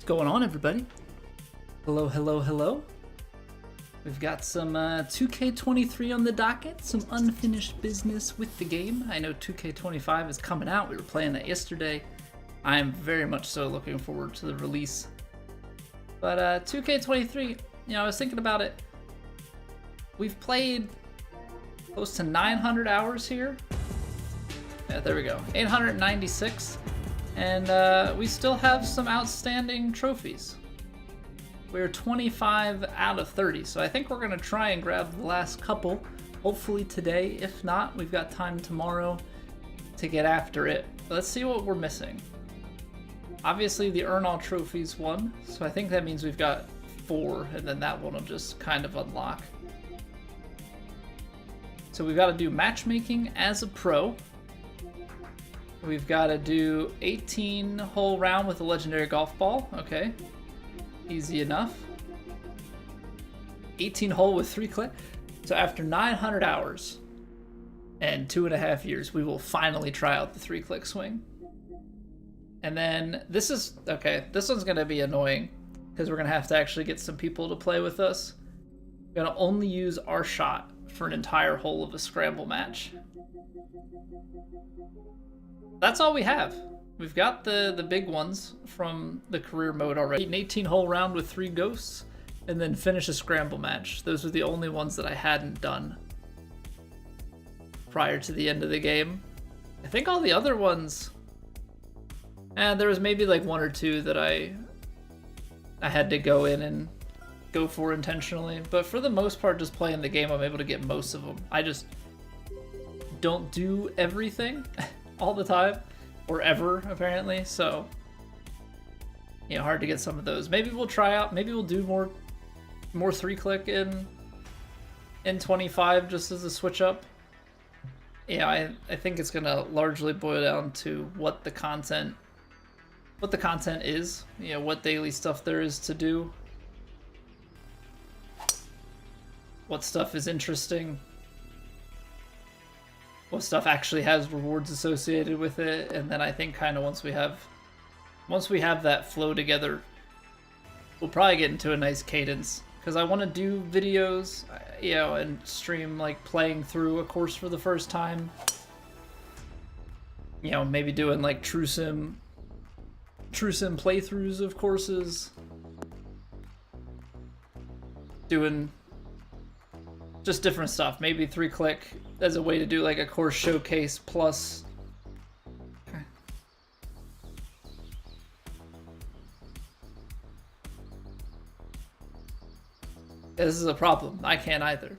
What's going on, everybody? Hello, hello, hello. We've got some 2K23 on the docket, some unfinished business with the game. I know 2K25 is coming out. We were playing that yesterday. I am very much so looking forward to the release. But 2K23, I was thinking about it. We've played close to 900 hours here. Yeah, there we go. 896. And we still have some outstanding trophies. We're 25 out of 30, so I think we're gonna try and grab the last couple, hopefully today. If not, we've got time tomorrow to get after it. Let's see what we're missing. Obviously the Earn All Trophies won, so I think that means we've got 4, and then that one will just kind of unlock. So we've got to do matchmaking as a pro. We've got to do 18-hole round with a legendary golf ball. Okay, easy enough. 18-hole with 3 click. So after 900 hours and 2.5 years, we will finally try out the 3-click swing. And then this is, okay, this one's going to be annoying because we're going to have to actually get some people to play with us. We're going to only use our shot for an entire hole of a scramble match. That's all we have. We've got the big ones from the career mode already. An 18-hole round with 3 ghosts, and then finish a scramble match. Those are the only ones that I hadn't done prior to the end of the game. I think all the other ones, there was maybe like 1 or 2 that I had to go in and go for intentionally. But for the most part, just playing the game, I'm able to get most of them. I just don't do everything all the time, or ever, apparently, so hard to get some of those. Maybe we'll try out, maybe we'll do more 3-click in 25 just as a switch up. I think it's gonna largely boil down to what the content is, what daily stuff there is to do, what stuff is interesting, what stuff actually has rewards associated with it. And then I think kind of once we have that flow together, we'll probably get into a nice cadence, because I want to do videos, and stream like playing through a course for the first time, maybe doing like true sim playthroughs of courses, doing just different stuff. Maybe 3-click as a way to do like a course showcase plus. Okay. Yeah, this is a problem. I can't either.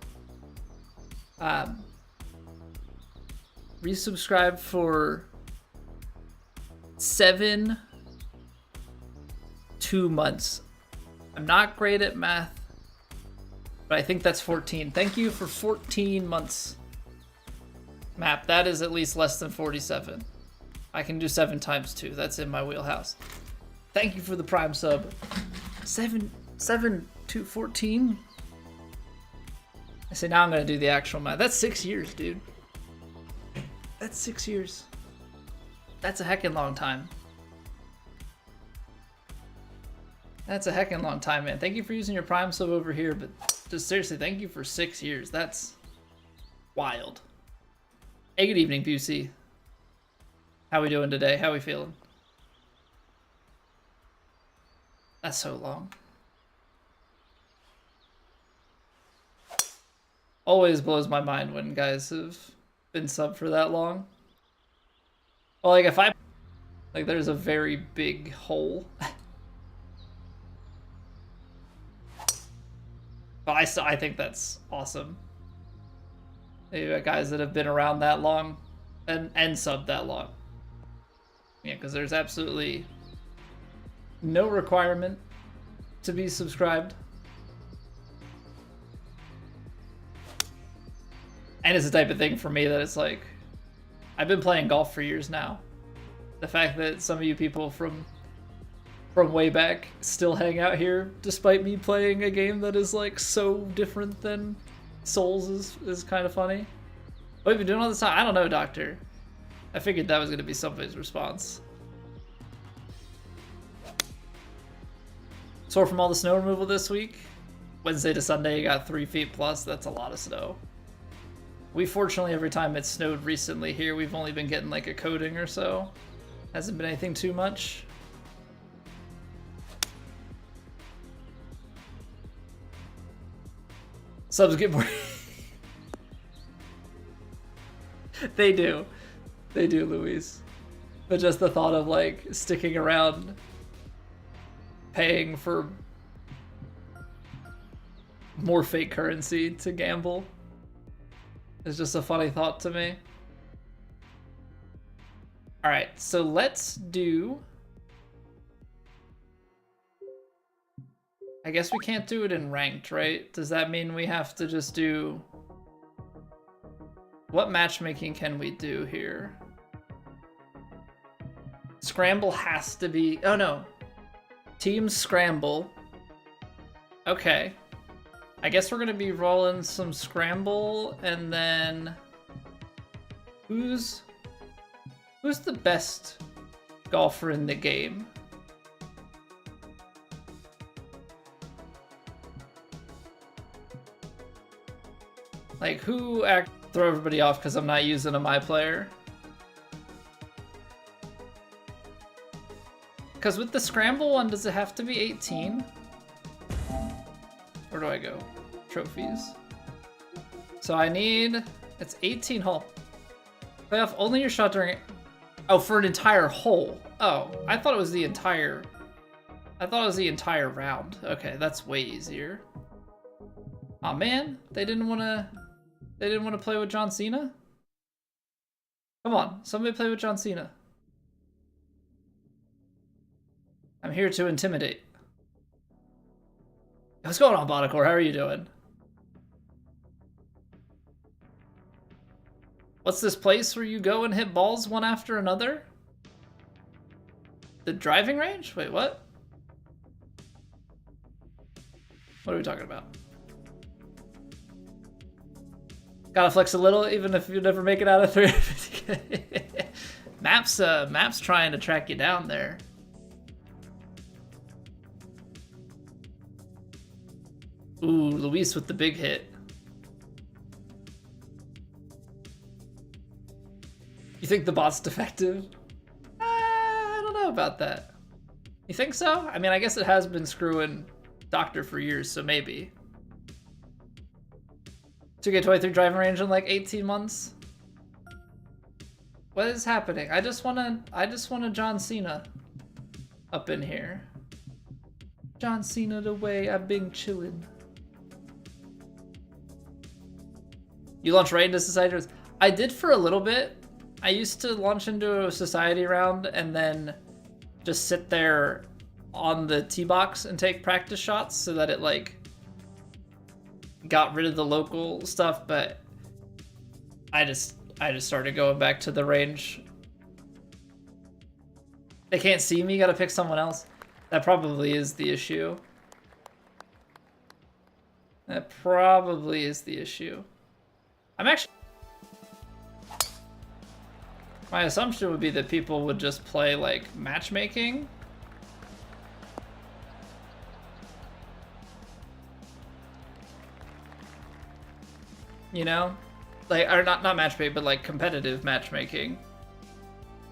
Resubscribe for 2 months. I'm not great at math, but I think that's 14. Thank you for 14 months. Map, that is at least less than 47. I can do 7 times 2. That's in my wheelhouse. Thank you for the Prime sub. 7 to 14? I say now I'm gonna do the actual math. That's 6 years, dude. That's 6 years. That's a heckin' long time. That's a heckin' long time, man. Thank you for using your Prime sub over here, but just seriously, thank you for 6 years. That's wild. Hey, good evening, Busey. How we doing today? How we feeling? That's so long. Always blows my mind when guys have been subbed for that long. Well, like if there's a very big hole. But I think that's awesome. You got guys that have been around that long and subbed that long. Yeah, because there's absolutely no requirement to be subscribed. And it's the type of thing for me that it's like, I've been playing golf for years now. The fact that some of you people from way back still hang out here despite me playing a game that is like so different than Souls is kind of funny. What have you been doing all this time? I don't know, Doctor. I figured that was going to be somebody's response. Sore from all the snow removal this week. Wednesday to Sunday, you got 3 feet plus. That's a lot of snow. We fortunately, every time it snowed recently here, we've only been getting like a coating or so. Hasn't been anything too much. Subs get more. They do. They do, Luis. But just the thought of like sticking around, paying for more fake currency to gamble is just a funny thought to me. All right, so let's do... I guess we can't do it in ranked, right? Does that mean we have to just do... What matchmaking can we do here? Scramble has to be... Oh, no. Team Scramble. Okay. I guess we're going to be rolling some Scramble, and then... Who's the best golfer in the game? Like, who throw everybody off because I'm not using a my player? Because with the Scramble one, does it have to be 18? Where do I go? Trophies. So I need... It's 18 hole. Play off only your shot during... Oh, for an entire hole. Oh, I thought it was the entire... I thought it was the entire round. Okay, that's way easier. Aw, man. They didn't want to play with John Cena? Come on, somebody play with John Cena. I'm here to intimidate. What's going on, Bodicor? How are you doing? What's this place where you go and hit balls one after another? The driving range? Wait, what? What are we talking about? Gotta flex a little, even if you never make it out of 350k. Map's trying to track you down there. Ooh, Luis with the big hit. You think the bot's defective? I don't know about that. You think so? I mean, I guess it has been screwing Doctor for years, so maybe. 2K23 driving range in like 18 months? What is happening? I just want a John Cena up in here. John Cena the way I've been chilling. You launch right into society? I did for a little bit. I used to launch into a society round and then just sit there on the tee box and take practice shots so that it like got rid of the local stuff, but I just started going back to the range. They can't see me, gotta pick someone else. That probably is the issue. That probably is the issue. I'm actually... My assumption would be that people would just play, like, matchmaking. You know? Like, or not matchmaking, but, like, competitive matchmaking.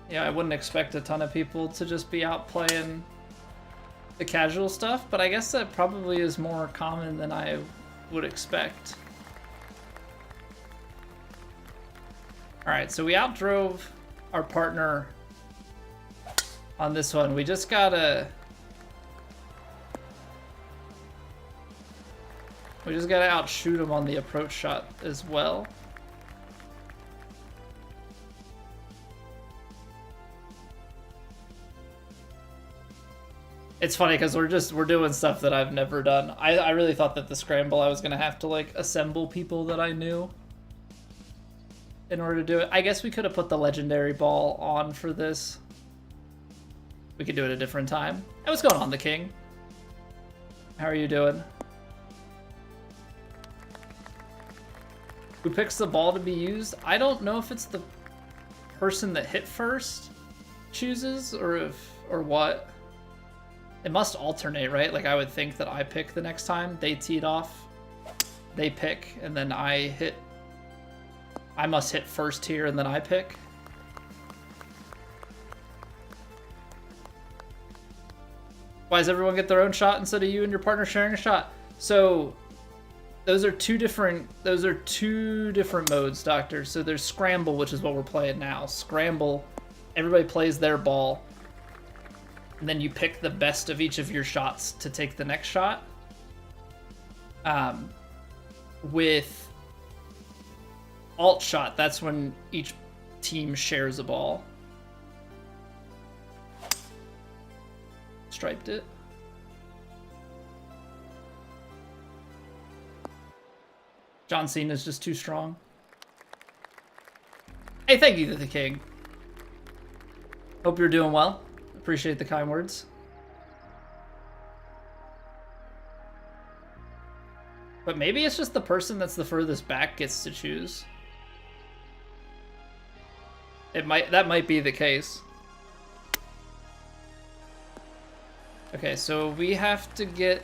Yeah, I wouldn't expect a ton of people to just be out playing the casual stuff, but I guess that probably is more common than I would expect. Alright, so we outdrove our partner on this one. We just gotta outshoot him on the approach shot as well. It's funny because we're doing stuff that I've never done. I really thought that the scramble I was gonna have to like assemble people that I knew in order to do it. I guess we could have put the legendary ball on for this. We could do it a different time. Hey, what's going on, the king? How are you doing? Who picks the ball to be used? I don't know if it's the person that hit first chooses or what. It must alternate, right? Like, I would think that I pick the next time. They teed off, they pick, and then I hit. I must hit first here, and then I pick. Why does everyone get their own shot instead of you and your partner sharing a shot? So, those are two different modes, Doctor. So there's Scramble, which is what we're playing now. Scramble, everybody plays their ball. And then you pick the best of each of your shots to take the next shot. With alt shot, that's when each team shares a ball. Striped it. John Cena's just too strong. Hey, thank you to the king. Hope you're doing well. Appreciate the kind words. But maybe it's just the person that's the furthest back gets to choose. That might be the case. Okay, so we have to get...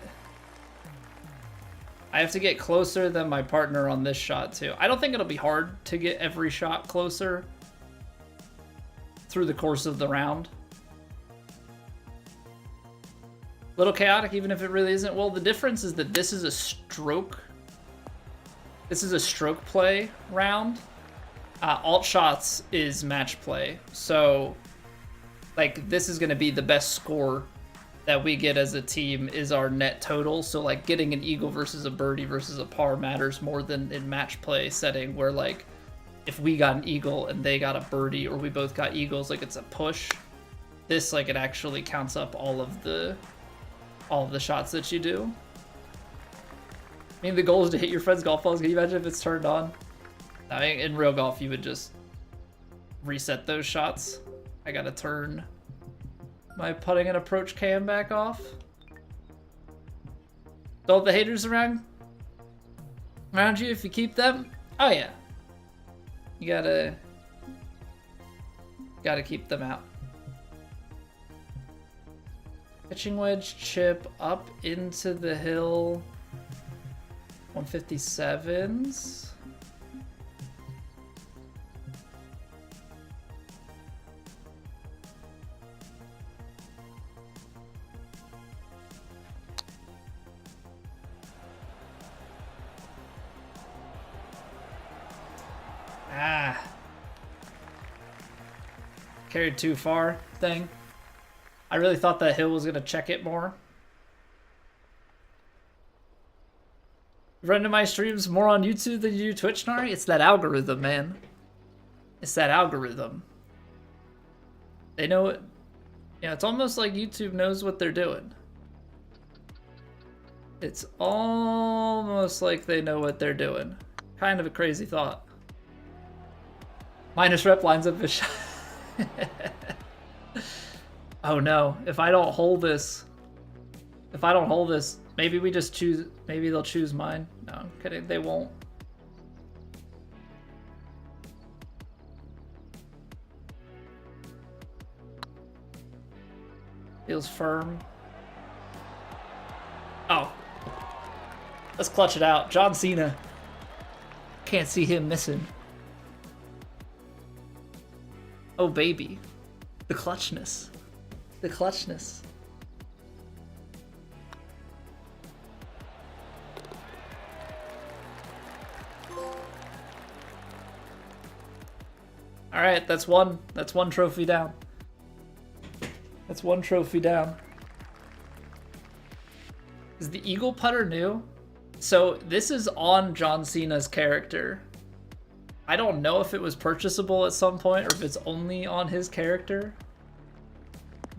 I have to get closer than my partner on this shot, too. I don't think it'll be hard to get every shot closer through the course of the round. Little chaotic, even if it really isn't. Well, the difference is that this is a stroke. This is a stroke play round. Alt shots is match play. So, like, this is going to be the best score that we get as a team is our net total. So, like, getting an eagle versus a birdie versus a par matters more than in match play setting where, like, if we got an eagle and they got a birdie or we both got eagles, like, it's a push. This, like, it actually counts up all of the shots that you do. I mean, the goal is to hit your friend's golf balls. Can you imagine if it's turned on? I mean, in real golf, you would just reset those shots. I gotta turn my putting and approach cam back off. Don't the haters around you if you keep them? Oh yeah. You gotta keep them out. Pitching wedge chip up into the hill. 157s. Carried too far thing. I really thought that hill was gonna check it more. Run to my streams more on YouTube than you do Twitch, Nari? It's that algorithm, man. It's that algorithm. They know it. Yeah, it's almost like YouTube knows what they're doing. It's almost like they know what they're doing. Kind of a crazy thought. Minus rep lines up his shot. Oh no, if I don't hold this, maybe we just choose, maybe they'll choose mine. No, I'm kidding, they won't. Feels firm. Oh. Let's clutch it out. John Cena. Can't see him missing. Oh, baby. The clutchness. The clutchness. All right, that's one trophy down. That's one trophy down. Is the eagle putter new? So this is on John Cena's character. I don't know if it was purchasable at some point or if it's only on his character.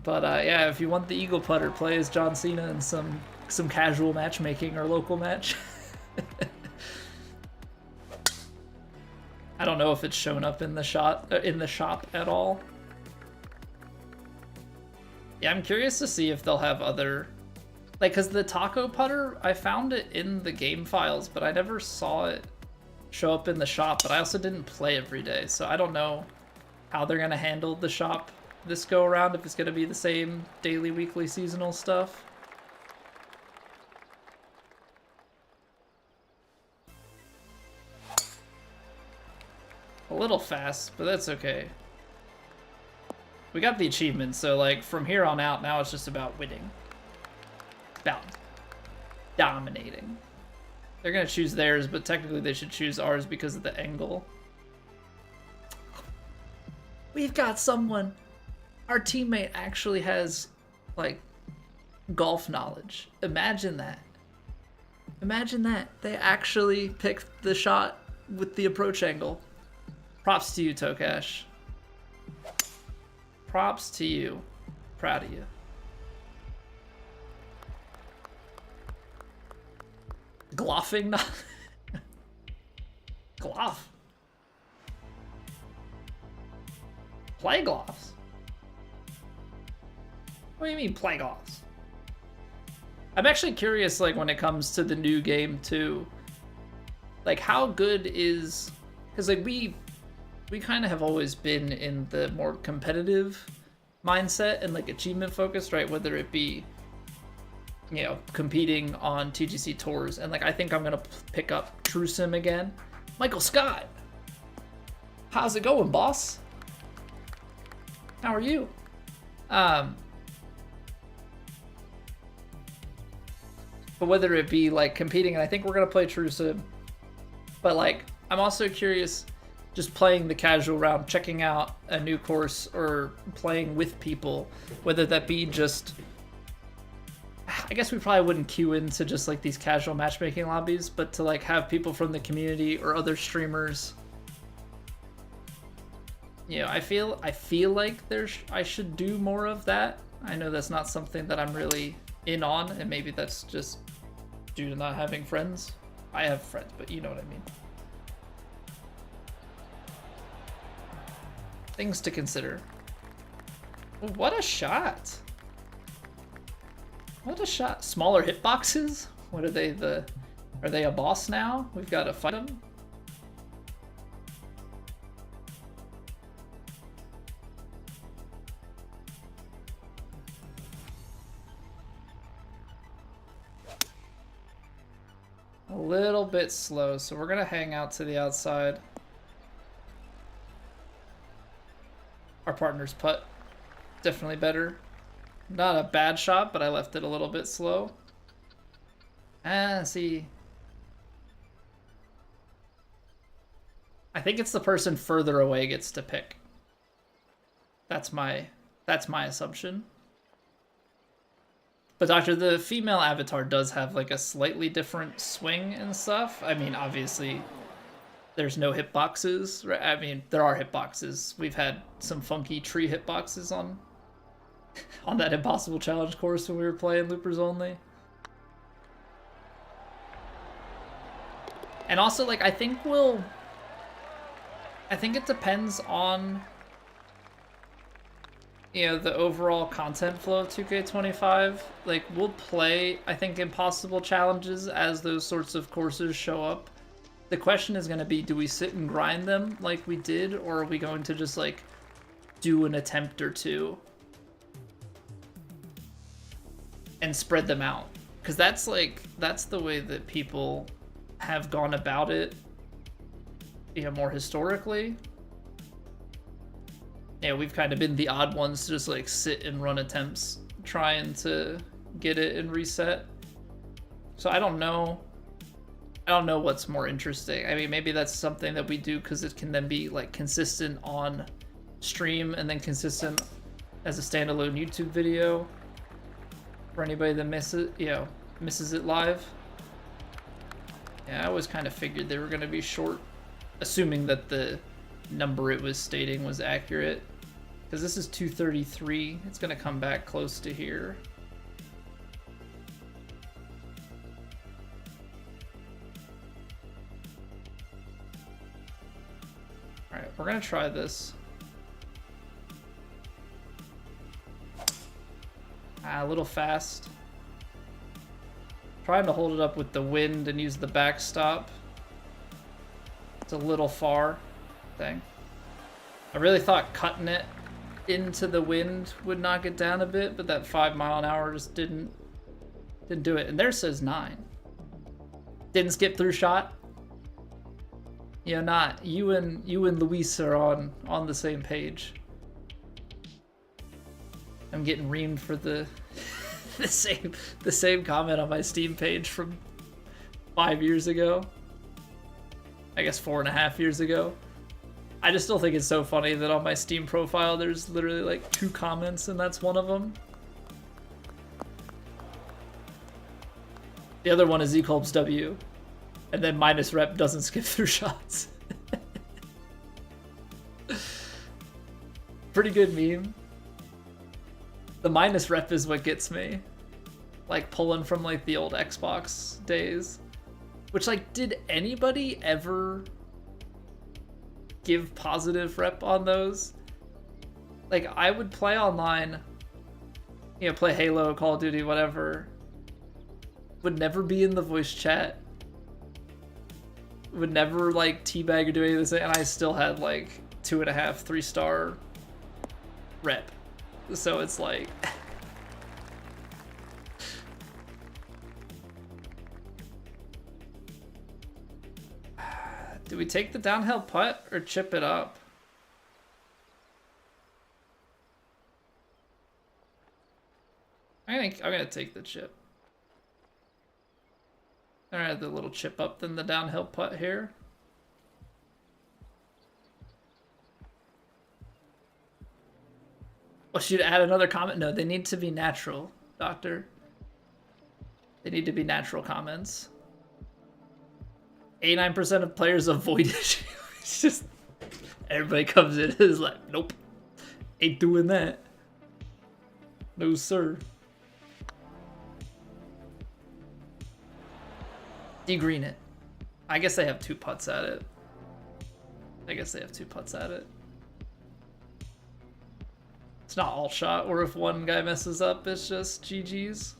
But yeah, if you want the eagle putter, play as John Cena in some casual matchmaking or local match. I don't know if it's shown up in the shop at all. Yeah, I'm curious to see if they'll have other, like, cause the taco putter, I found it in the game files, but I never saw it show up in the shop. But I also didn't play every day, so I don't know how they're gonna handle the shop this go around, if it's gonna be the same daily, weekly, seasonal stuff. A little fast, but that's okay. We got the achievement, so like from here on out, now it's just about winning. It's about dominating. They're gonna choose theirs, but technically they should choose ours because of the angle. We've got someone. Our teammate actually has, like, golf knowledge. Imagine that. Imagine that. They actually picked the shot with the approach angle. Props to you, Tokash. Props to you. Proud of you. Gloffing? Gloff. Play gloves? What do you mean play gloves? I'm actually curious, like, when it comes to the new game too, like how good is, because like we kind of have always been in the more competitive mindset and like achievement focused, right? Whether it be, you know, competing on TGC tours, and like I think I'm gonna pick up True Sim again. Michael Scott, how's it going, boss? How are you? But whether it be like competing, and I think we're gonna play True Sim, but like I'm also curious, just playing the casual round, checking out a new course, or playing with people, whether that be just, I guess we probably wouldn't queue into just like these casual matchmaking lobbies, but to like have people from the community or other streamers. You know, I feel like I should do more of that. I know that's not something that I'm really in on, and maybe that's just due to not having friends. I have friends, but you know what I mean. Things to consider. What a shot. What a shot. Smaller hitboxes? What are they, are they a boss now? We've got to fight them? A little bit slow, so we're gonna hang out to the outside. Our partner's putt, definitely better. Not a bad shot, but I left it a little bit slow. See. I think it's the person further away gets to pick. That's my assumption. But Doctor, the female avatar does have like a slightly different swing and stuff. I mean, obviously, there's no hitboxes, right? I mean, there are hitboxes. We've had some funky tree hitboxes on that Impossible Challenge course when we were playing Loopers Only. And also, like, I think it depends on, you know, the overall content flow of 2K25. Like, we'll play, I think, Impossible Challenges as those sorts of courses show up. The question is going to be, do we sit and grind them like we did, or are we going to just, like, do an attempt or two and spread them out? Because that's the way that people have gone about it, you know, more historically. Yeah, we've kind of been the odd ones to just like sit and run attempts trying to get it and reset. So I don't know what's more interesting. I mean, maybe that's something that we do because it can then be like consistent on stream and then consistent as a standalone YouTube video for anybody that misses it live. Yeah, I always kind of figured they were going to be short, assuming that the number it was stating was accurate. Because this is 233, it's going to come back close to here. Alright, we're going to try this. A little fast. Trying to hold it up with the wind and use the backstop. It's a little far. Dang. I really thought cutting it into the wind would knock it down a bit, but that 5 mile an hour just didn't do it. And there says 9. Didn't skip through shot. You know, not you and Luis are on the same page. I'm getting reamed for the the same comment on my Steam page from 5 years ago. I guess 4.5 years ago. I just still think it's so funny that on my Steam profile there's literally like 2 comments and that's one of them. The other one is equals W. And then minus rep doesn't skip through shots. Pretty good meme. The minus rep is what gets me. Like pulling from like the old Xbox days. Which like, did anybody ever give positive rep on those? Like I would play online, you know, play Halo, Call of Duty, whatever. Would never be in the voice chat. Would never like teabag or do any of this, and I still had like 2.5, 3-star rep. So it's like do we take the downhill putt or chip it up? I think I'm gonna take the chip. Alright, the little chip up, then the downhill putt here. Well, should add another comment? No, they need to be natural, Doctor. They need to be natural comments. 89% of players avoid it. It's just everybody comes in and is like, nope, ain't doing that. No, sir. Degreen it. I guess they have 2 putts at it. It's not all shot, or if one guy messes up, it's just GG's.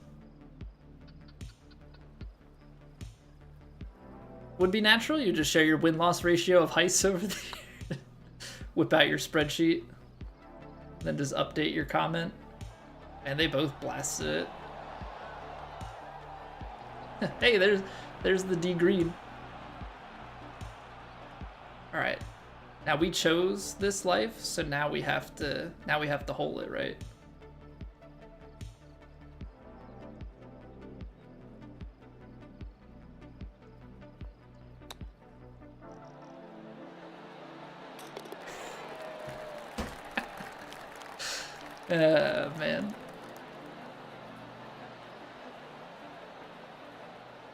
Would be natural, you just share your win-loss ratio of heists over there. Whip out your spreadsheet. Then just update your comment. And they both blasted it. Hey, there's the D green. All right, now we chose this life, so now we have to hole it, right? Man.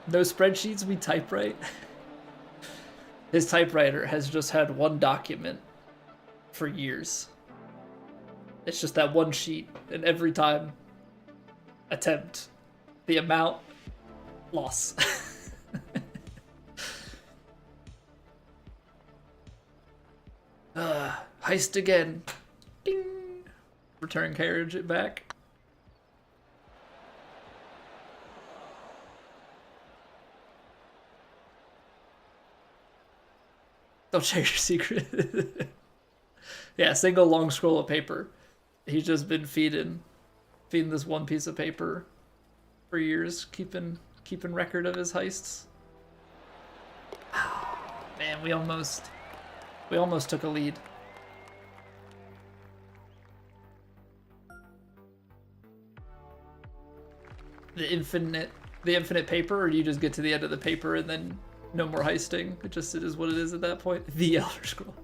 No spreadsheets, we typewrite. His typewriter has just had one document for years. It's just that one sheet, and every time attempt, the amount, loss. Heist again. Ding. Return carriage it back. Don't share your secret. Yeah, single long scroll of paper. He's just been feeding this one piece of paper for years, keeping record of his heists. Man, we almost took a lead. The infinite paper, or do you just get to the end of the paper and then no more heisting? It is what it is at that point. The Elder Scroll.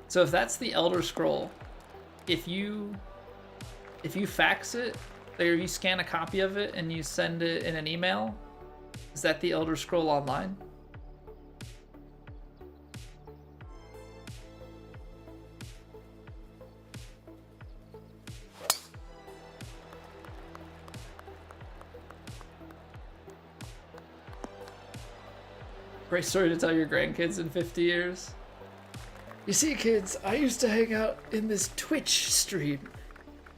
So if that's the Elder Scroll, if you fax it, or you scan a copy of it and you send it in an email, is that the Elder Scroll Online? Great story to tell your grandkids in 50 years. You see, kids, I used to hang out in this Twitch stream.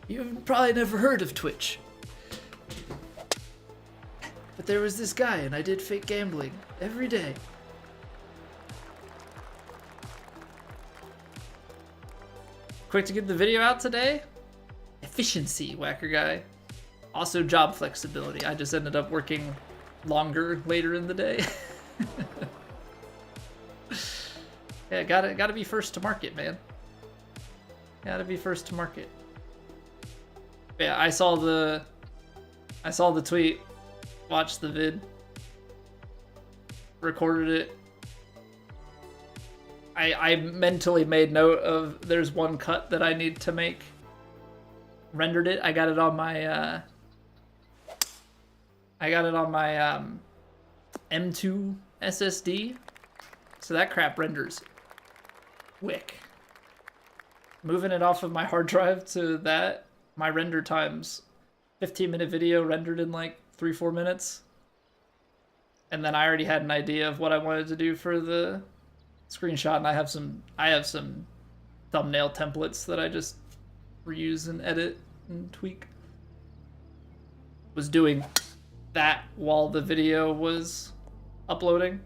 You've probably never heard of Twitch. But there was this guy, and I did fake gambling every day. Quick to get the video out today. Efficiency, Whacker Guy. Also job flexibility. I just ended up working longer later in the day. Yeah, gotta be first to market, man. Gotta be first to market. Yeah, I saw the tweet, watched the vid, recorded it. I mentally made note of there's one cut that I need to make. Rendered it. I got it on my M2 SSD. So that crap renders quick. Moving it off of my hard drive to that, my render times 15-minute video rendered in like 3-4 minutes. And then I already had an idea of what I wanted to do for the screenshot, and I have some thumbnail templates that I just reuse and edit and tweak. Was doing that while the video was uploading.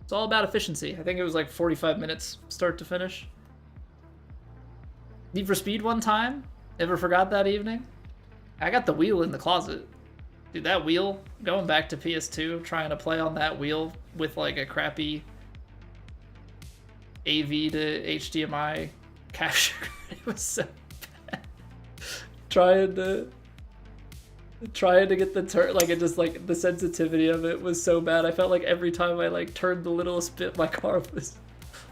It's all about efficiency. I think it was like 45 minutes start to finish. Need for Speed one time. Never forgot that evening. I got the wheel in the closet. Dude, that wheel, going back to PS2, trying to play on that wheel with like a crappy AV to HDMI capture. It was so bad. Trying to get the turn, like it just like the sensitivity of it was so bad. I felt like every time I like turned the littlest bit, my car was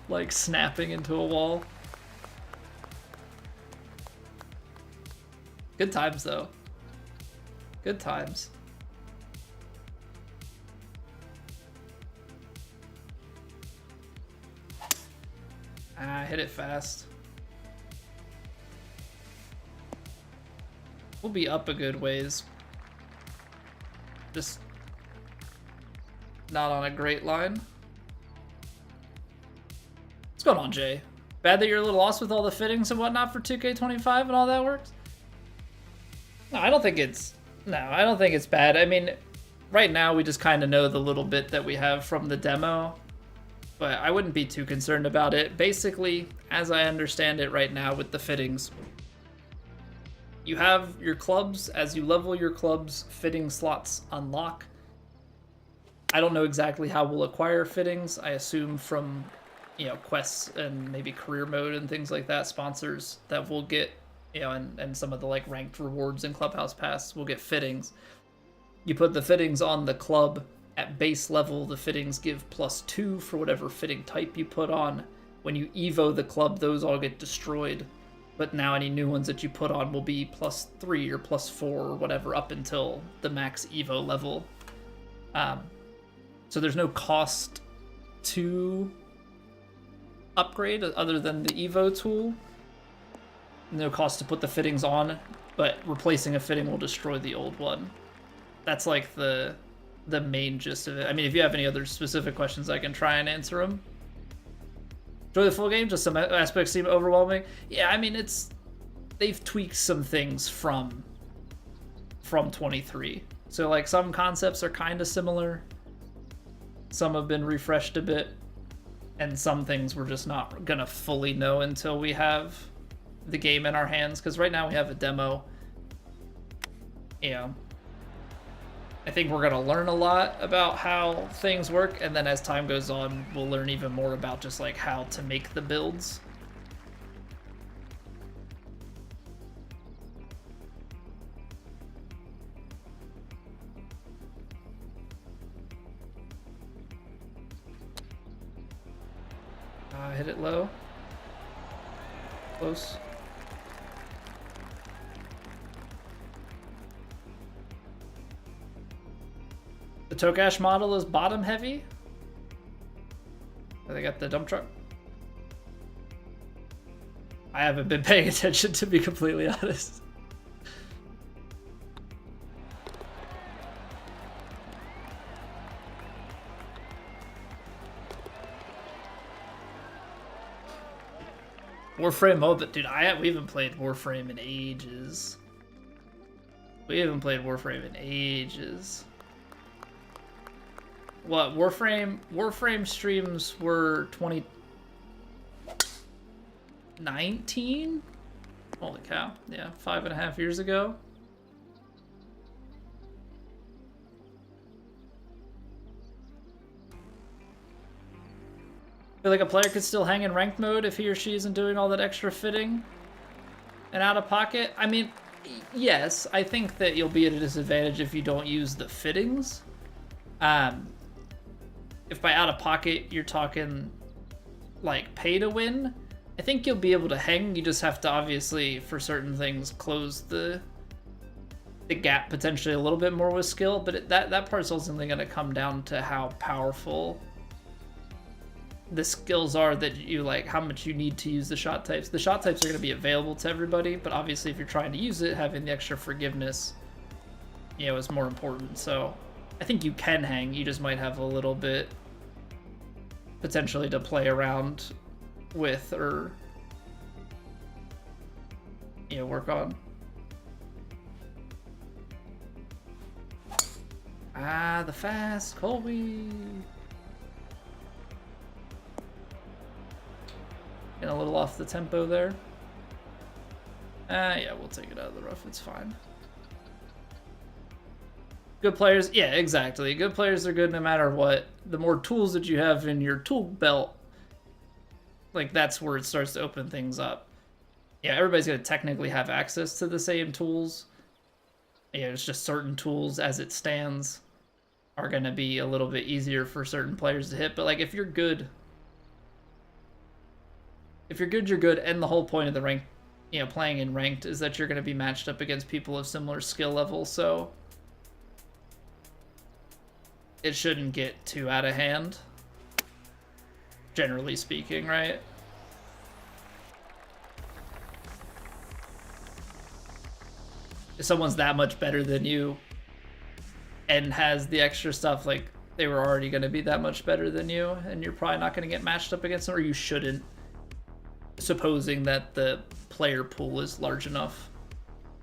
like snapping into a wall. Good times though. Good times. I hit it fast. We'll be up a good ways. Just not on a great line. What's going on, Jay? Bad that you're a little lost with all the fittings and whatnot for 2K25 and all that works? No, I don't think it's bad. I mean, right now we just kind of know the little bit that we have from the demo, but I wouldn't be too concerned about it. Basically, as I understand it right now with the fittings, you have your clubs. As you level your clubs, fitting slots unlock. I don't know exactly how we'll acquire fittings. I assume from, quests and maybe career mode and things like that, sponsors that we'll get, and some of the like ranked rewards in Clubhouse Pass will get fittings. You put the fittings on the club at base level. The fittings give +2 for whatever fitting type you put on. When you evo the club, those all get destroyed. But now any new ones that you put on will be +3 or +4 or whatever up until the max evo level. So there's no cost to upgrade other than the evo tool. No cost to put the fittings on, but replacing a fitting will destroy the old one. That's like the main gist of it. I mean, if you have any other specific questions, I can try and answer them. Enjoy the full game, just some aspects seem overwhelming. Yeah, I mean, they've tweaked some things from 23. So like some concepts are kind of similar. Some have been refreshed a bit, and some things we're just not gonna fully know until we have the game in our hands, because right now we have a demo. I think we're gonna learn a lot about how things work, and then as time goes on, we'll learn even more about just like how to make the builds. Hit it low. Close. The Tokash model is bottom heavy. They got the dump truck. I haven't been paying attention, to be completely honest. Warframe mode, but dude, we haven't played Warframe in ages. What, Warframe streams were 19? Holy cow. Yeah, 5.5 years ago. I feel like a player could still hang in ranked mode if he or she isn't doing all that extra fitting and out of pocket. I mean, yes, I think that you'll be at a disadvantage if you don't use the fittings. If by out of pocket you're talking like pay to win, I think you'll be able to hang. You just have to obviously, for certain things, close the gap potentially a little bit more with skill. But that part's ultimately going to come down to how powerful the skills are that you like, how much you need to use the shot types. The shot types are going to be available to everybody, but obviously if you're trying to use it, having the extra forgiveness, you know, is more important. So I think you can hang. You just might have a little bit potentially to play around with or, you know, work on. Ah, the fast Colby. Getting a little off the tempo there. Yeah, we'll take it out of the rough. It's fine. Good players, yeah, exactly. Good players are good no matter what. The more tools that you have in your tool belt, like that's where it starts to open things up. Yeah, everybody's gonna technically have access to the same tools. Yeah, it's just certain tools as it stands are gonna be a little bit easier for certain players to hit. But like if you're good, you're good, and the whole point of the rank, you know, playing in ranked is that you're gonna be matched up against people of similar skill level, so it shouldn't get too out of hand, generally speaking, right? If someone's that much better than you and has the extra stuff, like they were already going to be that much better than you, and you're probably not going to get matched up against them, or you shouldn't, supposing that the player pool is large enough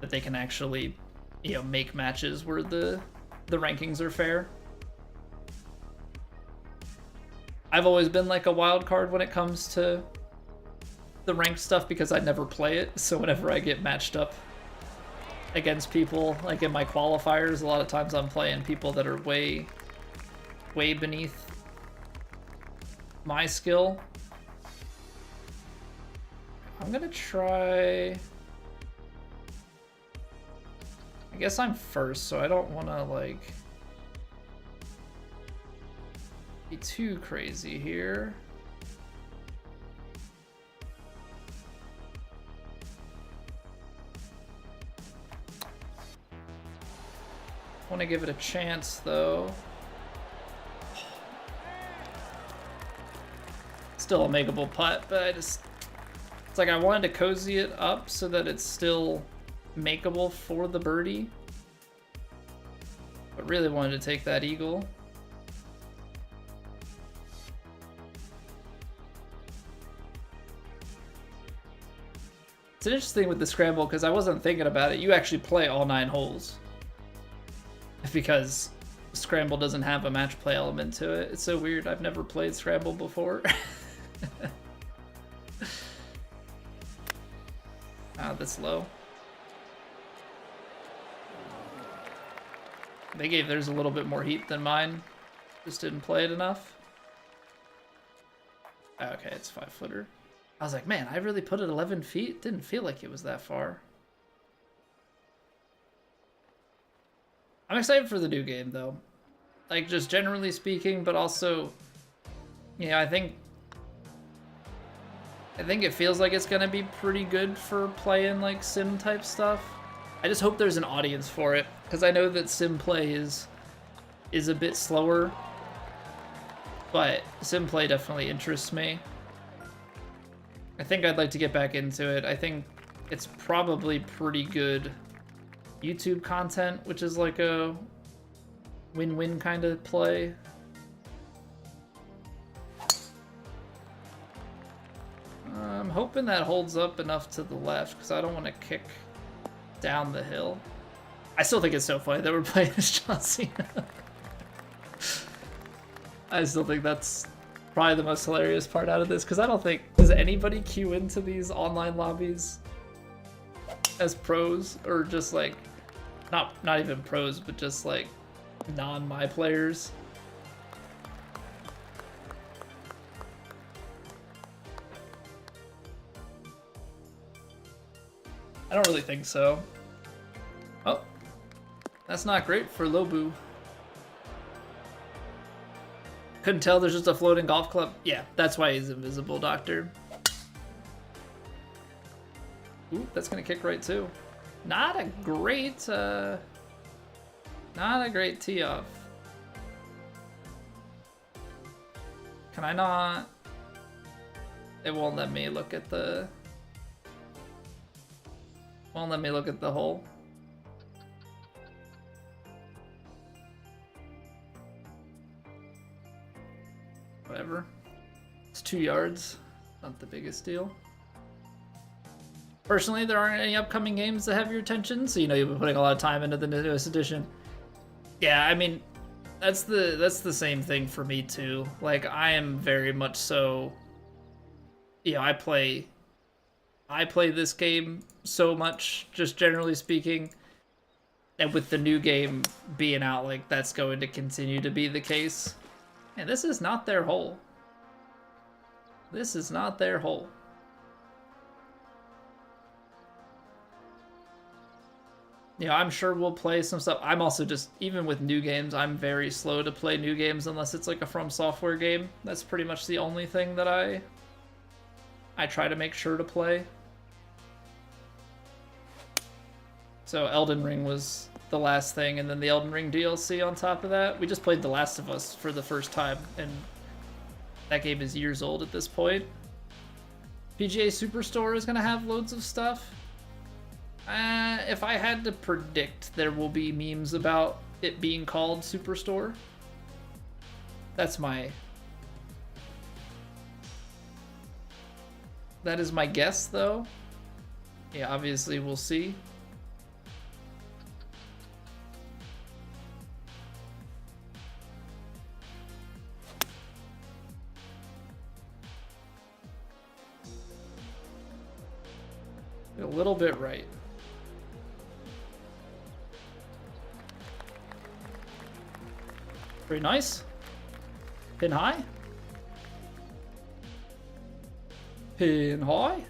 that they can actually, you know, make matches where the rankings are fair. I've always been like a wild card when it comes to the ranked stuff because I never play it. So whenever I get matched up against people, like in my qualifiers, a lot of times I'm playing people that are way beneath my skill. I'm gonna try... I guess I'm first, so I don't want to like be too crazy here. Want to give it a chance though. Still a makeable putt, but it's like I wanted to cozy it up so that it's still makeable for the birdie, but really wanted to take that eagle. It's an interesting with the scramble because I wasn't thinking about it. You actually play all 9 holes because scramble doesn't have a match play element to it. It's so weird. I've never played scramble before. Ah, that's low. They gave theirs a little bit more heat than mine. Just didn't play it enough. Okay, it's 5-footer. I was like, man, I really put it 11 feet? Didn't feel like it was that far. I'm excited for the new game, though. Like, just generally speaking, but also, you know, I think it feels like it's gonna be pretty good for playing, like, sim-type stuff. I just hope there's an audience for it, because I know that sim play is a bit slower, but sim play definitely interests me. I think I'd like to get back into it. I think it's probably pretty good YouTube content, which is like a win-win kind of play. I'm hoping that holds up enough to the left because I don't want to kick down the hill. I still think it's so funny that we're playing as John Cena. I still think that's probably the most hilarious part out of this, because I don't think, does anybody queue into these online lobbies as pros, or just like, not even pros, but just like non-my players? I don't really think so. Oh, that's not great for Lobu. Couldn't tell there's just a floating golf club. Yeah, that's why he's invisible, Doctor. Ooh, that's gonna kick right too. Not a great tee off. Can I not? It won't let me look at the. Won't let me look at the hole. Whatever. It's 2 yards. Not the biggest deal. Personally, there aren't any upcoming games that have your attention, so you know you've been putting a lot of time into the newest edition. Yeah, I mean, that's the same thing for me too. Like, I am very much so. You know, I play this game so much, just generally speaking, and with the new game being out, like, that's going to continue to be the case. And this is not their hole. This is not their hole. You know, I'm sure we'll play some stuff. I'm also just, even with new games, I'm very slow to play new games unless it's like a From Software game. That's pretty much the only thing that I try to make sure to play. So Elden Ring was the last thing, and then the Elden Ring DLC on top of that. We just played The Last of Us for the first time, and that game is years old at this point. PGA Superstore is going to have loads of stuff. If I had to predict, there will be memes about it being called Superstore. That is my guess, though. Yeah, obviously we'll see. A little bit right. Pretty nice. Pin high. Pin high.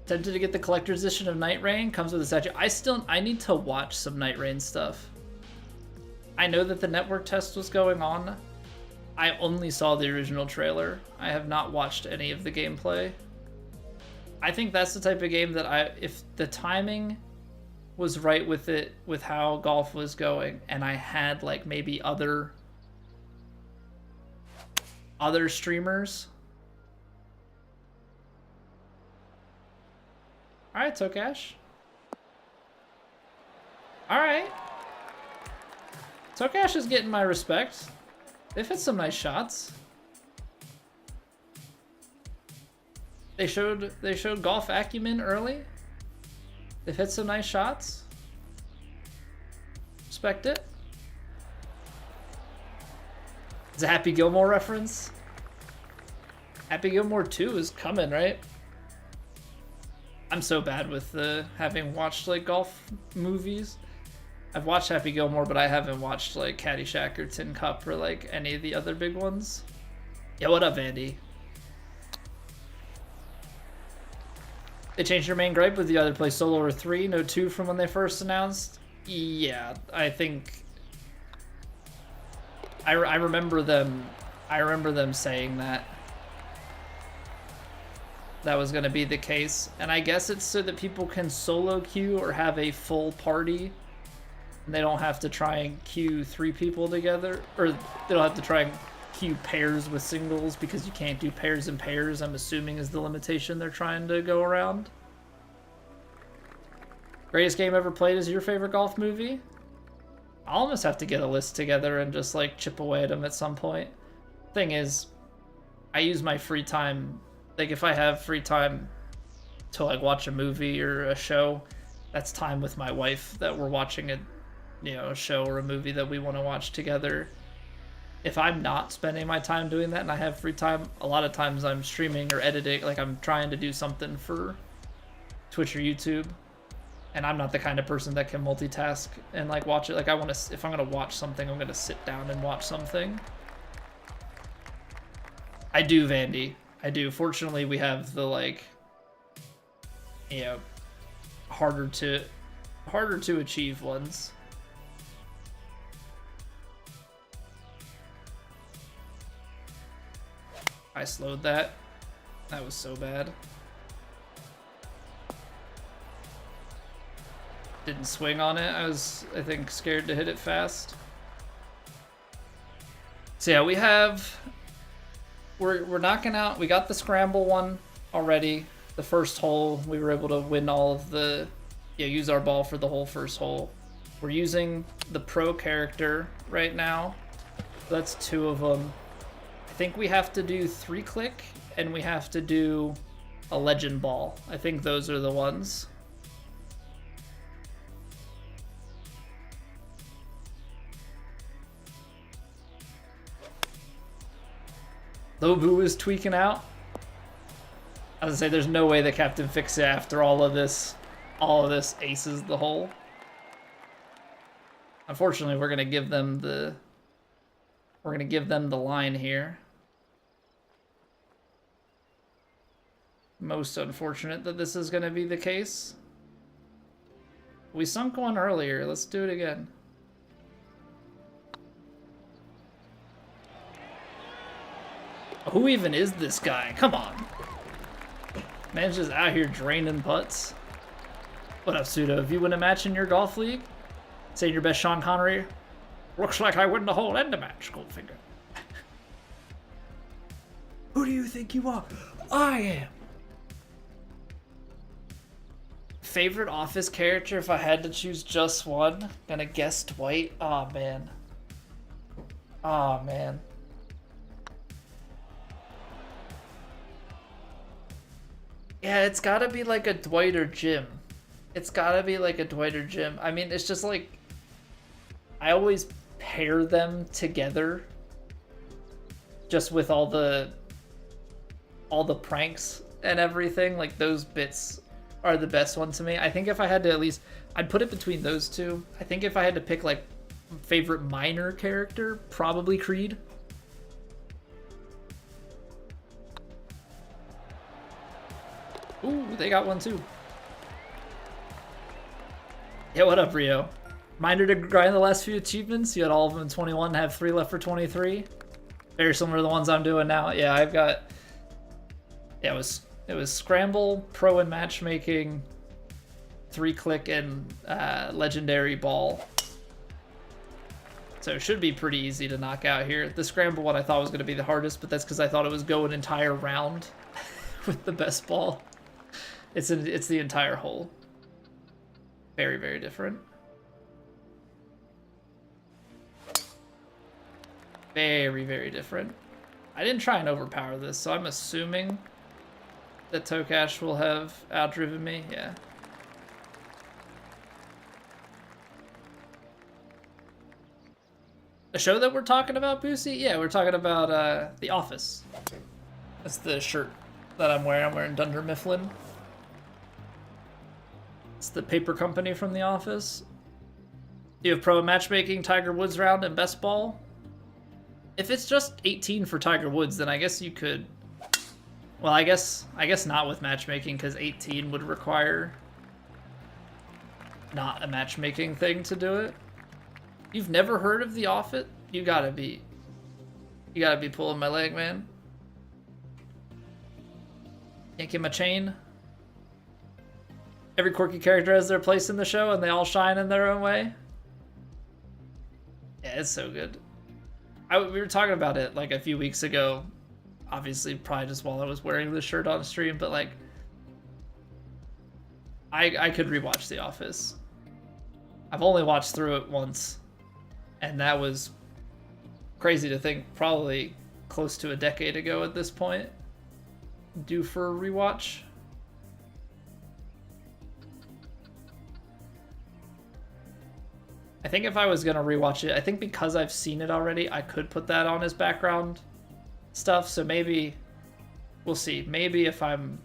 Tempted to get the collector's edition of Night Rain. Comes with a statue. I need to watch some Night Rain stuff. I know that the network test was going on. I only saw the original trailer. I have not watched any of the gameplay. I think that's the type of game that if the timing was right with it, with how golf was going, and I had like maybe other streamers. All right, Tokash. All right. Tokash is getting my respect. They've hit some nice shots. They showed golf acumen early. They've hit some nice shots. Respect it. It's a Happy Gilmore reference. Happy Gilmore 2 is coming, right? I'm so bad with having watched like golf movies. I've watched Happy Gilmore, but I haven't watched like Caddyshack or Tin Cup or like any of the other big ones. Yeah, what up, Andy? They changed their main gripe with the other play solo or 3, no 2 from when they first announced. Yeah, I think I remember them saying that was going to be the case, and I guess it's so that people can solo queue or have a full party. And they don't have to try and queue 3 people together, or they don't have to try and queue pairs with singles because you can't do pairs and pairs, I'm assuming is the limitation they're trying to go around. Greatest game ever played is your favorite golf movie? I'll almost have to get a list together and just like chip away at them at some point. Thing is, I use my free time, like if I have free time to like watch a movie or a show, that's time with my wife that we're watching a show or a movie that we want to watch together. if I'm not spending my time doing that and I have free time, a lot of times I'm streaming or editing, like I'm trying to do something for Twitch or YouTube, and I'm not the kind of person that can multitask and like watch it. Like I want to, if I'm gonna watch something, I'm gonna sit down and watch something. I do, Vandy. I do. Fortunately, we have the like, you know, harder to achieve ones. I slowed that. That was so bad. Didn't swing on it. I was, I think, scared to hit it fast. So yeah, we have... We're knocking out... We got the scramble one already. The first hole, we were able to win all of the... Yeah, use our ball for the whole first hole. We're using the pro character right now. That's 2 of them. I think we have to do 3-click, and we have to do a legend ball. I think those are the ones. Lobu is tweaking out. I was gonna say, there's no way that Captain Fix It after all of this aces the hole. Unfortunately, we're gonna give them the line here. Most unfortunate that this is gonna be the case. We sunk one earlier. Let's do it again. Who even is this guy? Come on. Man's just out here draining putts. What up, Pseudo? If you win a match in your golf league, say your best Sean Connery. Looks like I win the whole end of match, Goldfinger. Who do you think you are? I am. Favorite Office character if I had to choose just one? Gonna guess Dwight? Aw, oh, man. Aw, oh, man. Yeah, it's gotta be like a Dwight or Jim. It's gotta be like a Dwight or Jim. I mean, it's just like... I always pair them together. Just with all the pranks and everything. Like, those bits are the best one to me. I think if I had to at least... I'd put it between those two. I think if I had to pick, like, favorite minor character, probably Creed. Ooh, they got one too. Yeah, what up, Rio? Reminder to grind the last few achievements. You had all of them in 21, have 3 left for 23. Very similar to the ones I'm doing now. Yeah, I've got... Yeah, it was Scramble, Pro and Matchmaking, 3-click, and Legendary Ball. So it should be pretty easy to knock out here. The Scramble one I thought was going to be the hardest, but that's because I thought it was go an entire round with the best ball. It's the entire hole. Very, very different. Very, very different. I didn't try and overpower this, so I'm assuming that Tokash will have outdriven me. Yeah. The show that we're talking about, Boosie? Yeah, we're talking about The Office. That's the shirt that I'm wearing. I'm wearing Dunder Mifflin. It's the paper company from The Office. You have Pro Matchmaking, Tiger Woods round, and Best Ball. If it's just 18 for Tiger Woods, then I guess you could... Well, I guess not with matchmaking, because 18 would require not a matchmaking thing to do it. You've never heard of The Office? You gotta be pulling my leg, man. Yanking my chain. Every quirky character has their place in the show, and they all shine in their own way. Yeah, it's so good. We were talking about it like a few weeks ago. Obviously, probably just while I was wearing this shirt on stream, but like, I could rewatch The Office. I've only watched through it once, and that was crazy to think, probably close to a decade ago at this point. Due for a rewatch. I think if I was gonna rewatch it, I think because I've seen it already, I could put that on as background stuff. So maybe we'll see. Maybe if I'm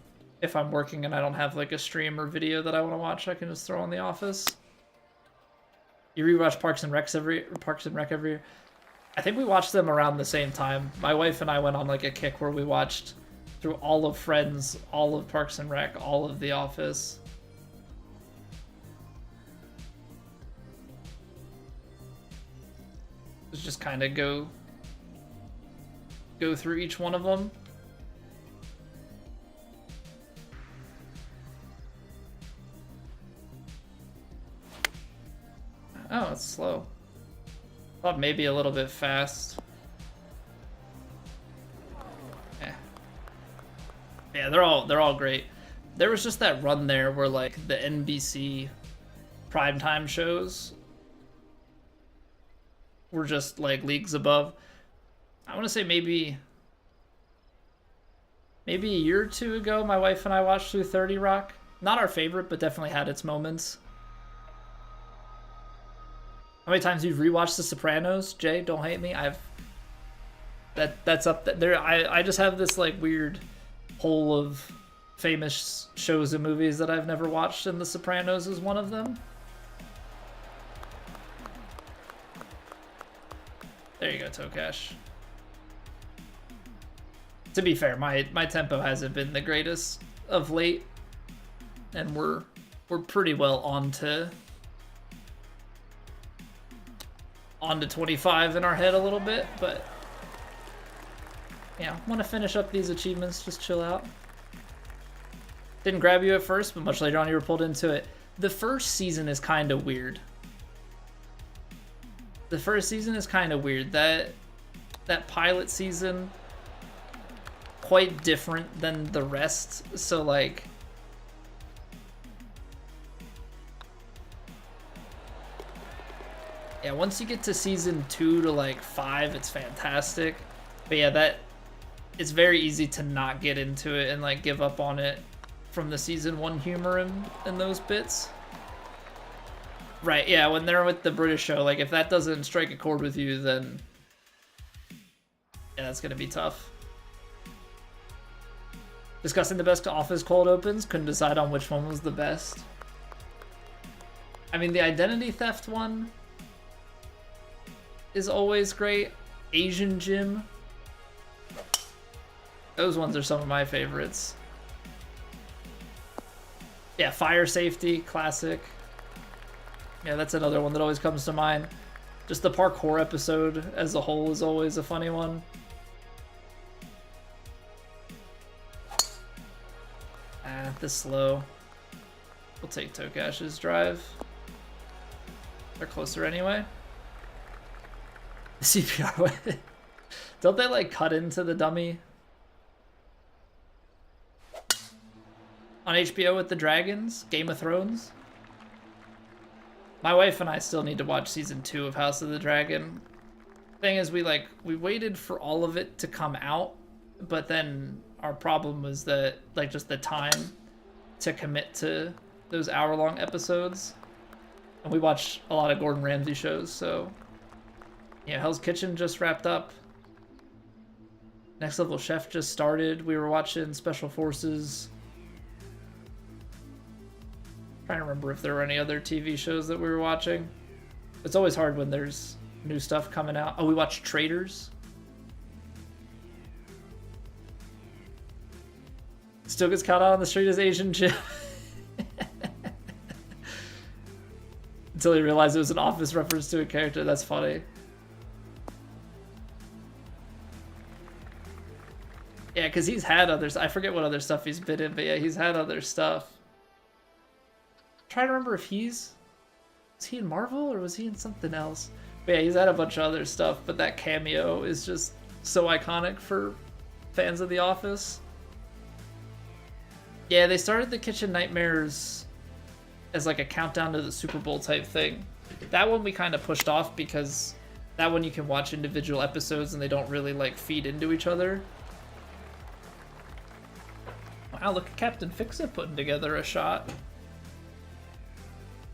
working and I don't have like a stream or video that I want to watch, I can just throw on The Office. You rewatch Parks and Rec every year? I think we watched them around the same time. My wife and I went on like a kick where we watched through all of Friends, all of Parks and Rec, all of The Office. Let's just kind of go through each one of them. Oh, it's slow. Thought maybe a little bit fast. Yeah, they're all great. There was just that run there where like the NBC primetime shows were just like leagues above. I want to say maybe a year or two ago, my wife and I watched through 30 Rock. Not our favorite, but definitely had its moments. How many times you've rewatched The Sopranos, Jay? Don't hate me. That's up there. I just have this like weird hole of famous shows and movies that I've never watched, and The Sopranos is one of them. There you go, Tokash. To be fair, my tempo hasn't been the greatest of late, and we're pretty well on to 25 in our head a little bit, but yeah, want to finish up these achievements, just chill out. Didn't grab you at first, but much later on you were pulled into it. The first season is kind of weird. That pilot season, quite different than the rest. So like, yeah, once you get to season 2 to like 5, it's fantastic. But yeah, it's very easy to not get into it and like give up on it from the season 1 humor and those bits. Right, yeah, when they're with the British show, like if that doesn't strike a chord with you, then yeah, that's gonna be tough. Discussing the best Office cold opens, couldn't decide on which one was the best. I mean, the identity theft one is always great. Asian Gym. Those ones are some of my favorites. Yeah, Fire Safety, classic. Yeah, that's another one that always comes to mind. Just the parkour episode as a whole is always a funny one. This slow. We'll take Tokash's drive. They're closer anyway. The CPR way. Don't they like cut into the dummy? On HBO with the dragons? Game of Thrones? My wife and I still need to watch season 2 of House of the Dragon. Thing is, we waited for all of it to come out, but then our problem was that like just the time to commit to those hour-long episodes. And we watch a lot of Gordon Ramsay shows, so yeah, Hell's Kitchen just wrapped up. Next Level Chef just started. We were watching Special Forces. Trying to remember if there were any other TV shows that we were watching. It's always hard when there's new stuff coming out. Oh, we watched Traders. Still gets caught out on the street as Asian Jim. Until he realized it was an Office reference to a character. That's funny. Yeah, because he's had others. I forget what other stuff he's been in, but yeah, he's had other stuff. I'm trying to remember if was he in Marvel or was he in something else? But yeah, he's had a bunch of other stuff, but that cameo is just so iconic for fans of The Office. Yeah, they started the Kitchen Nightmares as like a countdown to the Super Bowl type thing. That one we kind of pushed off because that one you can watch individual episodes and they don't really like feed into each other. Wow, look at Captain Fix-It putting together a shot.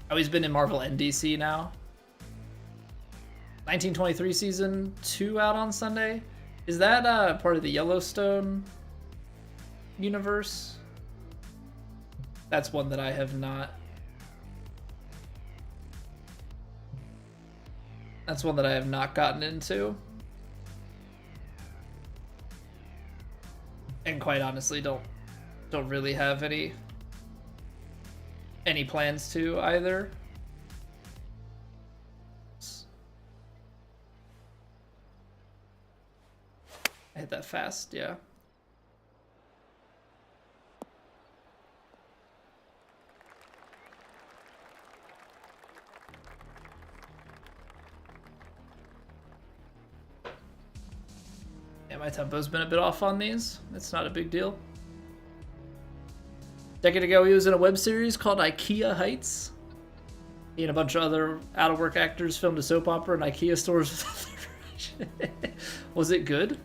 Oh, he's been in Marvel and DC now. 1923 season 2 out on Sunday. Is that part of the Yellowstone universe? That's one that I have not. That's one that I have not gotten into. And quite honestly, don't really have any plans to either. I hit that fast, yeah. Yeah, my tempo's been a bit off on these. It's not a big deal. A decade ago, he was in a web series called IKEA Heights. He and a bunch of other out-of-work actors filmed a soap opera in IKEA stores. Was it good?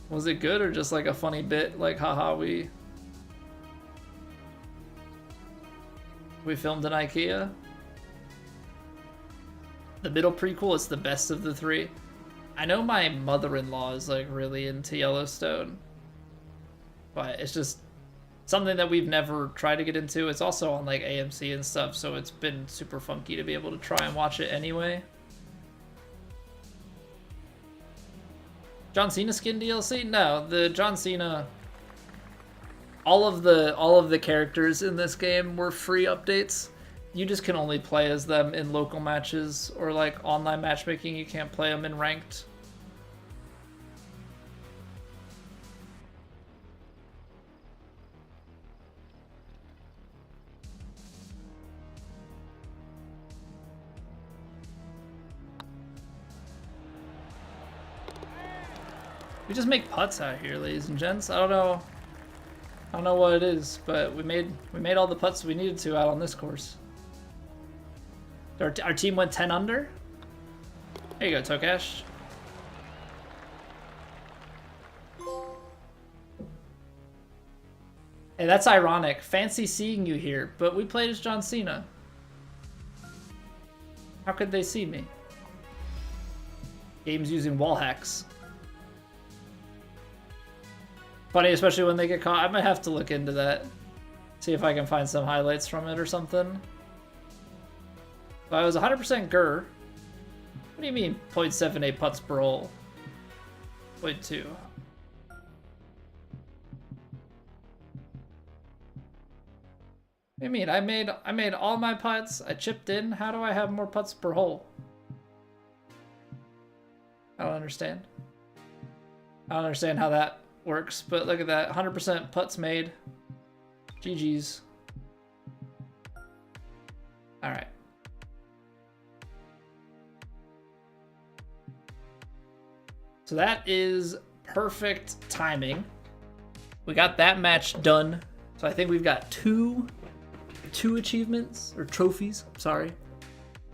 Was it good or just like a funny bit? Like, haha, we filmed in IKEA? The middle prequel is the best of the three. I know my mother-in-law is like really into Yellowstone, but it's just something that we've never tried to get into. It's also on like AMC and stuff, so it's been super funky to be able to try and watch it anyway. John Cena skin DLC? No, the John Cena. All of the characters in this game were free updates. You just can only play as them in local matches or like online matchmaking. You can't play them in ranked. We just make putts out here, ladies and gents. I don't know what it is, but we made all the putts we needed to out on this course. Our team went 10 under. There you go, Tokash. Hey, that's ironic. Fancy seeing you here, but we played as John Cena. How could they see me? Game's using wall hacks. Funny, especially when they get caught. I might have to look into that. See if I can find some highlights from it or something. But I was 100% Gur. What do you mean 0.78 putts per hole? 0.2. What do you mean? I made all my putts. I chipped in. How do I have more putts per hole? I don't understand. I don't understand how that works, but look at that. 100% putts made. GG's. All right. So that is perfect timing. We got that match done. So I think we've got two achievements, or trophies, sorry.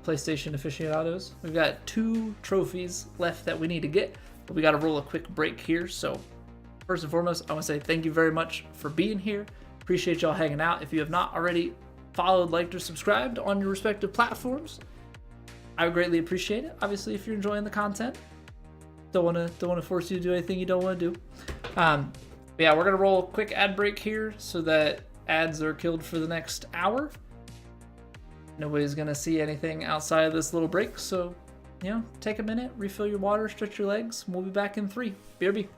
PlayStation aficionados. We've got 2 trophies left that we need to get, but we got to roll a quick break here. So first and foremost, I want to say thank you very much for being here. Appreciate y'all hanging out. If you have not already followed, liked, or subscribed on your respective platforms, I would greatly appreciate it. Obviously, if you're enjoying the content, don't want to force you to do anything you don't want to do. But yeah, we're gonna roll a quick ad break here so that ads are killed for the next hour. Nobody's gonna see anything outside of this little break, so you know, take a minute, refill your water, stretch your legs, and we'll be back in 3. BRB.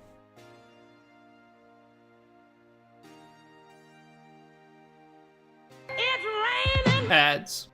It's raining. Ads.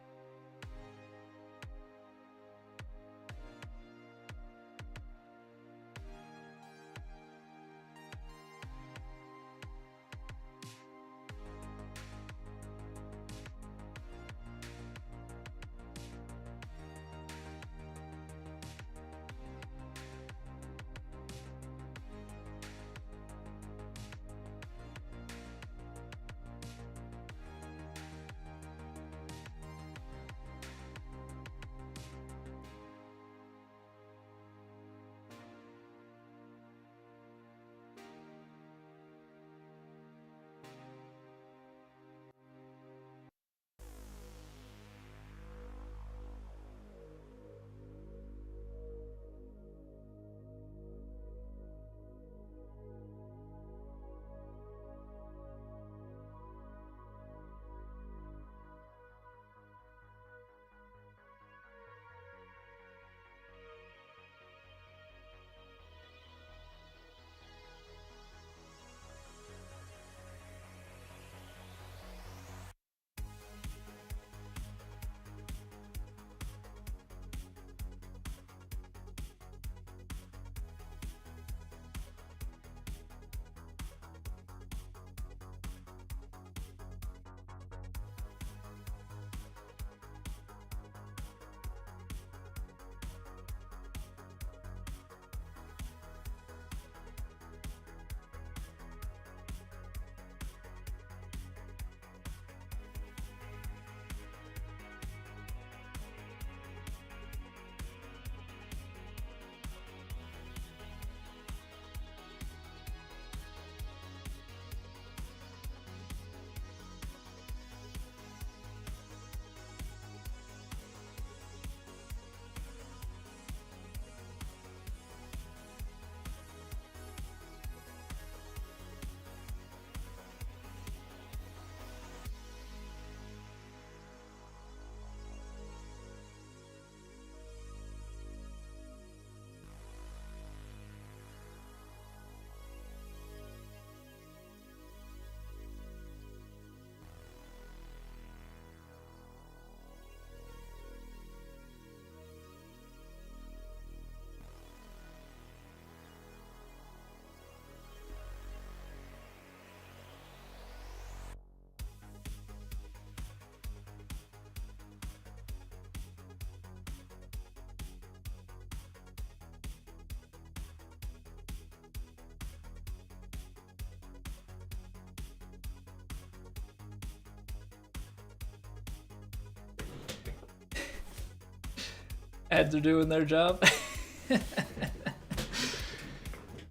Ads are doing their job.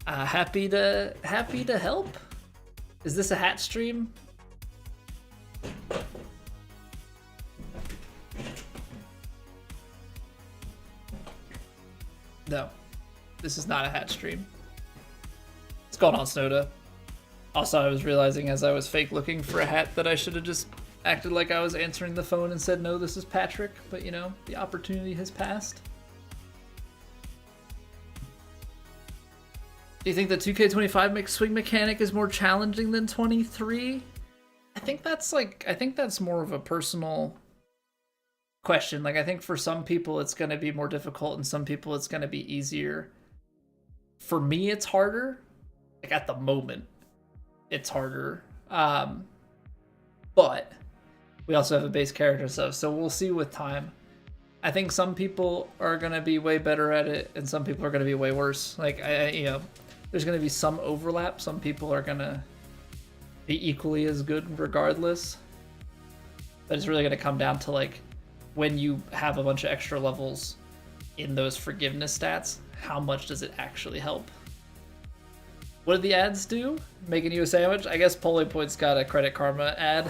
Happy to help. Is this a hat stream? No, this is not a hat stream. What's going on, Snowda? Also, I was realizing as I was fake looking for a hat that I should have just acted like I was answering the phone and said, no, this is Patrick. But, you know, the opportunity has passed. Do you think the 2K25 swing mechanic is more challenging than 23? I think that's more of a personal question. Like, I think for some people it's going to be more difficult and some people it's going to be easier. For me, it's harder. Like, at the moment, it's harder. But we also have a base character stuff, so we'll see with time. I think some people are going to be way better at it and some people are going to be way worse. Like, you know, there's going to be some overlap. Some people are going to be equally as good regardless. But it's really going to come down to, like, when you have a bunch of extra levels in those forgiveness stats, how much does it actually help? What did the ads do? Making you a sandwich? I guess Polypoint's got a Credit Karma ad.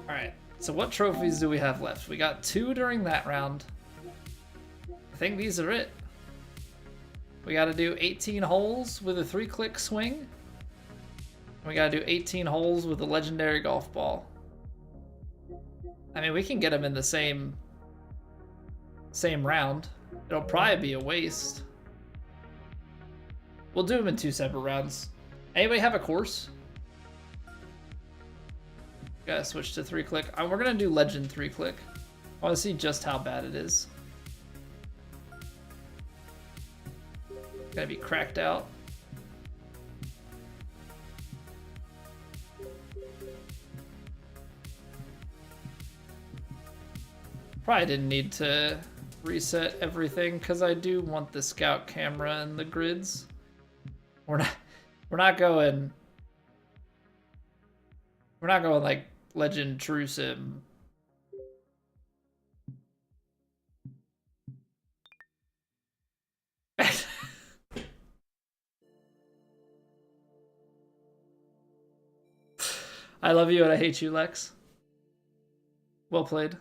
Alright, so what trophies do we have left? We got 2 during that round. I think these are it. We gotta do 18 holes with a 3-click swing. We gotta do 18 holes with a legendary golf ball. I mean, we can get them in the same round. It'll probably be a waste. We'll do them in 2 separate rounds. Anybody have a course? Gotta switch to 3-click. We're gonna do legend 3-click. I wanna see just how bad it is. Gotta be cracked out. Probably didn't need to reset everything because I do want the scout camera and the grids. We're not going like Legend True Sim. I love you and I hate you, Lex. Well played.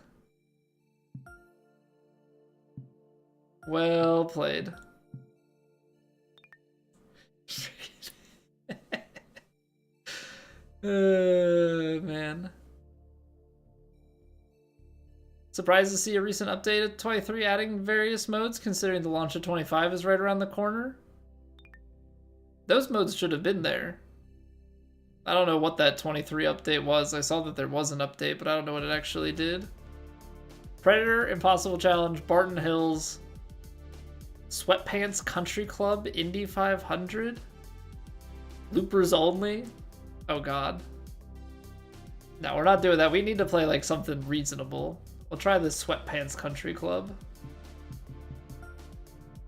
Well played. Man. Surprised to see a recent update of 23 adding various modes, considering the launch of 25 is right around the corner. Those modes should have been there. I don't know what that 23 update was. I saw that there was an update, but I don't know what it actually did. Predator, Impossible Challenge, Barton Hills, Sweatpants Country Club, Indy 500, Loopers Only. Oh god. No, we're not doing that. We need to play like something reasonable. We'll try the Sweatpants Country Club.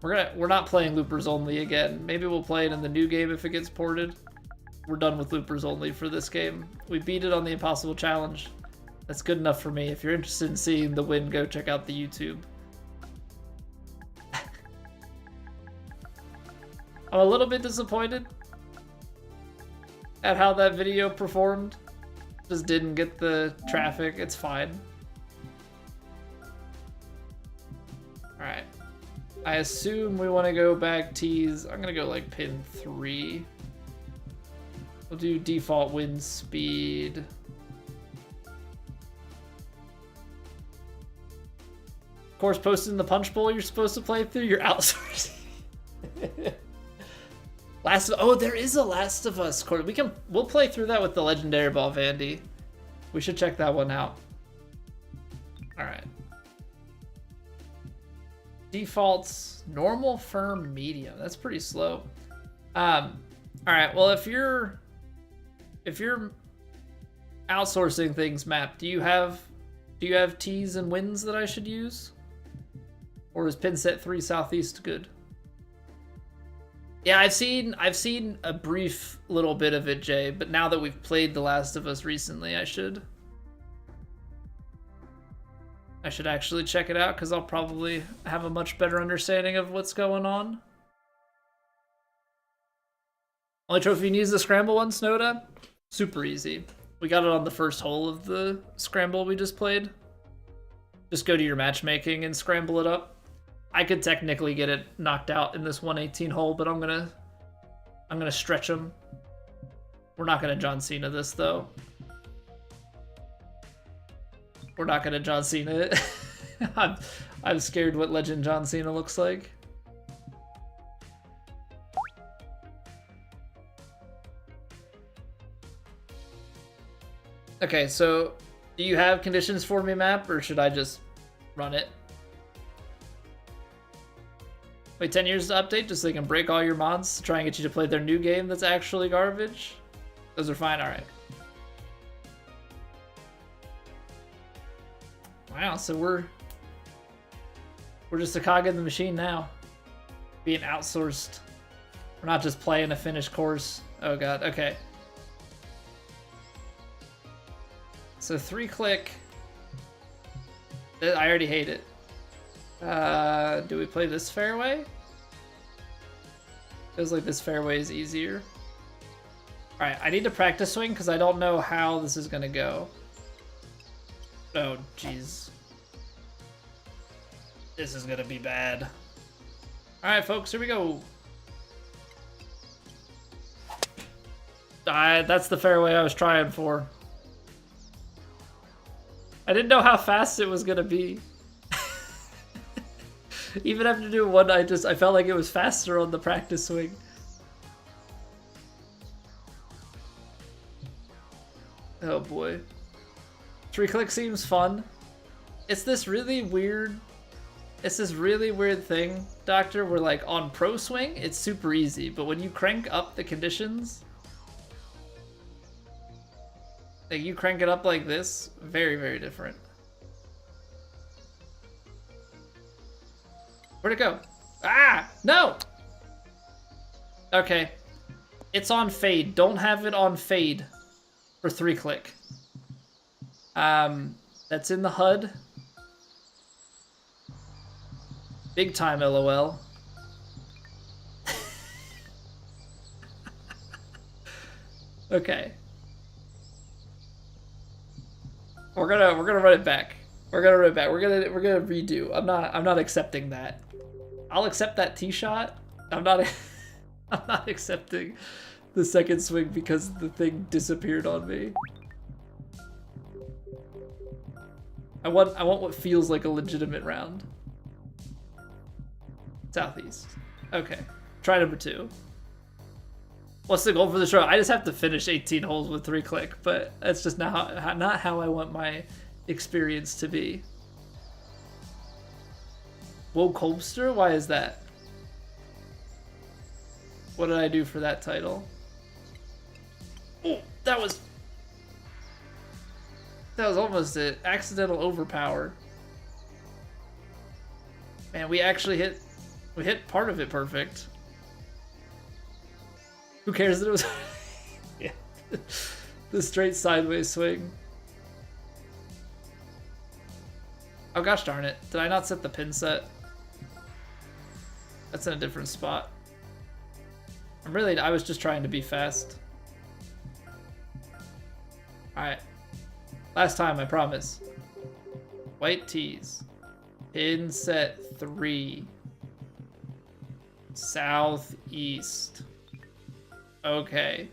We're not playing Loopers Only again. Maybe we'll play it in the new game if it gets ported. We're done with Loopers Only for this game. We beat it on the Impossible Challenge. That's good enough for me. If you're interested in seeing the win, go check out the YouTube. I'm a little bit disappointed at how that video performed. Just didn't get the traffic. It's fine. Alright. I assume we want to go back tees. I'm going to go like pin 3. We'll do default wind speed. Of course, posted in the punch bowl you're supposed to play through. You're outsourcing. Oh, there is a Last of Us course. We'll play through that with the legendary ball, Vandy. We should check that one out. All right. Defaults normal, firm, medium. That's pretty slow. All right. Well, if you're outsourcing things, Map, do you have tees and wins that I should use? Or is pin set 3 southeast good? Yeah, I've seen a brief little bit of it, Jay, but now that we've played The Last of Us recently, I should. I should actually check it out because I'll probably have a much better understanding of what's going on. Only trophy you need is the scramble one, Snowda? Super easy. We got it on the first hole of the scramble we just played. Just go to your matchmaking and scramble it up. I could technically get it knocked out in this 118 hole, but I'm gonna stretch them. We're not gonna John Cena this though. We're not gonna John Cena it. I'm scared what Legend John Cena looks like. Okay, so do you have conditions for me, map, or should I just run it? Wait 10 years to update just so they can break all your mods to try and get you to play their new game that's actually garbage? Those are fine, alright. Wow, so we're just a cog in the machine now. Being outsourced. We're not just playing a finished course. Oh god, okay. So 3-click. I already hate it. Do we play this fairway? Feels like this fairway is easier. Alright, I need to practice swing because I don't know how this is gonna go. Oh, jeez. This is gonna be bad. Alright, folks, here we go. That's the fairway I was trying for. I didn't know how fast it was gonna be. Even after doing one, I felt like it was faster on the practice swing. Oh boy. 3-click seems fun. It's this really weird thing, Doctor, where like on pro swing, it's super easy, but when you crank up the conditions, like you crank it up like this, very, very different. Where'd it go? Ah, no! Okay. It's on fade. Don't have it on fade for 3-click. That's in the HUD. Big time, LOL. Okay. We're gonna run it back. We're gonna run it back. We're gonna redo. I'm not accepting that. I'll accept that tee shot. I'm not accepting the second swing because the thing disappeared on me. I want what feels like a legitimate round. Southeast. Okay. Try number 2. What's the goal for the show? I just have to finish 18 holes with 3-click, but that's just not how I want my experience to be. Whoa, Colbster? Why is that? What did I do for that title? Oh, that was almost it. Accidental overpower. Man, we hit part of it perfect. Who cares that it was yeah. The straight sideways swing. Oh gosh darn it. Did I not set the pin set? That's in a different spot. I was just trying to be fast. Alright. Last time, I promise. White tees. Pin set 3. Southeast. Okay.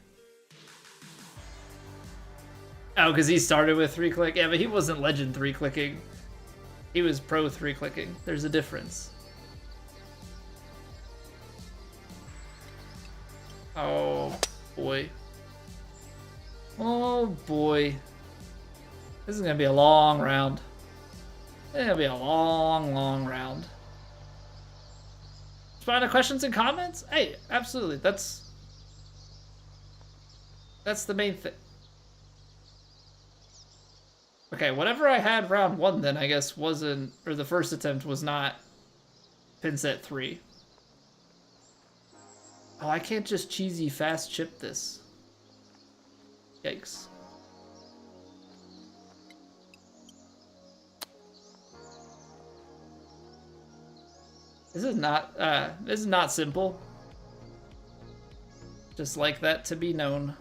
Oh, because he started with 3-click? Yeah, but he wasn't legend 3-clicking. He was pro 3-clicking. There's a difference. Oh, boy. Oh, boy. This is going to be a long round. It's going to be a long, long round. Spawning questions and comments? Hey, absolutely. That's the main thing. Okay, whatever I had round 1 then, I guess, wasn't, or the first attempt was not pin set 3. Oh, I can't just cheesy fast chip this. Yikes. This is not simple. Just like that to be known.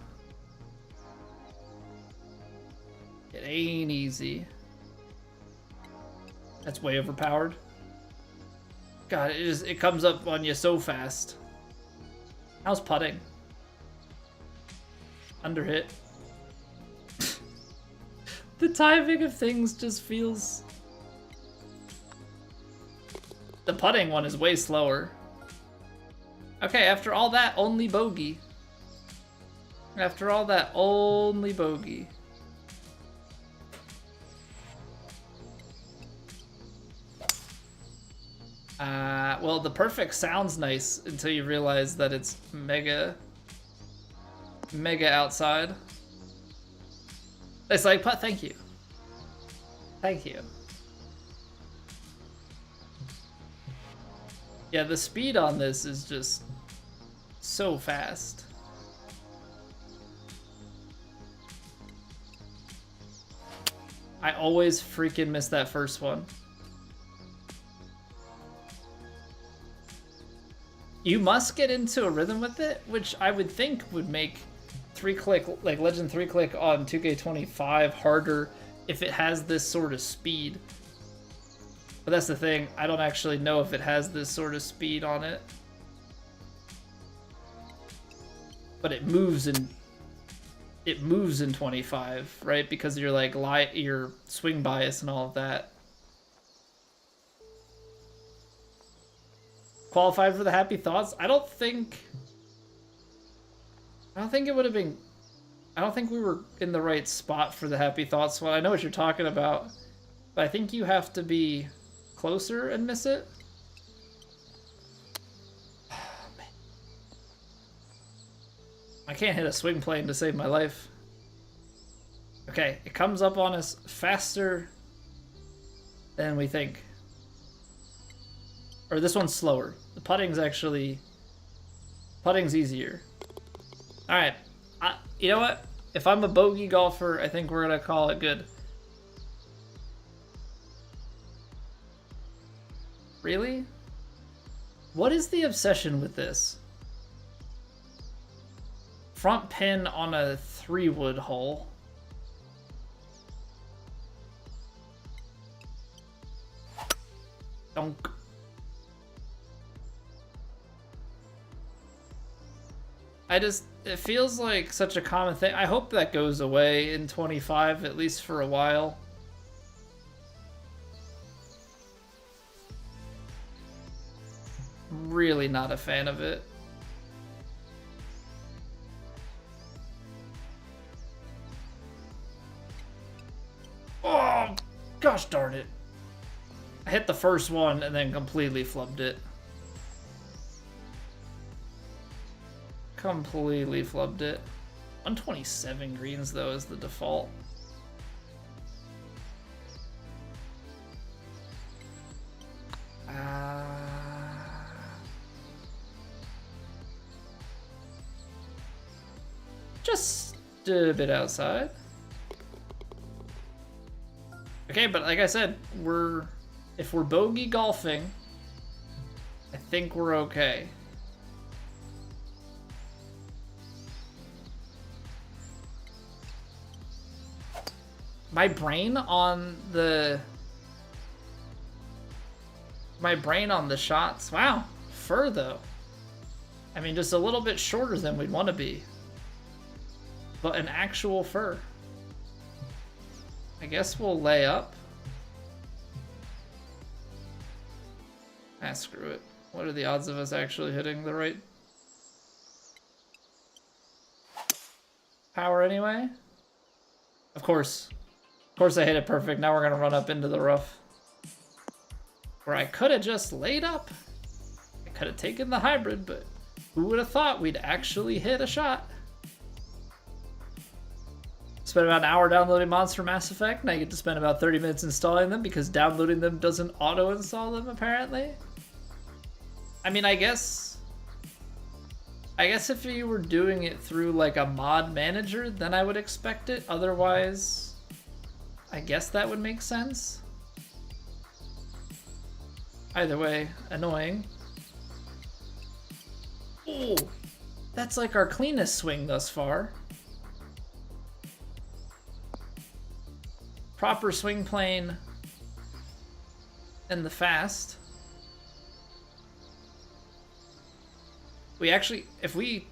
It ain't easy. That's way overpowered. God, it comes up on you so fast. How's putting? Underhit. The timing of things just feels... The putting one is way slower. Okay, after all that, only bogey. After all that, only bogey. Well, the perfect sounds nice until you realize that it's mega outside. It's like, putt, thank you. Thank you. Yeah, the speed on this is just so fast. I always freaking miss that first one. You must get into a rhythm with it, which I would think would make 3-click, like Legend 3-click on 2K25 harder if it has this sort of speed. But that's the thing, I don't actually know if it has this sort of speed on it. But it moves in 25, right? Because you're like your swing bias and all of that. Qualified for the happy thoughts? I don't think it would have been... I don't think we were in the right spot for the happy thoughts one. I know what you're talking about, but I think you have to be closer and miss it. Man. I can't hit a swing plane to save my life. Okay, it comes up on us faster than we think. Or this one's slower. The putting's easier. All right, you know what? If I'm a bogey golfer, I think we're gonna call it good. Really? What is the obsession with this? Front pin on a 3-wood hole. Donk. It feels like such a common thing. I hope that goes away in 25, at least for a while. Really not a fan of it. Oh, gosh darn it. I hit the first one and then completely flubbed it. Completely flubbed it. 127 greens though is the default. Just a bit outside. Okay, but like I said, if we're bogey golfing, I think we're okay. My brain on the shots. Wow, fur though. I mean, just a little bit shorter than we'd want to be. But an actual fur. I guess we'll lay up. Ah, screw it. What are the odds of us actually hitting the right power anyway? Of course. Of course I hit it perfect. Now we're gonna run up into the rough. Where I could have just laid up. I could have taken the hybrid, but who would have thought we'd actually hit a shot? Spent about an hour downloading mods for Mass Effect. Now you get to spend about 30 minutes installing them because downloading them doesn't auto-install them, apparently. I mean, I guess if you were doing it through like a mod manager, then I would expect it. Otherwise, I guess that would make sense. Either way, annoying. Ooh, that's like our cleanest swing thus far. Proper swing plane and the fast. We actually, if we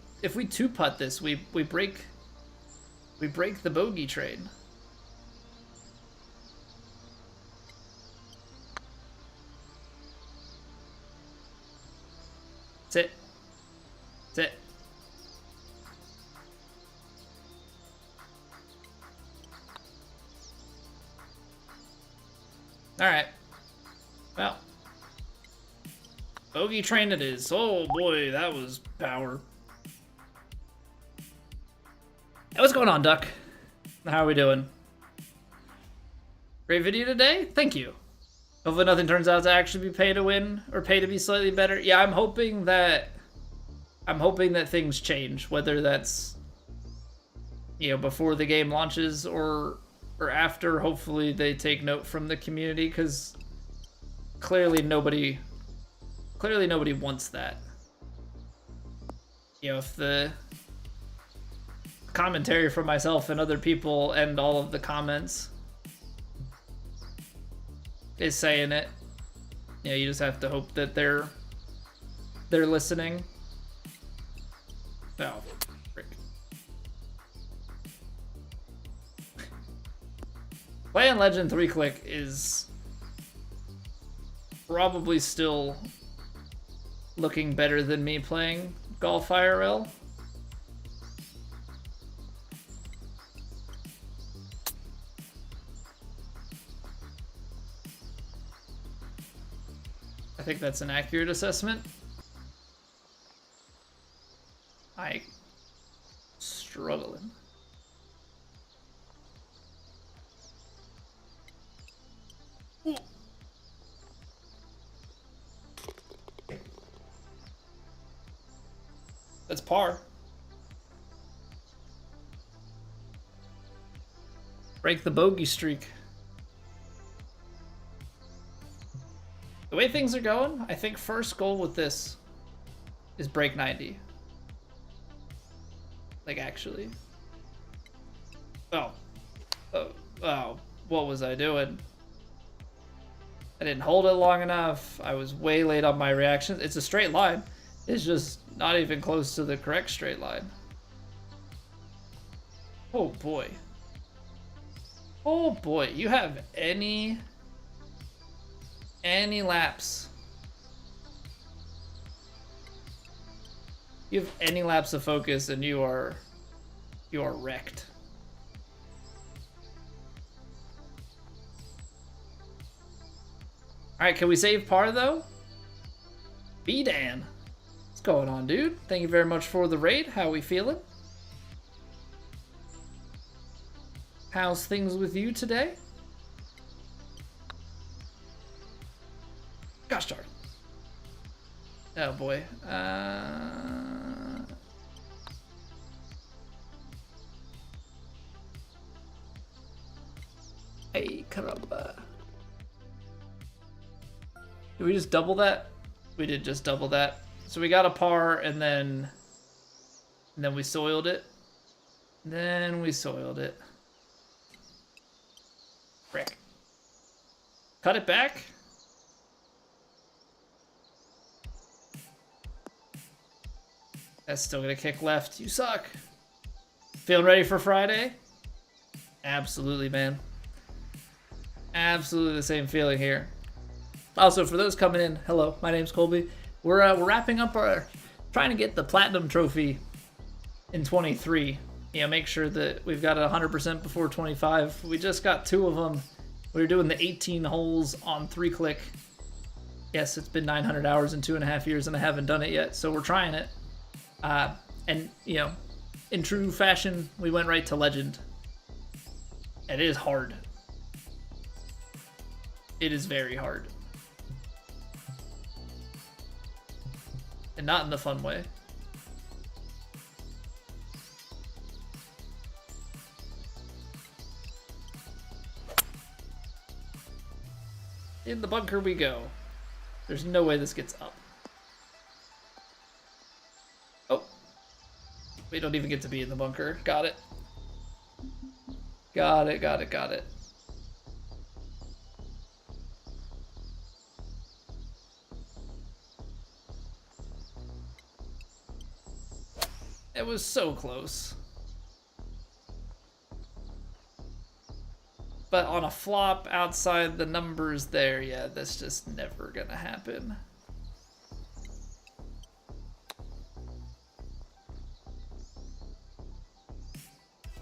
two putt this, we break the bogey trade. That's it. That's it. All right. Well, bogey train it is. Oh boy, that was power. Hey, what's going on, Duck? How are we doing? Great video today? Thank you. Hopefully nothing turns out to actually be pay to win or pay to be slightly better. Yeah, I'm hoping that things change, whether that's, you know, before the game launches or after. Hopefully they take note from the community, because clearly nobody wants that. You know, if the commentary from myself and other people and all of the comments is saying it, you know, you just have to hope that they're listening. Oh, frick. Playing Legend 3-click is probably still looking better than me playing Golf IRL. I think that's an accurate assessment. Struggling. That's par. Break the bogey streak. The way things are going, I think first goal with this is break 90. Like, actually. Oh, what was I doing? I didn't hold it long enough. I was way late on my reactions. It's a straight line. It's just not even close to the correct straight line. Oh boy. Oh boy, you have any laps. You have any lapse of focus and you are wrecked. Alright, can we save par though? B-Dan. What's going on, dude? Thank you very much for the raid. How we feeling? How's things with you today? Gosh darn. Oh boy. Hey, caramba. Did we just double that? We did just double that. So we got a par and then we soiled it. Then we soiled it. Frick. Cut it back. That's still gonna kick left. You suck. Feeling ready for Friday? Absolutely, man. Absolutely the same feeling here. Also, for those coming in, hello, my name's Colby. We're wrapping up trying to get the Platinum Trophy in 23. You know, make sure that we've got 100% before 25. We just got 2 of them. We were doing the 18 holes on 3-click. Yes, it's been 900 hours in 2.5 years and I haven't done it yet, so we're trying it. And, you know, in true fashion, we went right to Legend. And it is hard. It is very hard. And not in the fun way. In the bunker we go. There's no way this gets up. Oh. We don't even get to be in the bunker. Got it. Got it, got it, got it. It was so close. But on a flop outside the numbers there, yeah, that's just never gonna happen.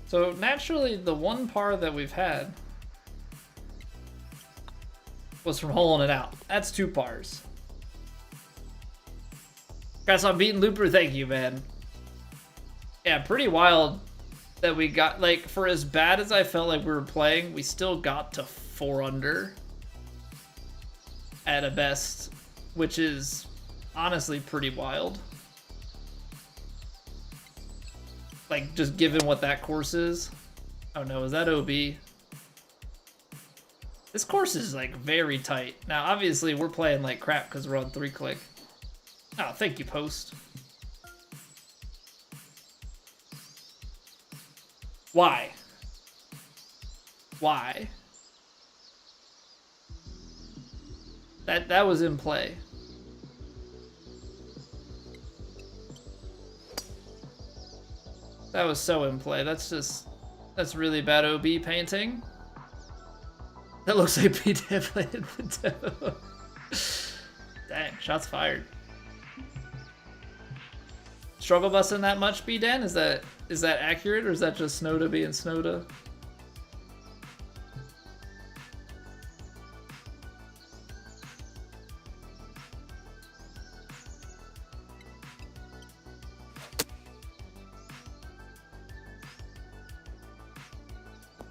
So naturally, the one par that we've had was from holing it out. That's 2 pars. Congrats on beating Looper, thank you, man. Yeah, pretty wild that we got, like, for as bad as I felt like we were playing, we still got to 4 under at a best, which is honestly pretty wild. Like, just given what that course is. Oh no, is that OB? This course is, like, very tight. Now, obviously, we're playing like crap because we're on 3-click. Oh, thank you, Post. Why? Why? That was in play. That was so in play. That's really bad OB painting. That looks like B-Dan played the demo. Dang, shots fired. Struggle busting that much, B-Dan? Is that accurate, or is that just Snowda being Snowda?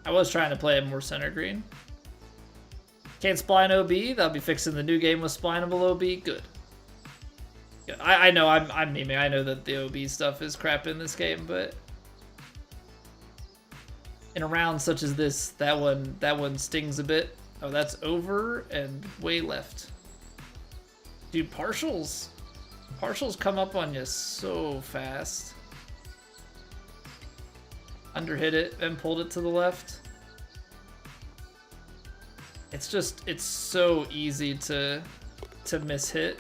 I was trying to play a more center green. Can't spline OB. That'll be fixing the new game with splinable OB. Good. Good. I know I'm memeing. I know that the OB stuff is crap in this game, but in a round such as this, that one stings a bit. Oh, that's over and way left. Dude, partials come up on you so fast. Underhit it and pulled it to the left. It's so easy to mishit.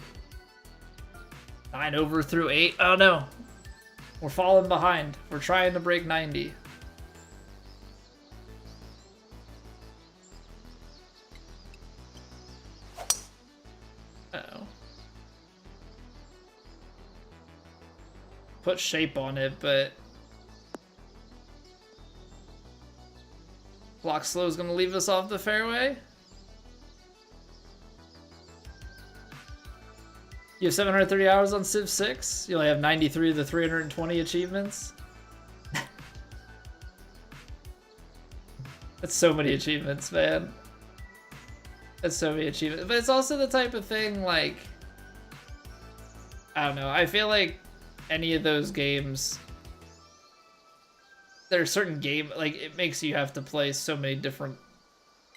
9 over through 8. Oh no. We're falling behind. We're trying to break 90. Uh-oh. Put shape on it, but block slow is gonna leave us off the fairway. You have 730 hours on Civ 6. You only have 93 of the 320 achievements. That's so many achievements, man. That's so many achievements. But it's also the type of thing, like, I don't know. I feel like any of those games, there are certain game, like, it makes you have to play so many different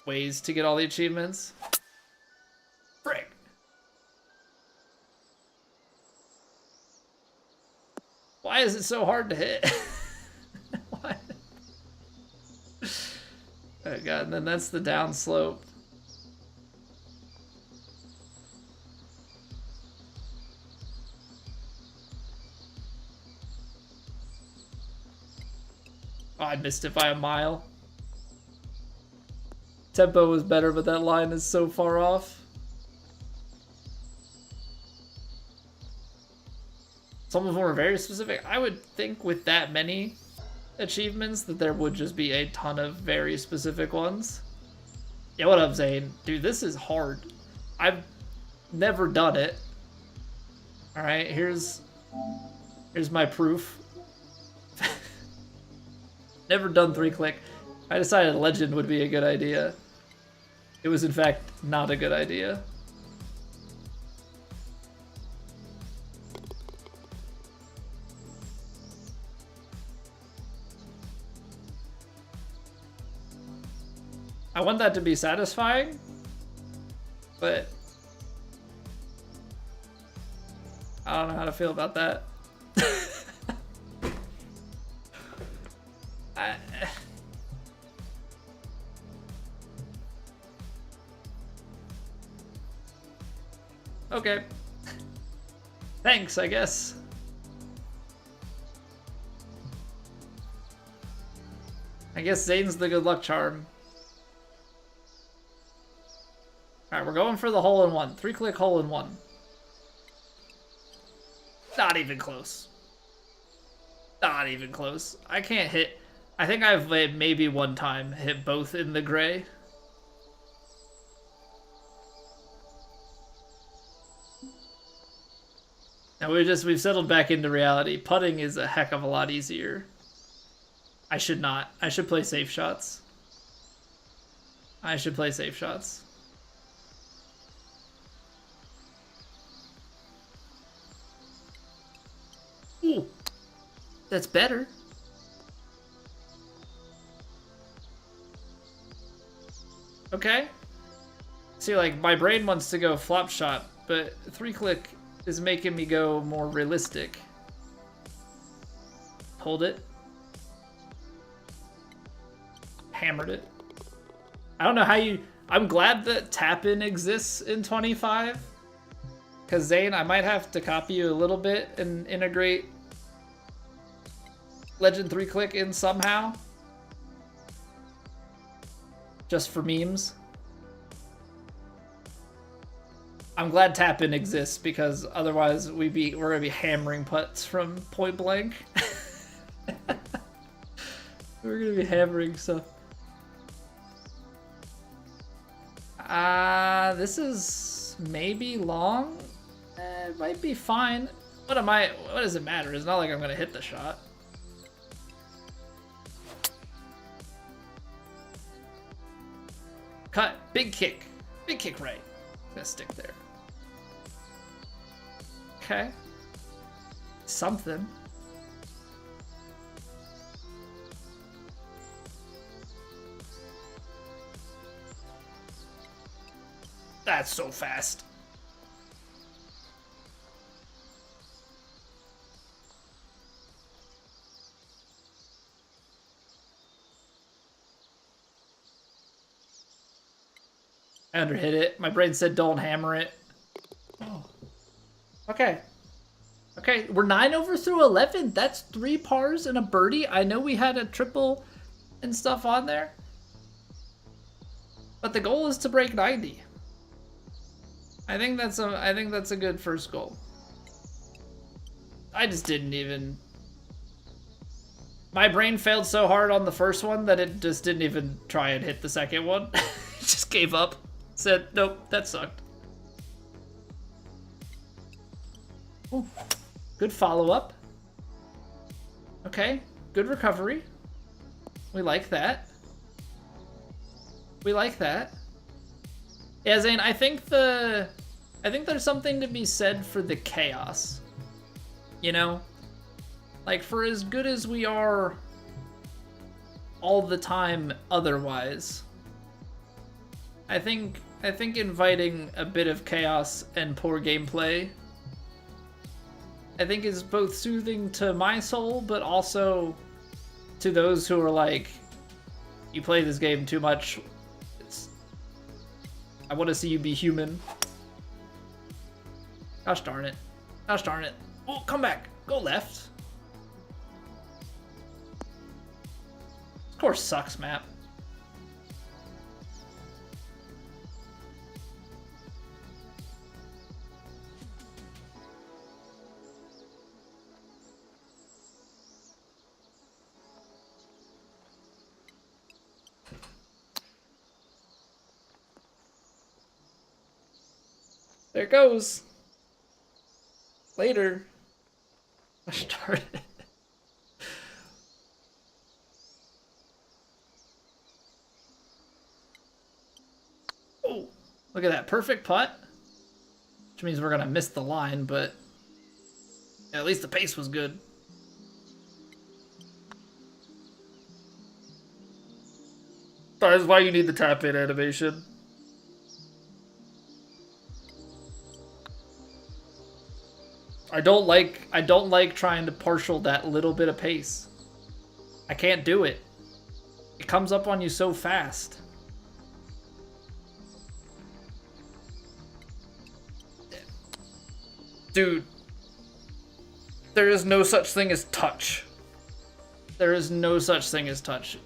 ways to get all the achievements. Frick. Why is it so hard to hit? Why? Oh god, and then that's the down slope. Oh, I missed it by a mile. Tempo was better, but that line is so far off. Some of them were very specific. I would think with that many achievements that there would just be a ton of very specific ones. Yeah, what I'm saying, dude, this is hard. I've never done it. All right, here's my proof. Never done 3-click. I decided Legend would be a good idea. It was in fact not a good idea. I want that to be satisfying, but I don't know how to feel about that. Okay. Thanks, I guess. I guess Zane's the good luck charm. Alright, we're going for the hole-in-one. 3-click hole-in-one. Not even close. Not even close. I can't hit... I think I've maybe one time hit both in the gray. And we've settled back into reality. Putting is a heck of a lot easier. I should not. I should play safe shots. I should play safe shots. Ooh. That's better. Okay. See, like, my brain wants to go flop shot, but 3-click is making me go more realistic. Hold it. Hammered it. I don't know how you... I'm glad that tap-in exists in 25. Because, Zane, I might have to copy you a little bit and integrate Legend 3-click in somehow. Just for memes. I'm glad tap-in exists because otherwise we're gonna be hammering putts from point blank. We're gonna be hammering stuff. This is maybe long. It might be fine. What does it matter? It's not like I'm gonna hit the shot. Cut. Big kick. Big kick right. Gonna stick there. Okay. Something. That's so fast. I underhit it. My brain said don't hammer it. Oh. Okay. Okay, we're 9 over through 11. That's 3 pars and a birdie. I know we had a triple and stuff on there. But the goal is to break 90. I think that's a good first goal. I just didn't even... My brain failed so hard on the first one that it just didn't even try and hit the second one. It just gave up. Said, nope, that sucked. Ooh, good follow-up. Okay, good recovery. We like that. We like that. Yeah, Zane, I think there's something to be said for the chaos. You know? Like, for as good as we are all the time otherwise, I think inviting a bit of chaos and poor gameplay, I think is both soothing to my soul, but also to those who are like, you play this game too much. I want to see you be human. Gosh darn it. Gosh darn it. Oh, come back. Go left. Of course sucks, map. There it goes. Later. I started. Oh, look at that perfect putt. Which means we're gonna miss the line, but at least the pace was good. That is why you need the tap-in animation. I don't like trying to partial that little bit of pace. I can't do it. It comes up on you so fast. Dude, there is no such thing as touch. There is no such thing as touch.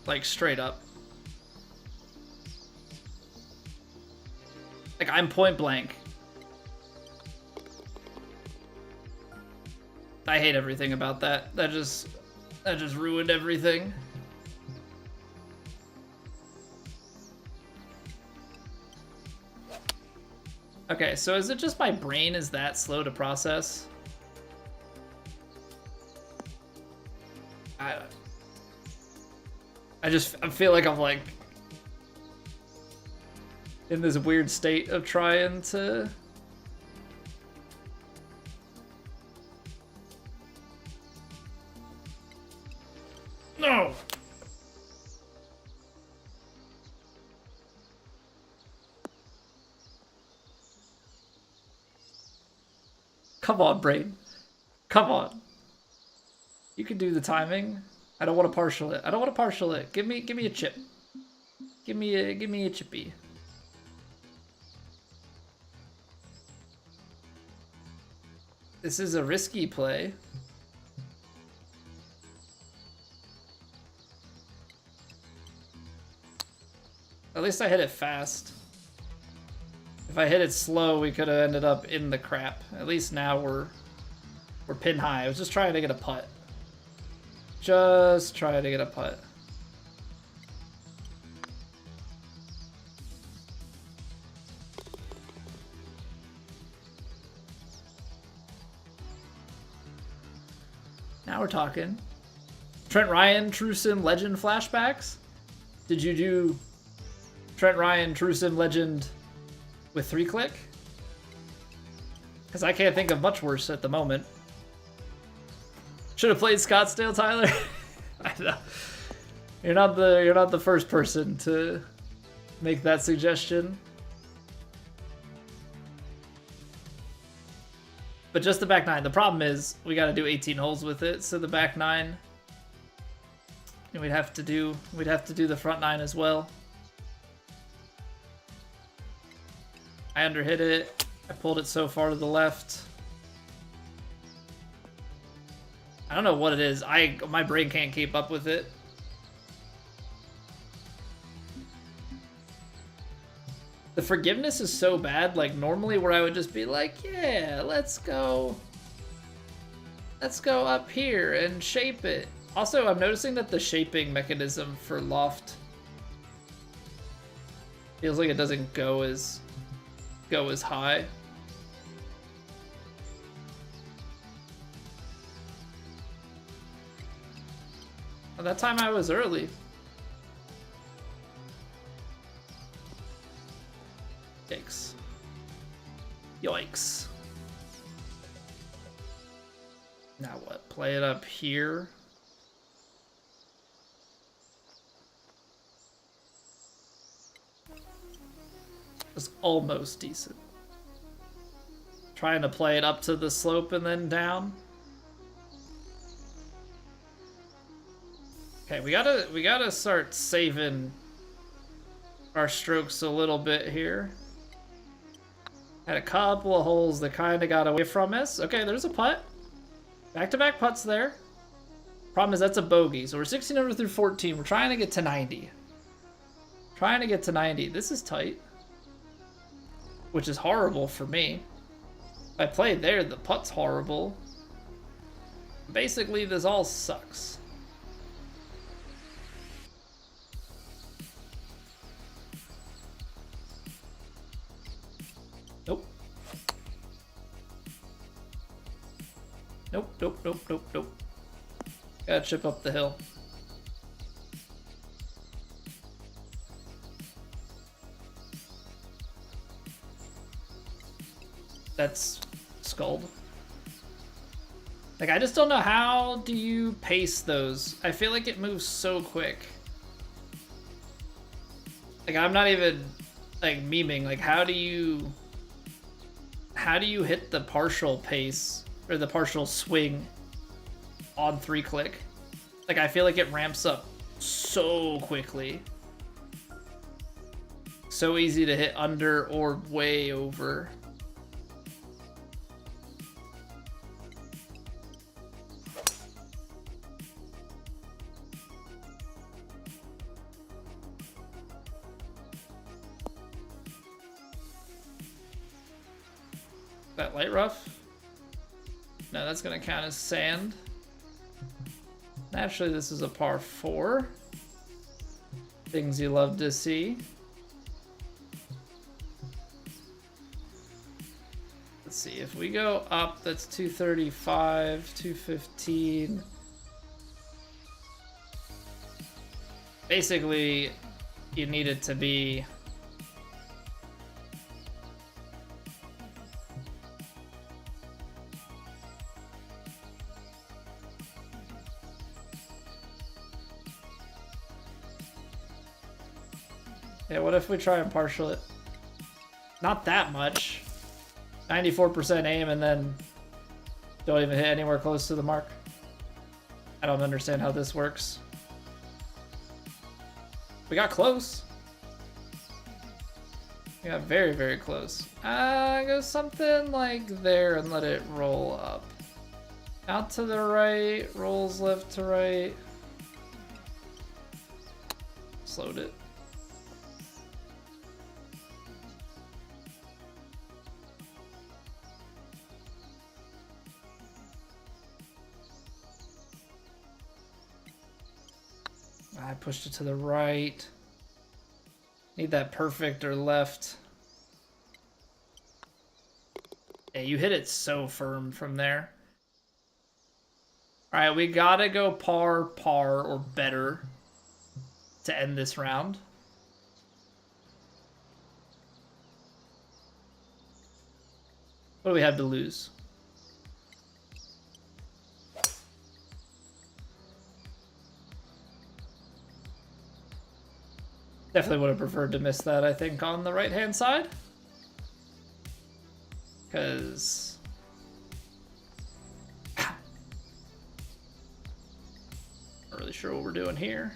Like, straight up. Like, I'm point blank. I hate everything about that. That just ruined everything. Okay, so is it just my brain is that slow to process? I feel like I'm like in this weird state of trying to no. Come on, brain. Come on. You can do the timing. I don't want to partial it. I don't want to partial it. Give me a chip. Give me a chippy. This is a risky play. At least I hit it fast. If I hit it slow, we could have ended up in the crap. At least now we're pin high. I was just trying to get a putt. Just trying to get a putt. Now we're talking. Trent Ryan, True Sim Legend flashbacks? Did you do Trent Ryan, True Sim Legend with 3-click? Because I can't think of much worse at the moment. Should have played Scottsdale, Tyler. I know. You're not the first person to make that suggestion. But just the back nine. The problem is we got to do 18 holes with it, so the back nine, and we'd have to do the front nine as well. I underhit it. I pulled it so far to the left. I don't know what it is. My brain can't keep up with it. The forgiveness is so bad. Like normally where I would just be like, yeah, let's go up here and shape it. Also, I'm noticing that the shaping mechanism for loft feels like it doesn't go as high. Well, that time I was early. Yikes. Yikes. Now what? Play it up here. It's almost decent. Trying to play it up to the slope and then down. Okay, we gotta start saving our strokes a little bit here. Had a couple of holes that kind of got away from us. Okay, there's a putt. Back-to-back putts there. Problem is that's a bogey. So we're 16 over through 14. We're trying to get to 90. Trying to get to 90. This is tight. Which is horrible for me. If I play there, the putt's horrible. Basically, this all sucks. Nope. Nope. Gotta chip up the hill. That's sculled. Like, I just don't know, how do you pace those? I feel like it moves so quick. Like, I'm not even, like, memeing. Like, how do you hit the partial pace or the partial swing on 3-click? Like, I feel like it ramps up so quickly. So easy to hit under or way over. That light rough? No, that's gonna count as sand. Naturally, this is a par 4. Things you love to see. Let's see, if we go up, that's 235, 215. Basically, you need it to be yeah, what if we try and partial it? Not that much. 94% aim and then don't even hit anywhere close to the mark. I don't understand how this works. We got close. We got very, very close. Go something like there and let it roll up. Out to the right, rolls left to right. Slowed it. I pushed it to the right. Need that perfect or left. Yeah, you hit it so firm from there. All right, we gotta go par, or better to end this round. What do we have to lose? Definitely would have preferred to miss that, I think, on the right-hand side. Because... not really sure what we're doing here.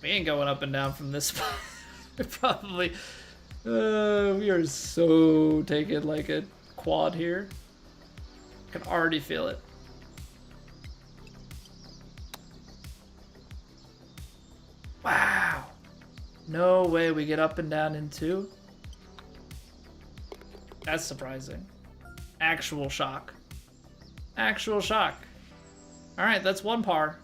We ain't going up and down from this spot. Probably... we are so taking like a quad here. I can already feel it. Wow. No way we get up and down in 2. That's surprising. Actual shock. Actual shock. All right, that's 1 par.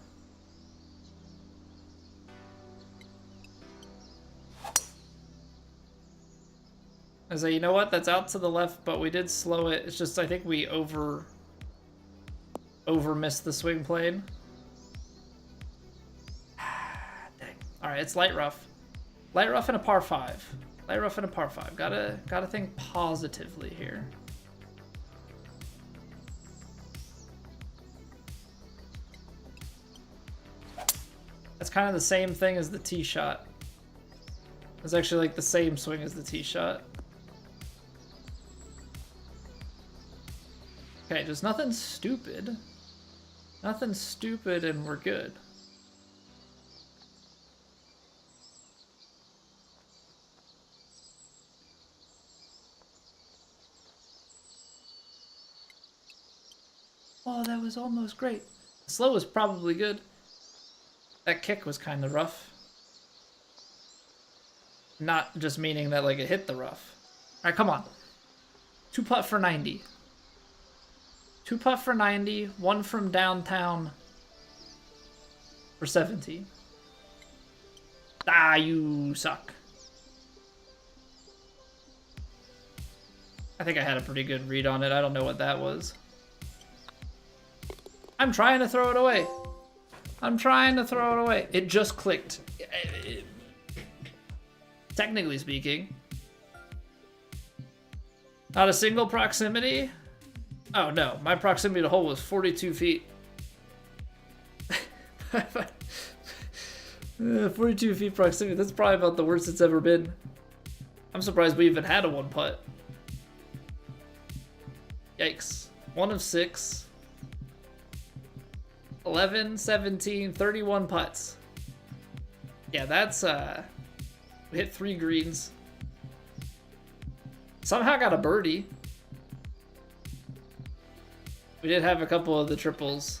I say, you know what? That's out to the left, but we did slow it. It's just I think we over missed the swing plane. All right, it's light rough. Light rough and a par 5. Light rough and a par 5. Gotta think positively here. That's kind of the same thing as the tee shot. It's actually like the same swing as the tee shot. Okay, just nothing stupid. Nothing stupid and we're good. Oh, that was almost great. The slow was probably good. That kick was kind of rough. Not just meaning that like it hit the rough. All right, come on. 2 putt for 90. 2 putt for 90. 1 from downtown for 70. Ah, you suck. I think I had a pretty good read on it. I don't know what that was. I'm trying to throw it away. I'm trying to throw it away. It just clicked. Technically speaking, Not a single proximity? Oh no, my proximity to hole was 42 feet. 42 feet proximity, that's probably about the worst it's ever been. I'm surprised we even had a one putt. Yikes. 1 of 6. 11, 17, 31 putts. Yeah, that's, we hit 3 greens. Somehow got a birdie. We did have a couple of the triples.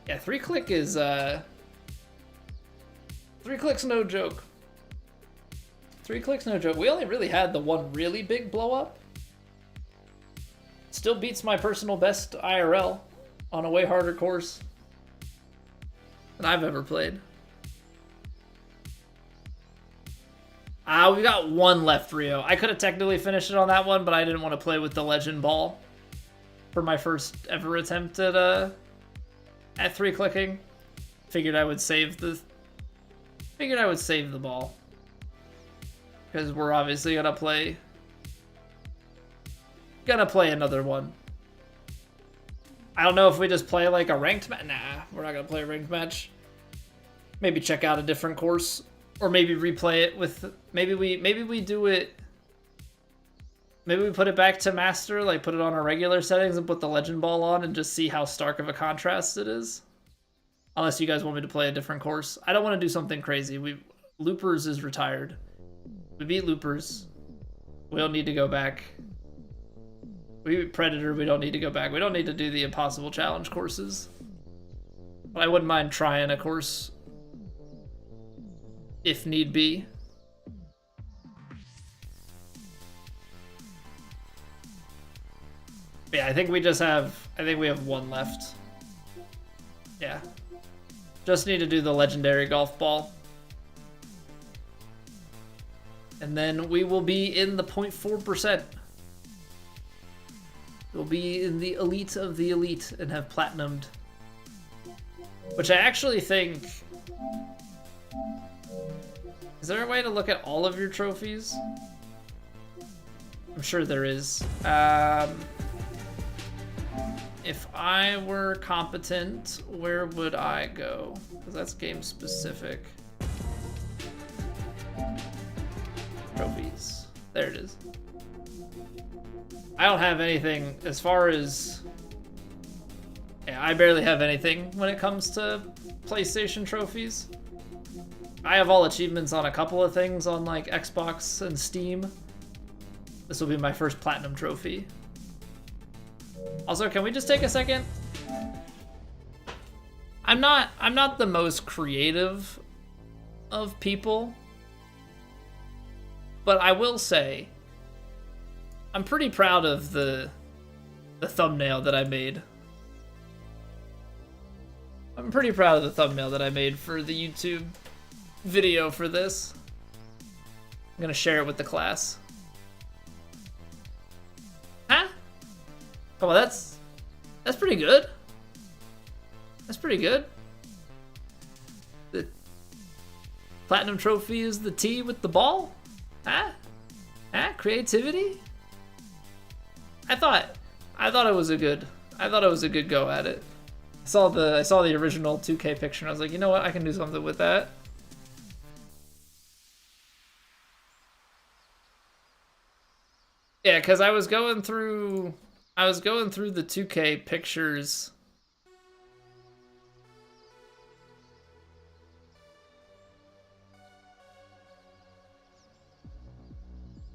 Yeah, 3-click is, 3-click's no joke. 3-click's no joke. We only really had the one really big blow up. Still beats my personal best IRL on a way harder course than I've ever played. We got one left, Rio. I could have technically finished it on that one, but I didn't want to play with the legend ball for my first ever attempt at 3-clicking. Figured I would save the ball. Because we're obviously gonna play another one. I don't know if we just play like a ranked match. Nah, we're not gonna play a ranked match. Maybe check out a different course, or maybe replay it with. Maybe we do it. Maybe we put it back to master, like put it on our regular settings and put the legend ball on and just see how stark of a contrast it is. Unless you guys want me to play a different course. I don't want to do something crazy. Loopers is retired. We beat Loopers. We don't need to go back. We beat Predator. We don't need to go back. We don't need to do the impossible challenge courses. But I wouldn't mind trying a course if need be. Yeah, I think we have one left. Yeah. Just need to do the legendary golf ball. And then we will be in the 0.4%. We'll be in the elite of the elite and have platinumed. Which I actually think... Is there a way to look at all of your trophies? I'm sure there is. If I were competent, where would I go? Because that's game specific. Trophies. There it is. I don't have anything as far as... Yeah, I barely have anything when it comes to PlayStation trophies. I have all achievements on a couple of things on like Xbox and Steam. This will be my first platinum trophy. Also, can we just take a second? I'm not the most creative of people, but I will say I'm pretty proud of the thumbnail that I made. I'm pretty proud of the thumbnail that I made for the YouTube video for this. I'm gonna share it with the class. Huh? Oh, well, that's pretty good. That's pretty good. The platinum trophy is the tee with the ball? Huh? Huh? Creativity? I thought it was a good go at it. I saw the original 2K picture and I was like, you know what? I can do something with that. Yeah, because I was going through the 2K pictures.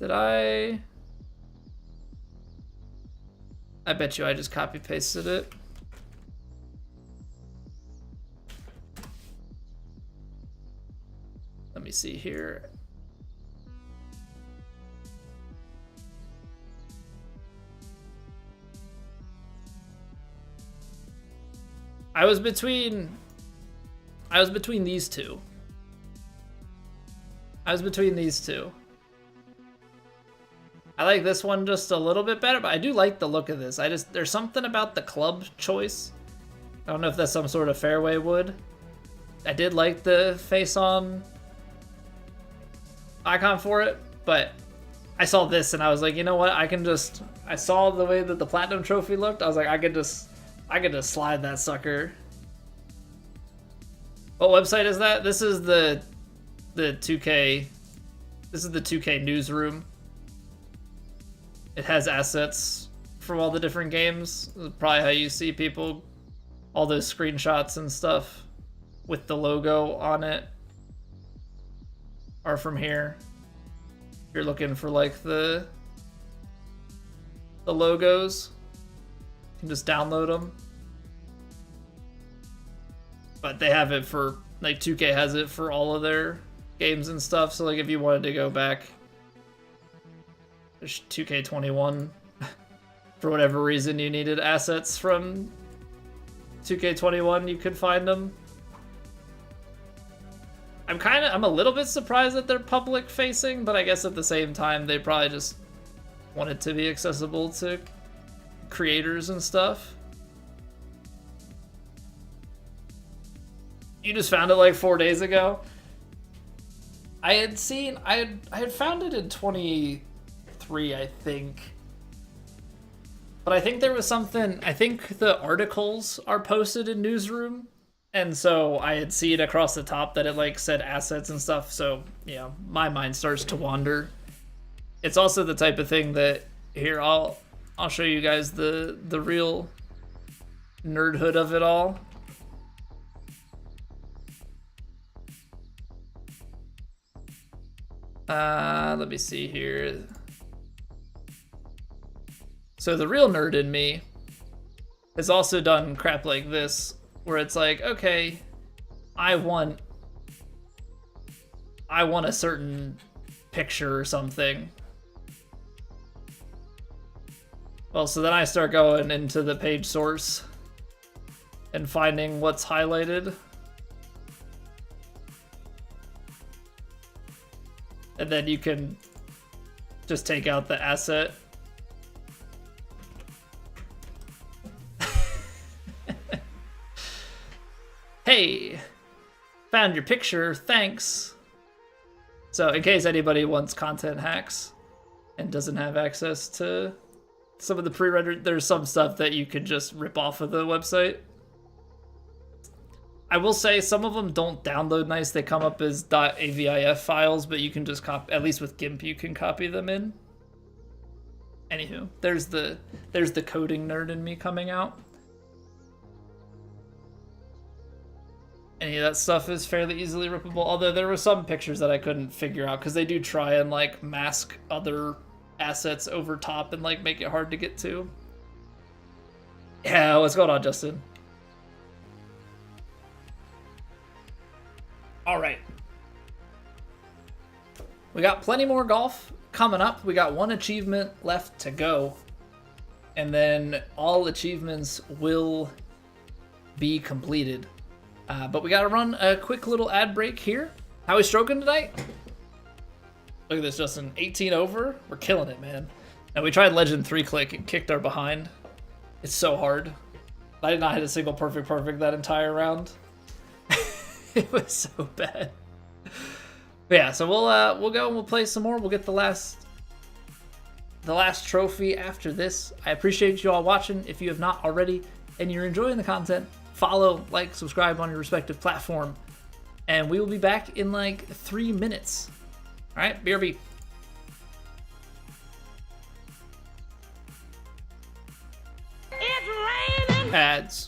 Did I bet you I just copy pasted it. Let me see here. I was between these two. I like this one just a little bit better, but I do like the look of this. There's something about the club choice. I don't know if that's some sort of fairway wood. I did like the face-on icon for it, but I saw this and I was like, you know what? I saw the way that the platinum trophy looked. I was like, I could just slide that sucker. What website is that? This is the 2K. This is the 2K newsroom. It has assets from all the different games. This is probably how you see people, all those screenshots and stuff with the logo on it are from here. If you're looking for like the logos, you can just download them. But they have it for, like 2K has it for all of their games and stuff. So like if you wanted to go back, there's 2K21. For whatever reason you needed assets from 2K21, you could find them. I'm a little bit surprised that they're public facing, but I guess at the same time they probably just want it to be accessible to creators and stuff. You just found it like 4 days ago? I had found it in 23, I think. But I think there was something, I think the articles are posted in Newsroom, and so I had seen across the top that it like said assets and stuff, so yeah, my mind starts to wander. It's also the type of thing that, here, I'll show you guys the real nerdhood of it all. Let me see here. So the real nerd in me has also done crap like this, where it's like, okay, I want a certain picture or something. Well, so then I start going into the page source and finding what's highlighted. And then you can just take out the asset. Hey, found your picture, thanks. So in case anybody wants content hacks and doesn't have access to some of the pre-rendered, there's some stuff that you could just rip off of the website. I will say some of them don't download nice. They come up as .avif files, but you can just copy, at least with GIMP, you can copy them in. Anywho, there's the coding nerd in me coming out. Any of that stuff is fairly easily rippable, although there were some pictures that I couldn't figure out because they do try and like mask other assets over top and like make it hard to get to. Yeah, what's going on, Justin? All right. We got plenty more golf coming up. We got one achievement left to go. And then all achievements will be completed. But we got to run a quick little ad break here. How we stroking tonight? Look at this, Justin. 18 over. We're killing it, man. And we tried Legend 3-click. It kicked our behind. It's so hard. I did not hit a single perfect that entire round. It was so bad. But yeah, so we'll go and we'll play some more. We'll get the last trophy after this. I appreciate you all watching. If you have not already and you're enjoying the content, follow, like, subscribe on your respective platform. And we will be back in like 3 minutes. All right, BRB. It's raining. Ads.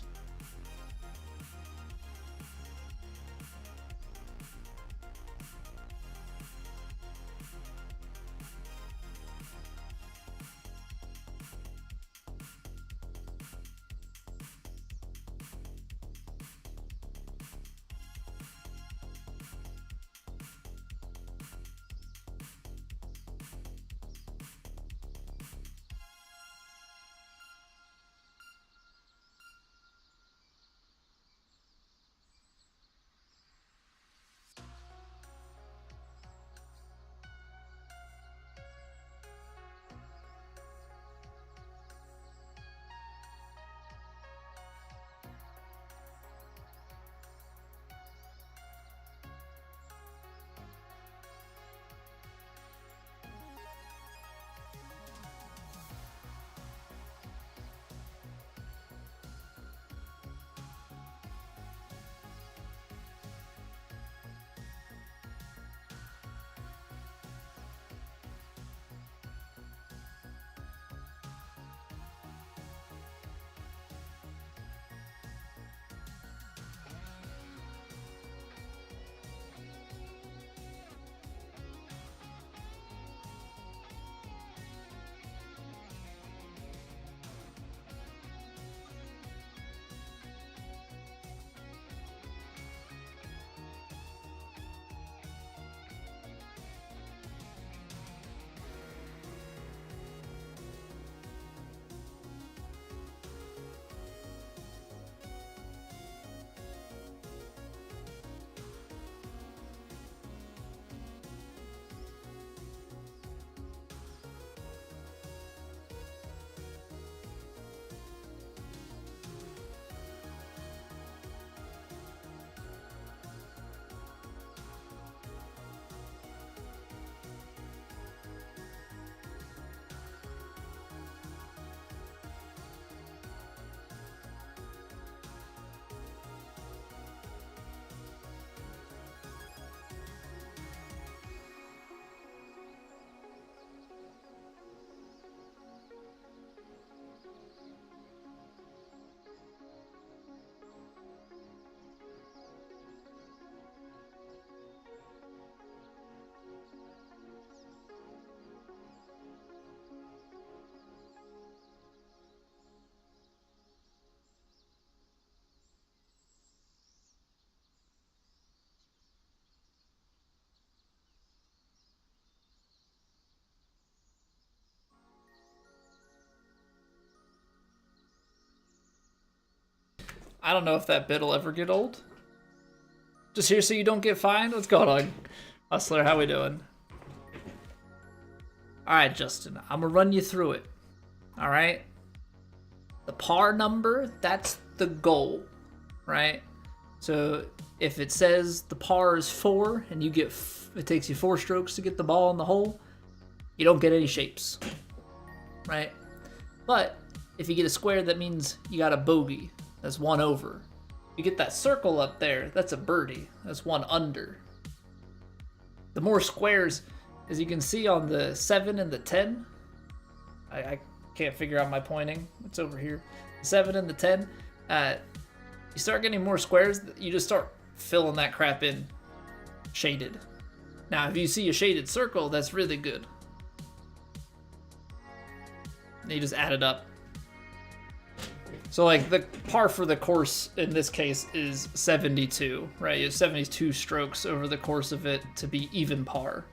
I don't know if that bit will ever get old. Just here so you don't get fined? What's going on? Hustler, how we doing? Alright, Justin, I'm gonna run you through it. Alright? The par number, that's the goal, right? So if it says the par is 4 and you get, it takes you 4 strokes to get the ball in the hole, you don't get any shapes, right? But if you get a square, that means you got a bogey. That's 1 over. You get that circle up there, that's a birdie. That's 1 under. The more squares, as you can see on the 7 and the 10, I can't figure out my pointing. It's over here. 7 and the 10, you start getting more squares, you just start filling that crap in shaded. Now, if you see a shaded circle, that's really good. And you just add it up. So like the par for the course in this case is 72, right? You have 72 strokes over the course of it to be even par.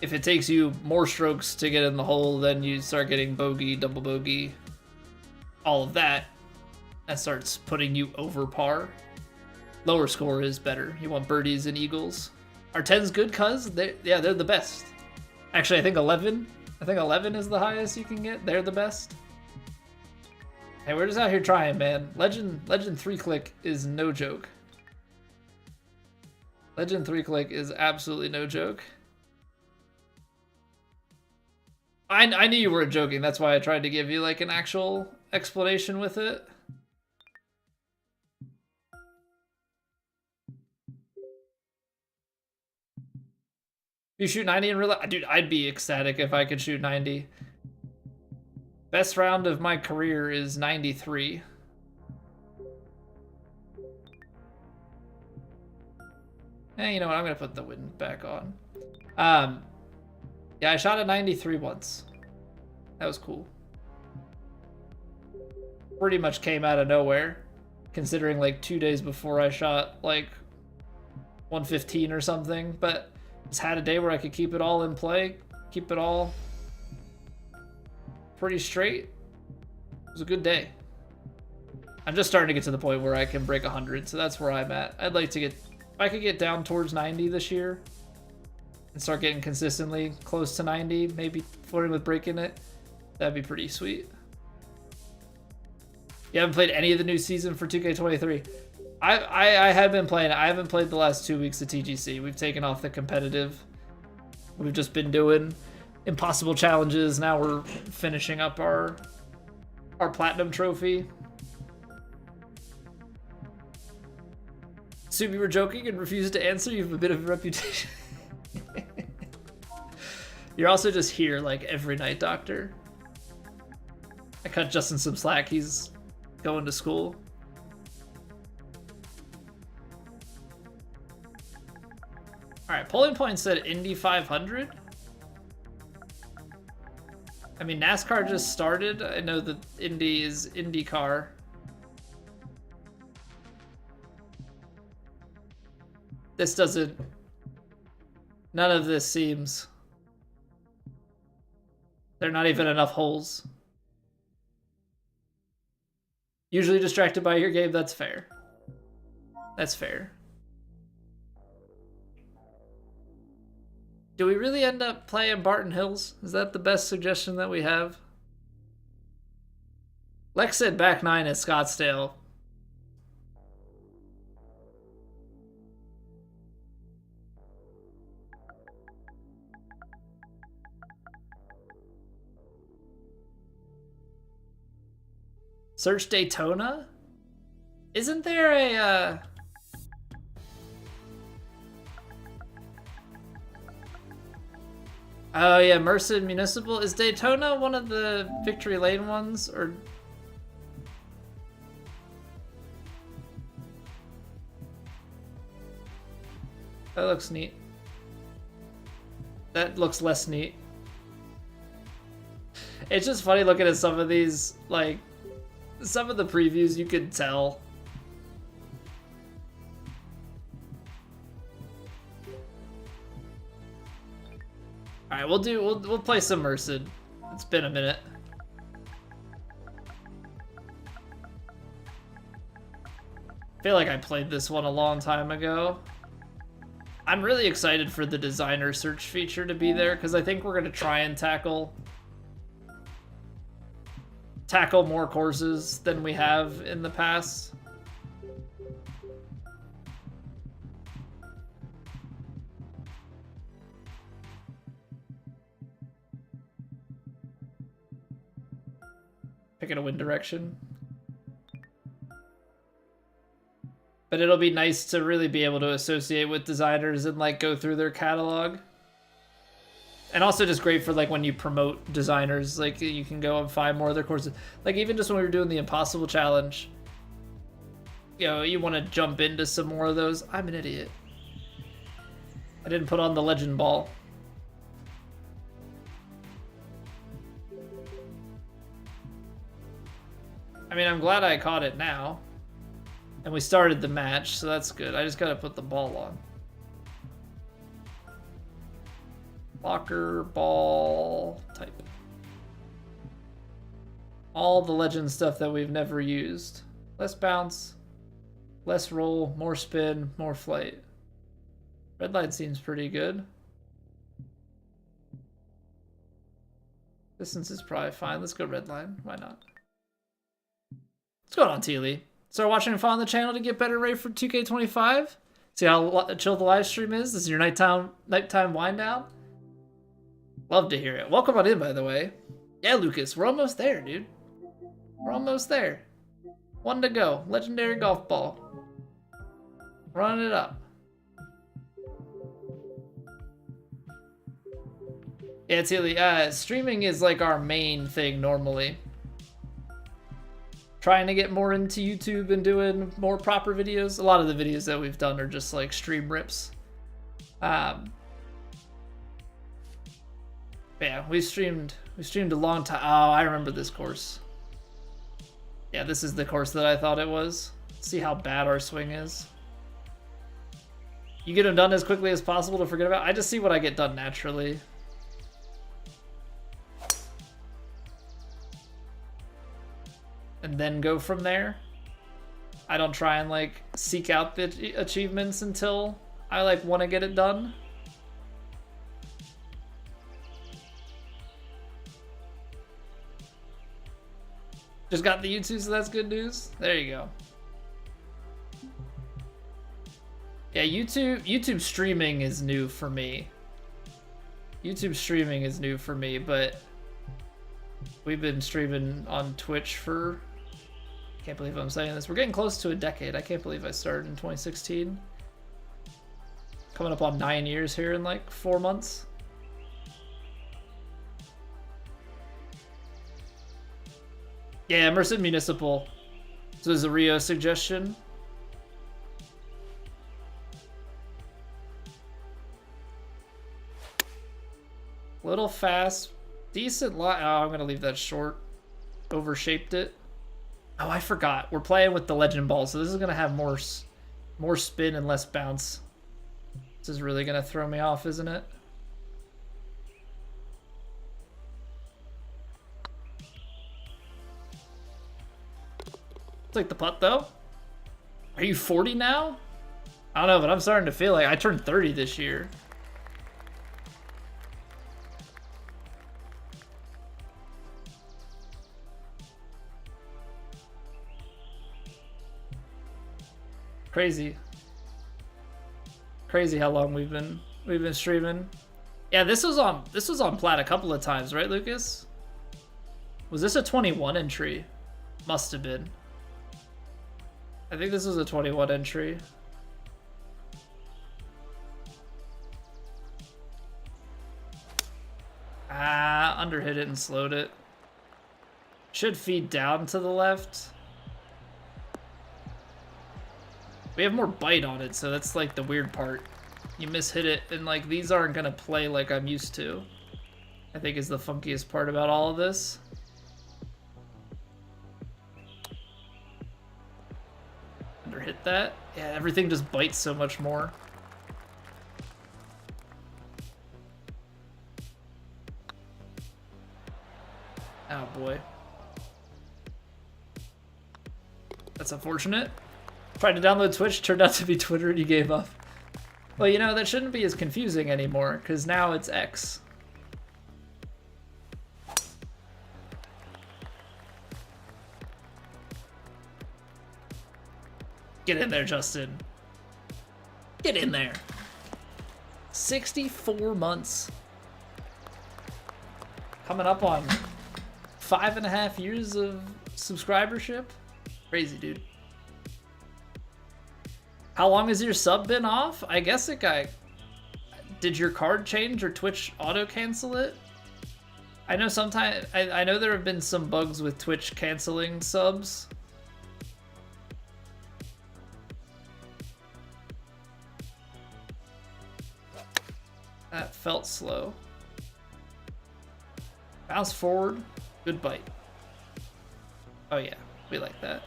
If it takes you more strokes to get in the hole, then you start getting bogey, double bogey, all of that. That starts putting you over par. Lower score is better. You want birdies and eagles. Are 10s good? Cause they're the best. Actually, I think 11 is the highest you can get. They're the best. Hey, we're just out here trying, man. Legend 3-click is no joke. Legend 3-click is absolutely no joke. I knew you weren't joking. That's why I tried to give you like an actual explanation with it. You shoot 90 in real life? Dude, I'd be ecstatic if I could shoot 90. Best round of my career is 93. You know what? I'm going to put the wind back on. Yeah, I shot a 93 once. That was cool. Pretty much came out of nowhere, considering like 2 days before I shot like 115 or something, but just had a day where I could keep it all in play, keep it all pretty straight. It was a good day. I'm just starting to get to the point where I can break 100, so that's where I'm at. I'd like to get, if I could get down towards 90 this year and start getting consistently close to 90, maybe flirting with breaking it, that'd be pretty sweet. You haven't played any of the new season for 2K23? I have been playing. I haven't played the last 2 weeks of TGC. We've taken off the competitive. We've just been doing impossible challenges. Now we're finishing up our platinum trophy. Assume you were joking and refused to answer. You have a bit of a reputation. You're also just here like every night, Doctor. I cut Justin some slack. He's going to school. All right, polling point said Indy 500. I mean, NASCAR just started. I know that Indy is IndyCar. This doesn't... None of this seems... There are not even enough holes. Usually distracted by your game, that's fair. That's fair. Do we really end up playing Barton Hills? Is that the best suggestion that we have? Lex said back 9 at Scottsdale. Search Daytona? Isn't there a... Oh yeah, Merced Municipal. Is Daytona one of the Victory Lane ones, or... That looks neat. That looks less neat. It's just funny looking at some of these, like, some of the previews, you could tell. All right, we'll play some Merced. It's been a minute. feel like I played this one a long time ago. I'm really excited for the designer search feature to be there because I think we're gonna try and tackle more courses than we have in the past. Picking a wind direction. But it'll be nice to really be able to associate with designers and like go through their catalog. And also just great for like when you promote designers, like you can go and find more of their courses. Like even just when we were doing the Impossible Challenge, you know, you want to jump into some more of those. I'm an idiot. I didn't put on the legend ball. I mean, I'm glad I caught it now. And we started the match, so that's good. I just gotta put the ball on. Locker, ball, type. All the legend stuff that we've never used. Less bounce, less roll, more spin, more flight. Red line seems pretty good. Distance is probably fine. Let's go red line. Why not? What's going on, Teely? Start watching and following the channel to get better ready for 2K25. See how chill the live stream is? This is your nighttime wind down. Love to hear it. Welcome on in, by the way. Yeah, Lucas, we're almost there, dude. We're almost there. One to go. Legendary golf ball. Running it up. Yeah, Teely, streaming is like our main thing normally. Trying to get more into YouTube and doing more proper videos. A lot of the videos that we've done are just like stream rips. Yeah, we streamed a long time. Oh, I remember this course. Yeah, this is the course that I thought it was. See how bad our swing is. You get them done as quickly as possible to forget about. I just see what I get done naturally. And then go from there. I don't try and like seek out the achievements until I like want to get it done. Just got the YouTube, so that's good news. There you go. Yeah, YouTube streaming is new for me. YouTube streaming is new for me, but we've been streaming on Twitch for, can't believe I'm saying this, we're getting close to a decade. I can't believe I started in 2016. Coming up on 9 years here in like 4 months. Yeah, Immersive Municipal. So there's a Rio suggestion. Little fast. Decent line. Oh, I'm going to leave that short. Overshaped it. Oh, I forgot. We're playing with the legend ball, so this is going to have more spin and less bounce. This is really going to throw me off, isn't it? Take the putt, though. Are you 40 now? I don't know, but I'm starting to feel like I turned 30 this year. Crazy how long we've been streaming. Yeah, this was on plat a couple of times, right, Lucas? Was this a 21 entry? Must have been. I think this was a 21 entry. Ah, underhit it and slowed it. Should feed down to the left. We have more bite on it, so that's like the weird part. You mishit it, and like these aren't gonna play like I'm used to. I think is the funkiest part about all of this. Underhit that. Yeah, everything just bites so much more. Oh boy. That's unfortunate. Tried to download Twitch, turned out to be Twitter, and you gave up. Well, you know, that shouldn't be as confusing anymore, because now it's X. Get in there, Justin. Get in there. 64 months. Coming up on 5.5 years of subscribership. Crazy, dude. How long has your sub been off? I guess it got... Did your card change or Twitch auto-cancel it? I know sometimes... I know there have been some bugs with Twitch canceling subs. That felt slow. Bounce forward. Good bite. Oh yeah, we like that.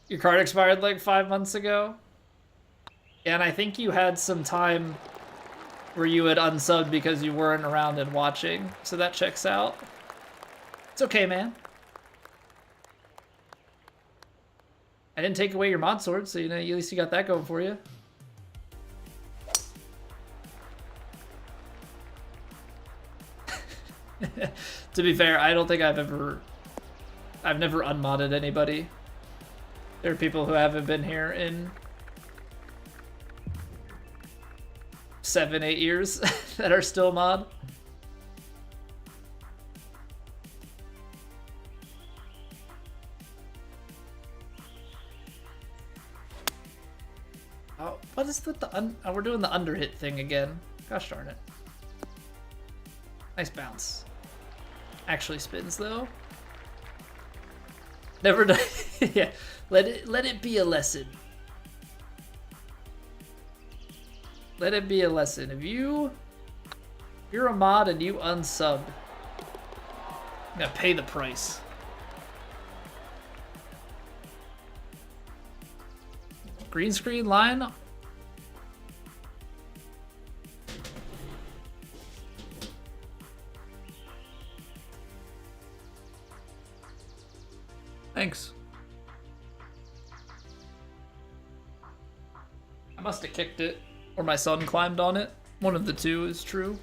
Your card expired like 5 months ago? And I think you had some time where you had unsubbed because you weren't around and watching, so that checks out. It's okay, man. I didn't take away your mod sword, so you know, at least you got that going for you. To be fair, I don't think I've never unmodded anybody. There are people who haven't been here in 7, 8 years that are still mod. Oh, what is oh, we're doing the under hit thing again. Gosh darn it. Nice bounce. Actually spins though. Never done. Yeah, let it be a lesson. Let it be a lesson. If you're a mod and you unsub, I'm gonna pay the price. Green screen line. Thanks. I must have kicked it, or my son climbed on it. One of the two is true.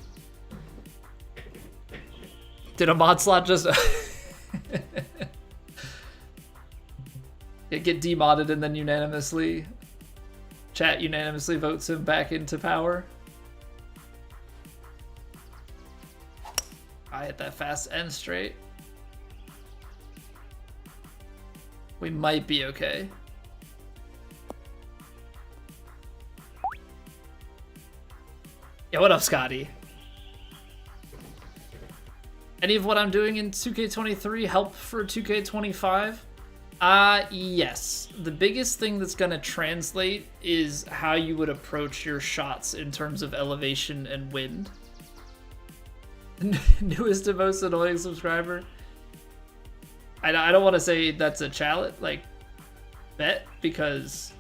Did a mod slot just... It get demodded and then unanimously... Chat unanimously votes him back into power. I hit that fast and straight. We might be okay. Yeah, what up, Scotty? Any of what I'm doing in 2K23 help for 2K25? Yes. The biggest thing that's gonna translate is how you would approach your shots in terms of elevation and wind. Newest and most annoying subscriber. I don't want to say that's a challenge, like, bet, because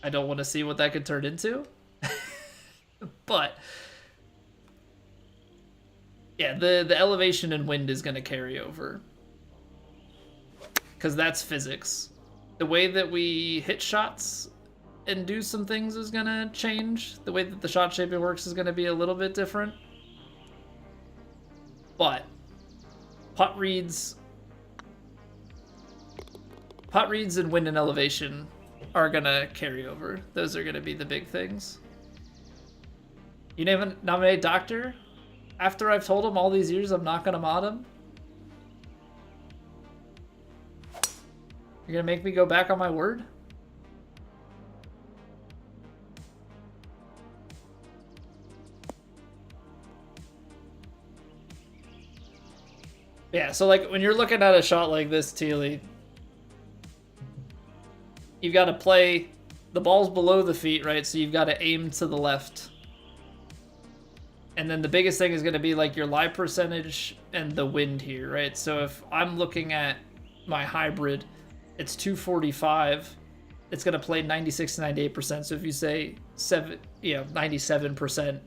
I don't want to see what that could turn into. But yeah, the elevation and wind is going to carry over, because that's physics. The way that we hit shots and do some things is going to change. The way that the shot shaping works is going to be a little bit different. But putt reads and wind and elevation are gonna carry over. Those are gonna be the big things. You nominate Doctor after I've told him all these years I'm not gonna mod him? You're gonna make me go back on my word? Yeah, so like when you're looking at a shot like this, Teely, you've got to play, the ball's below the feet, right? So you've got to aim to the left. And then the biggest thing is going to be like your lie percentage and the wind here, right? So if I'm looking at my hybrid, it's 245. It's going to play 96 to 98%. So if you say 97%,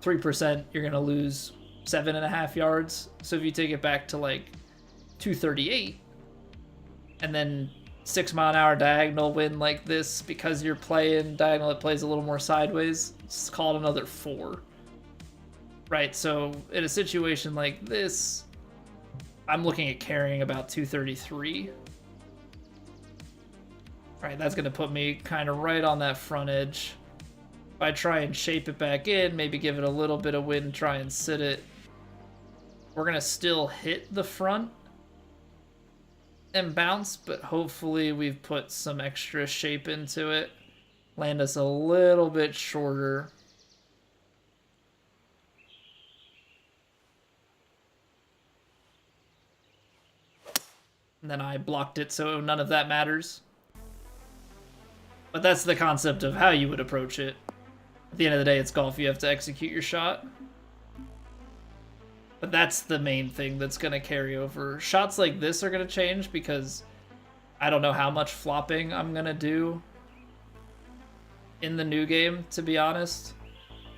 3%, you're going to lose 7.5 yards. So if you take it back to like 238 and then 6-mile-an-hour diagonal wind like this, because you're playing diagonal, it plays a little more sideways. It's called another 4. Right, so in a situation like this, I'm looking at carrying about 233. Right, that's going to put me kind of right on that front edge. If I try and shape it back in, maybe give it a little bit of wind, try and sit it, we're going to still hit the front and bounce, but hopefully we've put some extra shape into it. Land us a little bit shorter. And then I blocked it, so none of that matters. But that's the concept of how you would approach it. At the end of the day, it's golf. You have to execute your shot. But that's the main thing that's going to carry over. Shots like this are going to change because I don't know how much flopping I'm going to do in the new game, to be honest.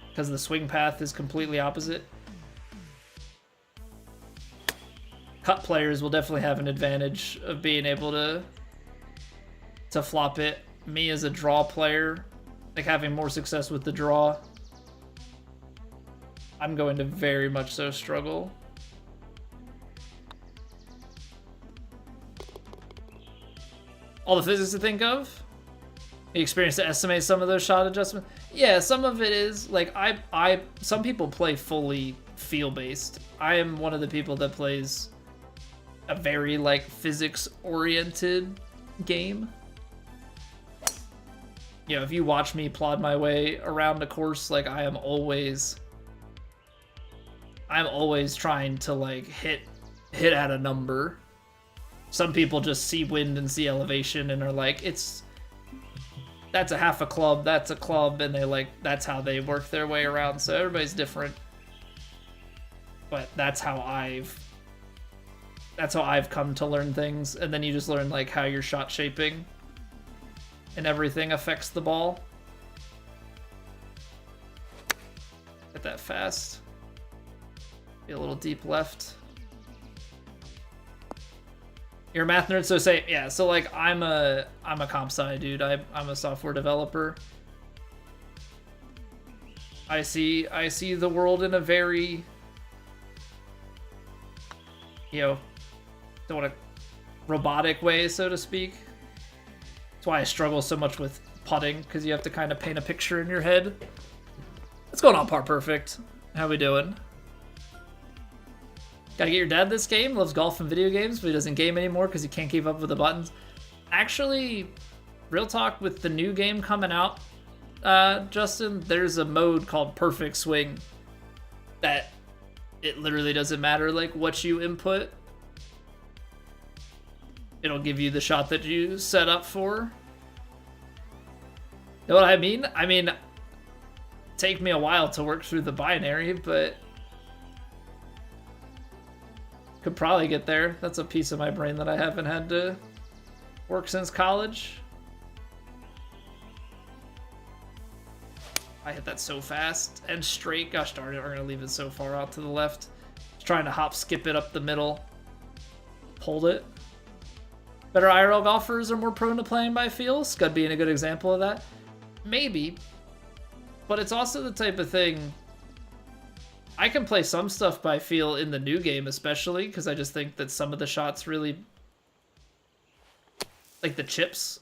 Because the swing path is completely opposite. Cut players will definitely have an advantage of being able to flop it. Me as a draw player, like having more success with the draw, I'm going to very much so struggle. All the physics to think of? The experience to estimate some of those shot adjustments? Yeah, some of it is, like, some people play fully feel-based. I am one of the people that plays a very, like, physics-oriented game. You know, if you watch me plod my way around a course, like, I'm always trying to, like, hit at a number. Some people just see wind and see elevation and are like, that's a half a club, that's a club, and they, like, that's how they work their way around. So everybody's different. But that's how I've come to learn things. And then you just learn, like, how your shot shaping and everything affects the ball. Hit that fast. Be a little deep left. You're a math nerd, so say, yeah, so like I'm a comp sci dude. I'm a software developer. I see the world in a very, you know, don't want to robotic way, so to speak. That's why I struggle so much with putting, because you have to kind of paint a picture in your head. What's going on, Par Perfect? How we doing? Gotta get your dad this game. Loves golf and video games, but he doesn't game anymore because he can't keep up with the buttons. Actually, real talk, with the new game coming out, Justin, there's a mode called Perfect Swing that it literally doesn't matter, like, what you input. It'll give you the shot that you set up for. You know what I mean? I mean, take me a while to work through the binary, but could probably get there. That's a piece of my brain that I haven't had to work since college. I hit that so fast and straight. Gosh darn it, we're going to leave it so far out to the left. Just trying to hop skip it up the middle. Pulled it. Better IRL golfers are more prone to playing by feel. Scud being a good example of that. Maybe. But it's also the type of thing, I can play some stuff by feel in the new game, especially because I just think that some of the shots really, like the chips.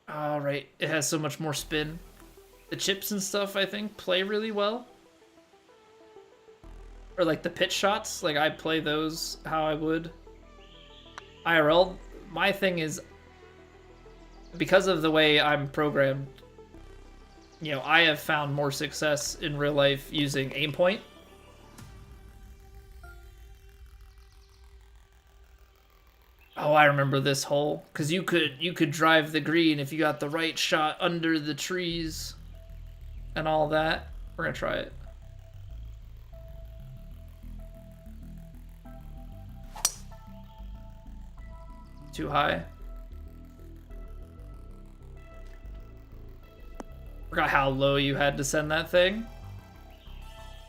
All right, it has so much more spin. The chips and stuff, I think, play really well. Or like the pitch shots, like I play those how I would. IRL, my thing is, because of the way I'm programmed, you know, I have found more success in real life using aim point. Oh, I remember this hole, because you could drive the green if you got the right shot under the trees and all that. We're gonna try it. Too high. Forgot how low you had to send that thing.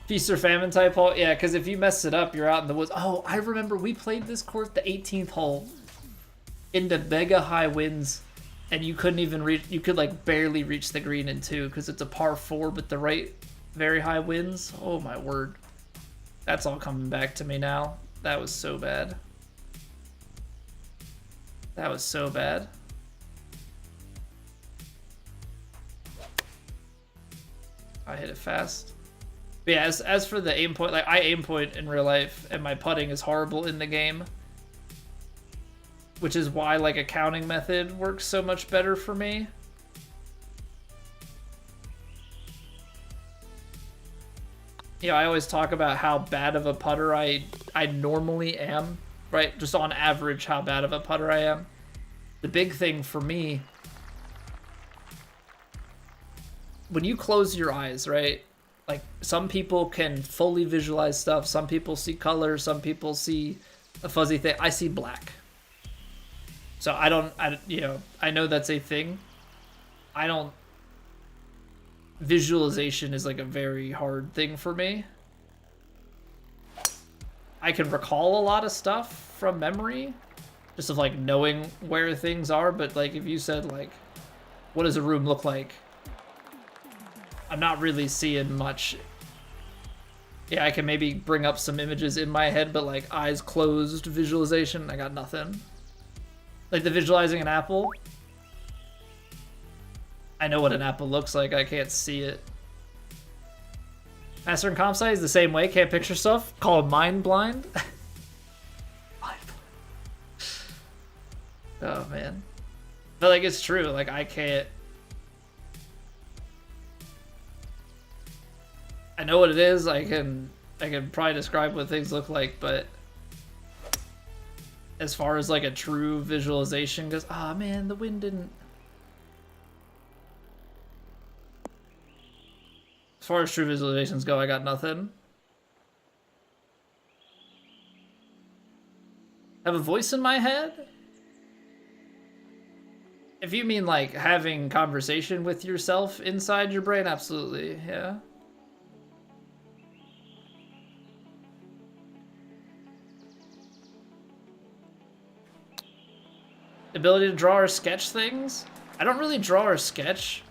Feast or famine type hole. Yeah, because if you mess it up, you're out in the woods. Oh, I remember we played this course, the 18th hole, into mega high winds, and you couldn't even reach. You could like barely reach the green in two because it's a par 4, but the right very high winds. Oh my word, that's all coming back to me now. That was so bad. That was so bad. I hit it fast. But yeah, as for the aim point, like I aim point in real life, and my putting is horrible in the game, which is why like a counting method works so much better for me. You know, I always talk about how bad of a putter I normally am, right? Just on average, how bad of a putter I am. The big thing for me, when you close your eyes, right? Like, some people can fully visualize stuff. Some people see color. Some people see a fuzzy thing. I see black. So I know that's a thing. Visualization is like a very hard thing for me. I can recall a lot of stuff from memory, just of like knowing where things are. But like, if you said like, what does a room look like? I'm not really seeing much. Yeah, I can maybe bring up some images in my head, but like eyes closed visualization, I got nothing. Like the visualizing an apple, I know what an apple looks like, I can't see it. Master and comp site is the same way, can't picture stuff, call it mind blind. Mind blind. Oh man. But like, it's true, like I can't. I know what it is. I can probably describe what things look like, but as far as like a true visualization goes, ah man, the wind didn't. As far as true visualizations go, I got nothing. Have a voice in my head? If you mean like having conversation with yourself inside your brain, absolutely, yeah. Ability to draw or sketch things? I don't really draw or sketch.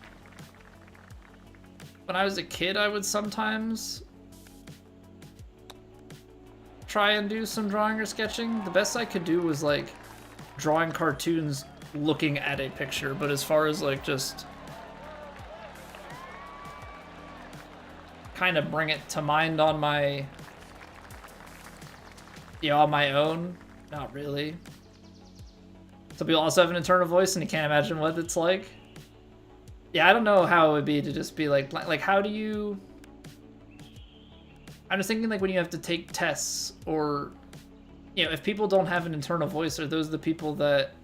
When I was a kid, I would sometimes try and do some drawing or sketching. The best I could do was like drawing cartoons looking at a picture, but as far as like just kind of bring it to mind on my, on my own, not really. Some people also have an internal voice and you can't imagine what it's like. Yeah, I don't know how it would be to just be like how do you... I'm just thinking like when you have to take tests or, if people don't have an internal voice, are those the people that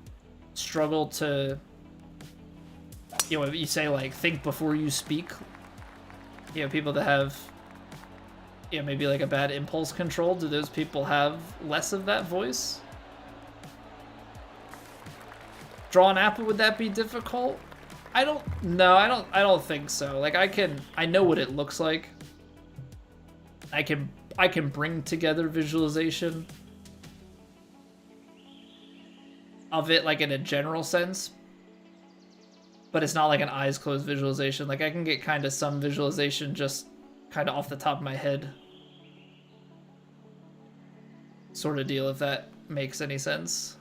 struggle to, you say like think before you speak? People that have, maybe like a bad impulse control, do those people have less of that voice? Draw an apple, would that be difficult? I don't think so. Like I know what it looks like. I can bring together visualization of it like in a general sense, but it's not like an eyes closed visualization. Like I can get kind of some visualization just kind of off the top of my head sort of deal, if that makes any sense.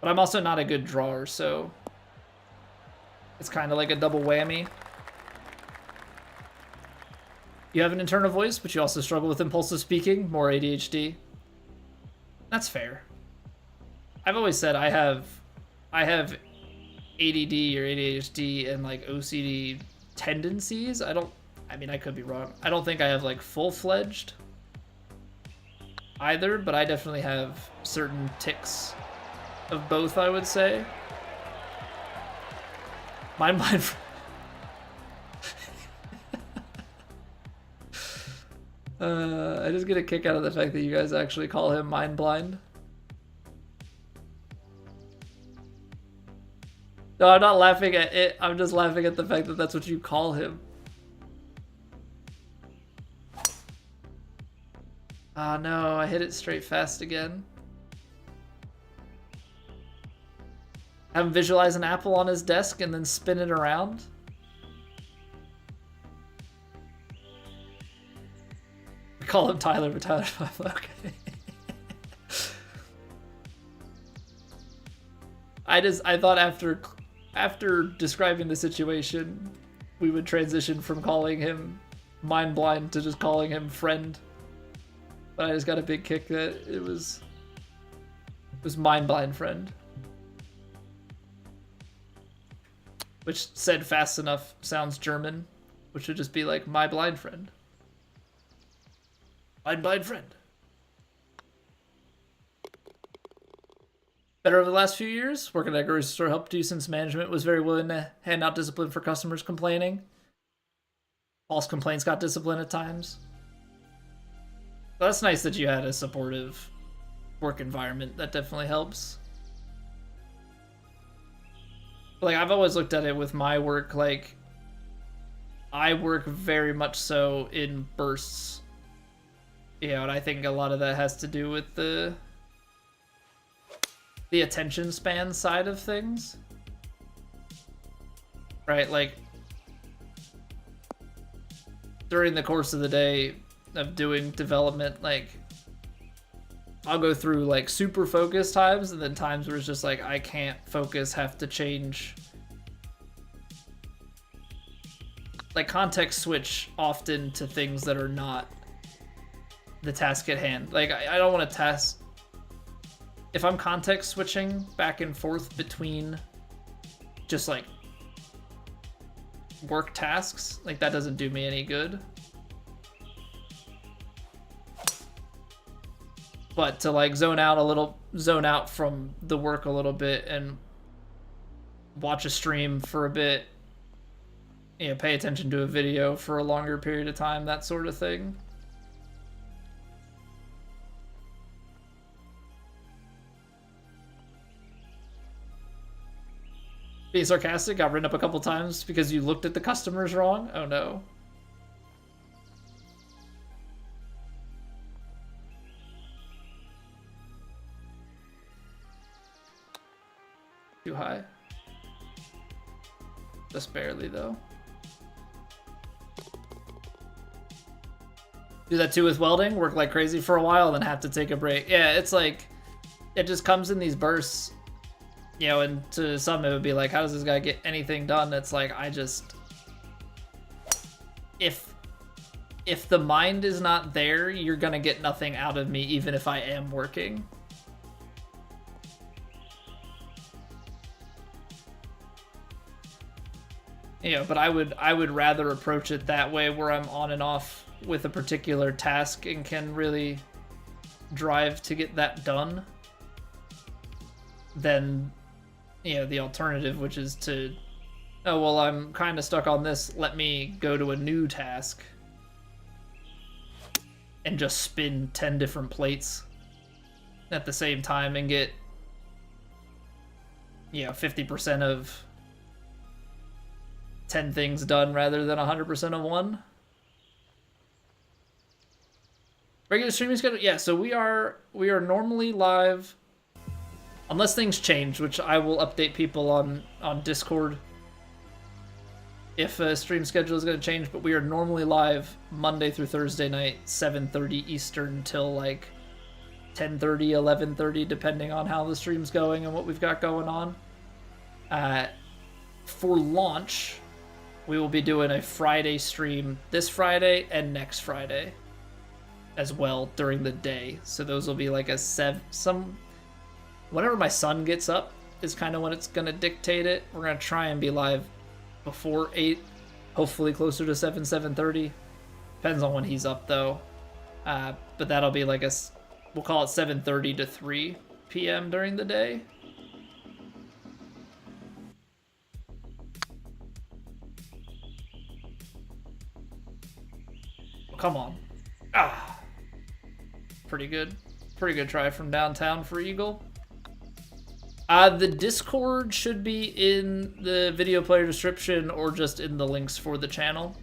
But I'm also not a good drawer, so it's kind of like a double whammy. You have an internal voice, but you also struggle with impulsive speaking, more ADHD. That's fair. I've always said I have ADD or ADHD and like OCD tendencies. I mean, I could be wrong. I don't think I have like full-fledged either, but I definitely have certain tics of both, I would say. Mind. I just get a kick out of the fact that you guys actually call him mind blind. No, I'm not laughing at it. I'm just laughing at the fact that that's what you call him. Oh no, I hit it straight fast again. Have him visualize an apple on his desk and then spin it around. We call him Tyler, but Tyler's 5. Okay. I thought after describing the situation, we would transition from calling him Mind Blind to just calling him Friend. But I just got a big kick that it was Mind Blind Friend. Which said fast enough sounds German, which would just be like my blind friend. My blind friend. Better over the last few years. Working at a grocery store helped you since management was very willing to hand out discipline for customers complaining. False complaints got discipline at times. But that's nice that you had a supportive work environment. That definitely helps. Like, I've always looked at it with my work, like, I work very much so in bursts. You know, and I think a lot of that has to do with the attention span side of things. Right, like, during the course of the day of doing development, like, I'll go through like super focused times and then times where it's just like I can't focus, have to change, like context switch often to things that are not the task at hand. Like I don't want to task, if I'm context switching back and forth between just like work tasks, like that doesn't do me any good. But to like zone out from the work a little bit and watch a stream for a bit, you know, pay attention to a video for a longer period of time, that sort of thing. Being sarcastic, got written up a couple times because you looked at the customers wrong. Oh no. Too high. Just barely, though. Do that too with welding. Work like crazy for a while, then have to take a break. Yeah, it's like, it just comes in these bursts. You know, and to some it would be like, how does this guy get anything done? It's like, I just... If the mind is not there, you're gonna get nothing out of me, even if I am working. You know, but I would rather approach it that way, where I'm on and off with a particular task and can really drive to get that done, than, you know, the alternative, which is to, oh, well, I'm kind of stuck on this, let me go to a new task and just spin 10 different plates at the same time and get, you know, 50% of 10 things done rather than 100% of one. Regular streaming schedule? Yeah, so we are normally live, unless things change, which I will update people on Discord if a stream schedule is going to change, but we are normally live Monday through Thursday night, 7:30 Eastern till like 10:30, 11:30, depending on how the stream's going and what we've got going on. For launch, we will be doing a Friday stream this Friday and next Friday as well during the day. So those will be like a whenever my son gets up is kind of when it's going to dictate it. We're going to try and be live before 8, hopefully closer to 7:30. Depends on when he's up though. But that'll be like we'll call it 7:30 to 3 p.m. during the day. Come on. Ah. Pretty good. Pretty good try from downtown for Eagle. The Discord should be in the video player description or just in the links for the channel.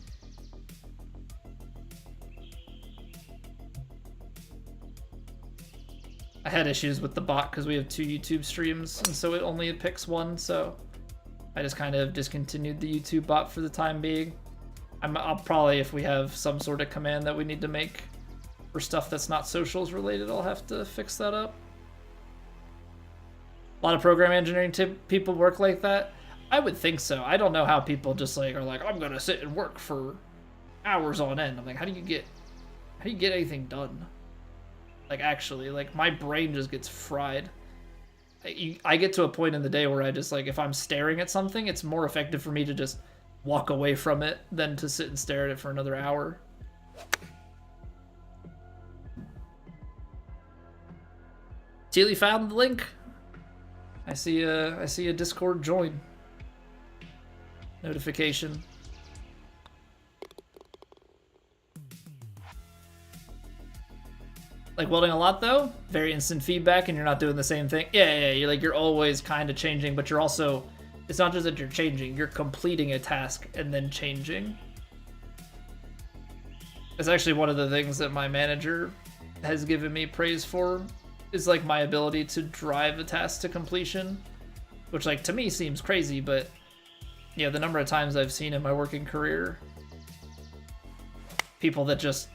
I had issues with the bot because we have 2 YouTube streams, and so it only picks one, so I just kind of discontinued the YouTube bot for the time being. I'll probably, if we have some sort of command that we need to make for stuff that's not socials related, I'll have to fix that up. A lot of program engineering people work like that. I would think so. I don't know how people just like are like, I'm gonna sit and work for hours on end. I'm like, how do you get anything done? Like, actually, like, my brain just gets fried. I get to a point in the day where I just, like, if I'm staring at something, it's more effective for me to just walk away from it than to sit and stare at it for another hour. Teely found the link. I see a Discord join notification. Like welding a lot though, very instant feedback, and you're not doing the same thing. Yeah. You're always kind of changing, but you're also, it's not just that you're changing, you're completing a task and then changing. It's actually one of the things that my manager has given me praise for, is like my ability to drive a task to completion, which like to me seems crazy, but yeah, the number of times I've seen in my working career people that just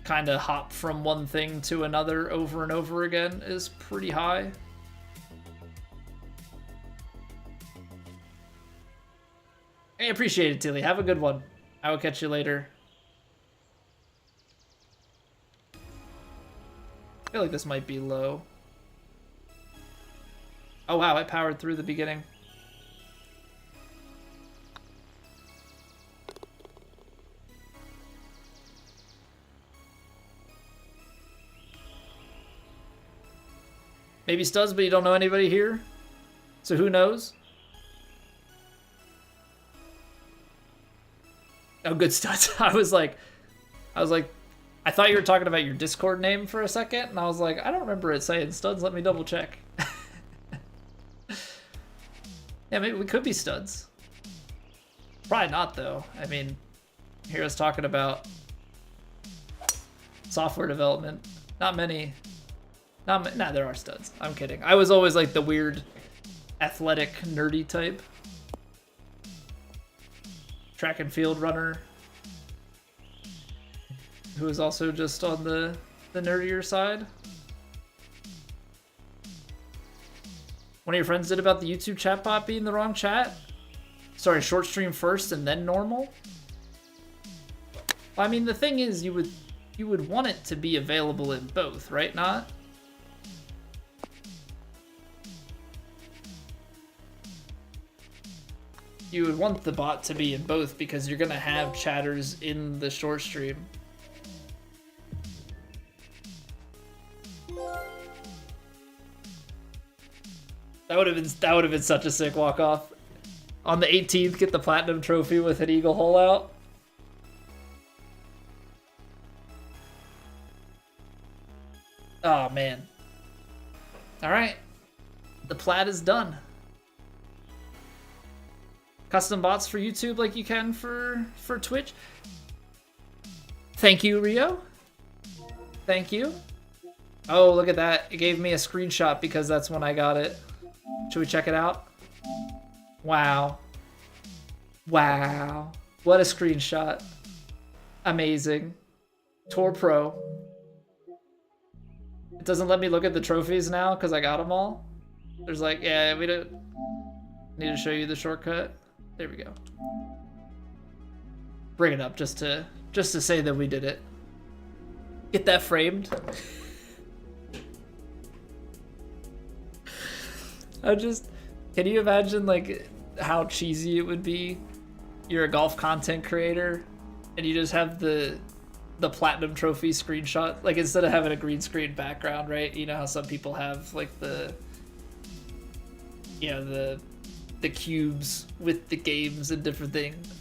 kind of hop from one thing to another over and over again is pretty high. I appreciate it, Tilly. Have a good one. I will catch you later. I feel like this might be low. Oh wow, I powered through the beginning. Maybe studs, but you don't know anybody here? So who knows? Oh, good studs. I was like, I thought you were talking about your Discord name for a second, and I was like, I don't remember it saying studs. Let me double check. Yeah, maybe we could be studs. Probably not, though. I mean, hear us talking about software development. Not many. Nah, there are studs. I'm kidding. I was always like the weird, athletic, nerdy type. Track and field runner. Who is also just on the nerdier side. One of your friends did about the YouTube chatbot being the wrong chat? Sorry, short stream first and then normal? Well, I mean, the thing is, you would want it to be available in both, right? Not? You would want the bot to be in both because you're gonna have chatters in the short stream. That would have been such a sick walk off. On the 18th, get the platinum trophy with an eagle hole out. Oh man. All right, the plat is done. Custom bots for YouTube like you can for Twitch. Thank you, Rio. Thank you. Oh, look at that. It gave me a screenshot because that's when I got it. Should we check it out? Wow. Wow. What a screenshot. Amazing. Tour Pro. It doesn't let me look at the trophies now because I got them all. There's like, yeah, we don't need to show you the shortcut. There we go. Bring it up just to say that we did it. Get that framed. Can you imagine like how cheesy it would be? You're a golf content creator and you just have the platinum trophy screenshot, like instead of having a green screen background, right? You know how some people have like the cubes with the games and different things,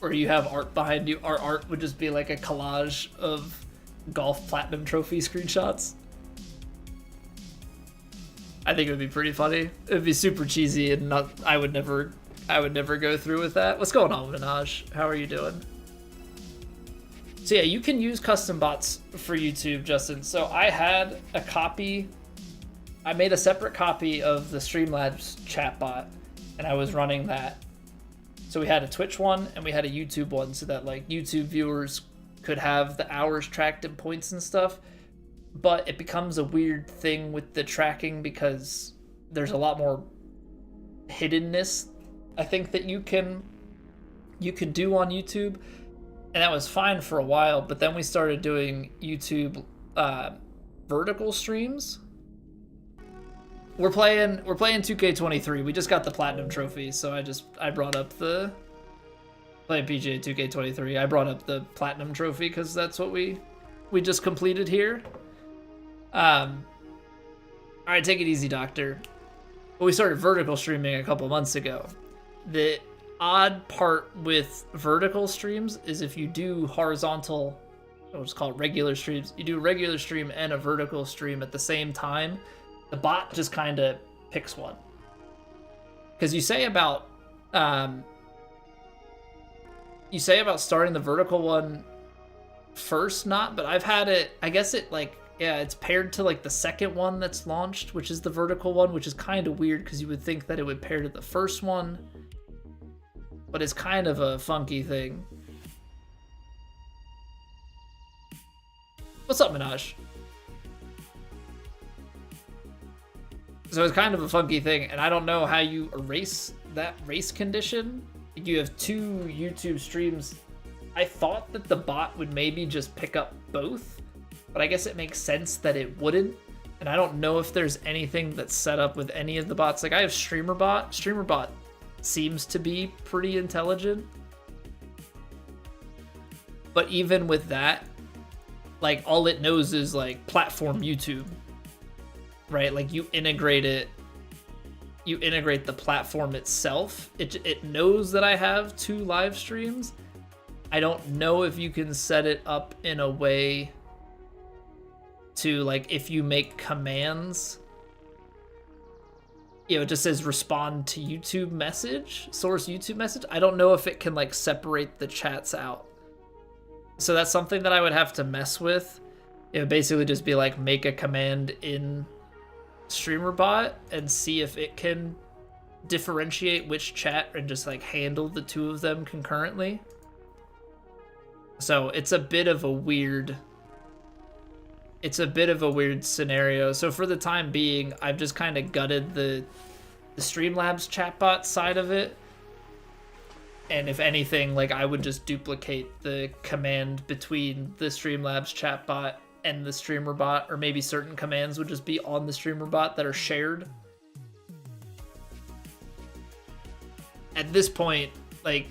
or you have art behind you. Our art would just be like a collage of golf platinum trophy screenshots. I think it would be pretty funny. It would be super cheesy, and not. I would never go through with that. What's going on, Minaj? How are you doing? So yeah, you can use custom bots for YouTube, Justin. So I had a copy. I made a separate copy of the Streamlabs chat bot, and I was running that. So we had a Twitch one and we had a YouTube one, so that like YouTube viewers could have the hours tracked and points and stuff. But it becomes a weird thing with the tracking because there's a lot more hiddenness, I think, that you can do on YouTube. And that was fine for a while, but then we started doing YouTube vertical streams. We're playing 2K23. We just got the platinum trophy, so I brought up the playing PGA 2K23. I brought up the platinum trophy because that's what we just completed here. All right, take it easy, Doctor. Well, we started vertical streaming a couple months ago. The odd part with vertical streams is if you do horizontal, what's called regular streams, you do a regular stream and a vertical stream at the same time, the bot just kind of picks one. Because you say about starting the vertical one first, but I've had it, I guess it like, yeah, it's paired to like the second one that's launched, which is the vertical one, which is kind of weird because you would think that it would pair to the first one, but it's kind of a funky thing. What's up, Minaj? So it's kind of a funky thing, and I don't know how you erase that race condition. You have two YouTube streams. I thought that the bot would maybe just pick up both, but I guess it makes sense that it wouldn't. And I don't know if there's anything that's set up with any of the bots. Like I have StreamerBot. StreamerBot seems to be pretty intelligent. But even with that, like all it knows is like platform YouTube, right? Like you integrate the platform itself. It knows that I have 2 live streams. I don't know if you can set it up in a way to like if you make commands, it just says respond to YouTube message, source YouTube message. I don't know if it can like separate the chats out. So that's something that I would have to mess with. It would basically just be like make a command in StreamerBot and see if it can differentiate which chat and just like handle the 2 of them concurrently. So it's a bit of a weird scenario. So for the time being, I've just kind of gutted the Streamlabs chatbot side of it. And if anything, like I would just duplicate the command between the Streamlabs chatbot and the StreamerBot, or maybe certain commands would just be on the StreamerBot that are shared. At this point, like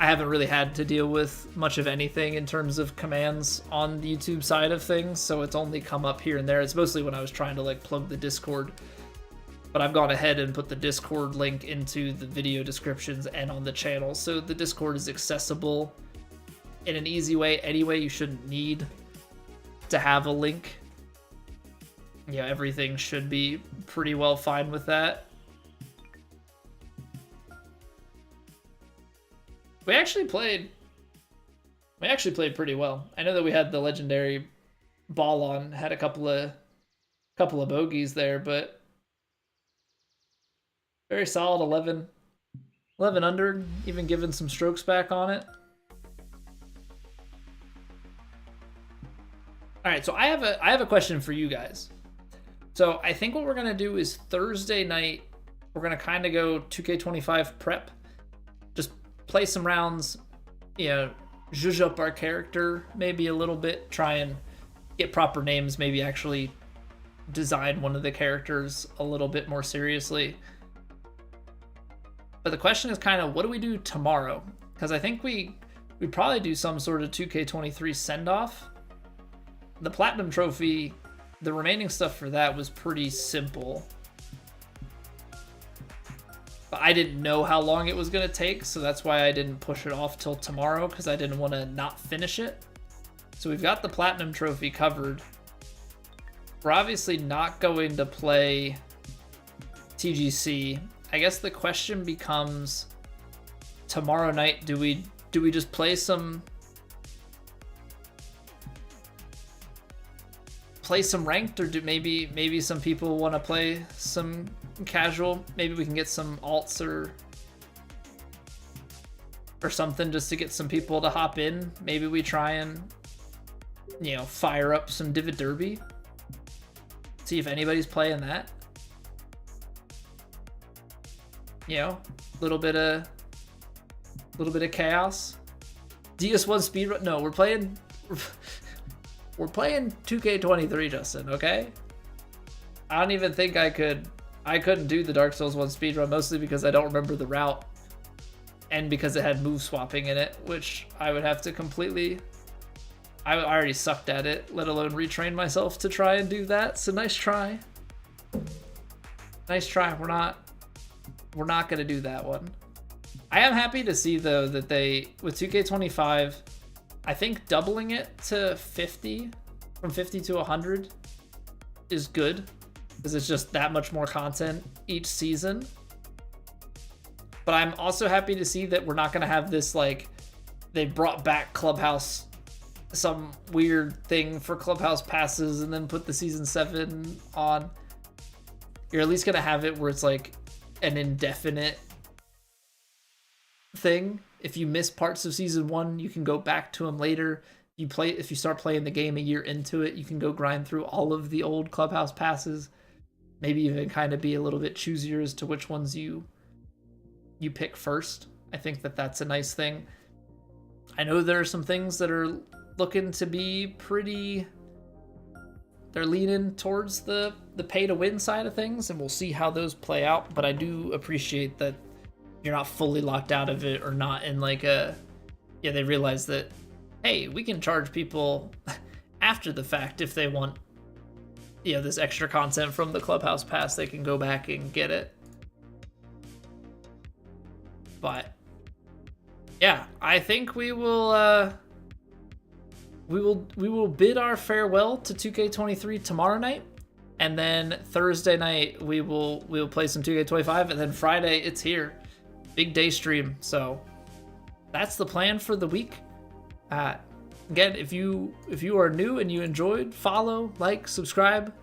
I haven't really had to deal with much of anything in terms of commands on the YouTube side of things, so it's only come up here and there. It's mostly when I was trying to like plug the Discord, but I've gone ahead and put the Discord link into the video descriptions and on the channel, so the Discord is accessible in an easy way anyway. You shouldn't need to have a link. Yeah, everything should be pretty well fine with that. We actually played pretty well. I know that we had the legendary ball on, had a couple of bogeys there, but very solid 11 under, even given some strokes back on it. All right, so I have a question for you guys. So I think what we're gonna do is Thursday night, we're gonna kind of go 2K25 prep, just play some rounds, zhuzh up our character maybe a little bit, try and get proper names, maybe actually design one of the characters a little bit more seriously. But the question is kind of, what do we do tomorrow? Because I think we probably do some sort of 2K23 send-off. The Platinum Trophy, the remaining stuff for that was pretty simple. But I didn't know how long it was going to take, so that's why I didn't push it off till tomorrow, because I didn't want to not finish it. So we've got the Platinum Trophy covered. We're obviously not going to play TGC. I guess the question becomes tomorrow night, do we just play some ranked, or do maybe some people want to play some casual? Maybe we can get some alts or something just to get some people to hop in. Maybe we try and, you know, fire up some Divot Derby. See if anybody's playing that. You know, little bit of chaos. DS1 speedrun. No, we're playing 2K23, Justin, okay? I don't even think I couldn't do the Dark Souls 1 speedrun, mostly because I don't remember the route and because it had move swapping in it, which I would have to completely... I already sucked at it, let alone retrain myself to try and do that. So nice try. Nice try. We're not going to do that one. I am happy to see, though, that they, with 2K25, I think doubling it to 50, from 50 to 100, is good, because it's just that much more content each season. But I'm also happy to see that we're not going to have this, like, they brought back Clubhouse, some weird thing for Clubhouse passes, and then put the Season 7 on. You're at least going to have it where it's, like, an indefinite thing. If you miss parts of Season 1, you can go back to them later. If you start playing the game a year into it, you can go grind through all of the old Clubhouse passes. Maybe even kind of be a little bit choosier as to which ones you pick first. I think that's a nice thing. I know there are some things that are looking to be pretty... They're leaning towards the pay-to-win side of things, and we'll see how those play out. But I do appreciate that you're not fully locked out of it, or not in like a... Yeah, they realize that, hey, we can charge people after the fact if they want, you know, this extra content from the Clubhouse Pass. They can go back and get it. But yeah, I think we will bid our farewell to 2K23 tomorrow night, and then Thursday night we will play some 2K25, and then Friday it's here, big day stream. So that's the plan for the week. Again, if you are new and you enjoyed, follow, like, subscribe.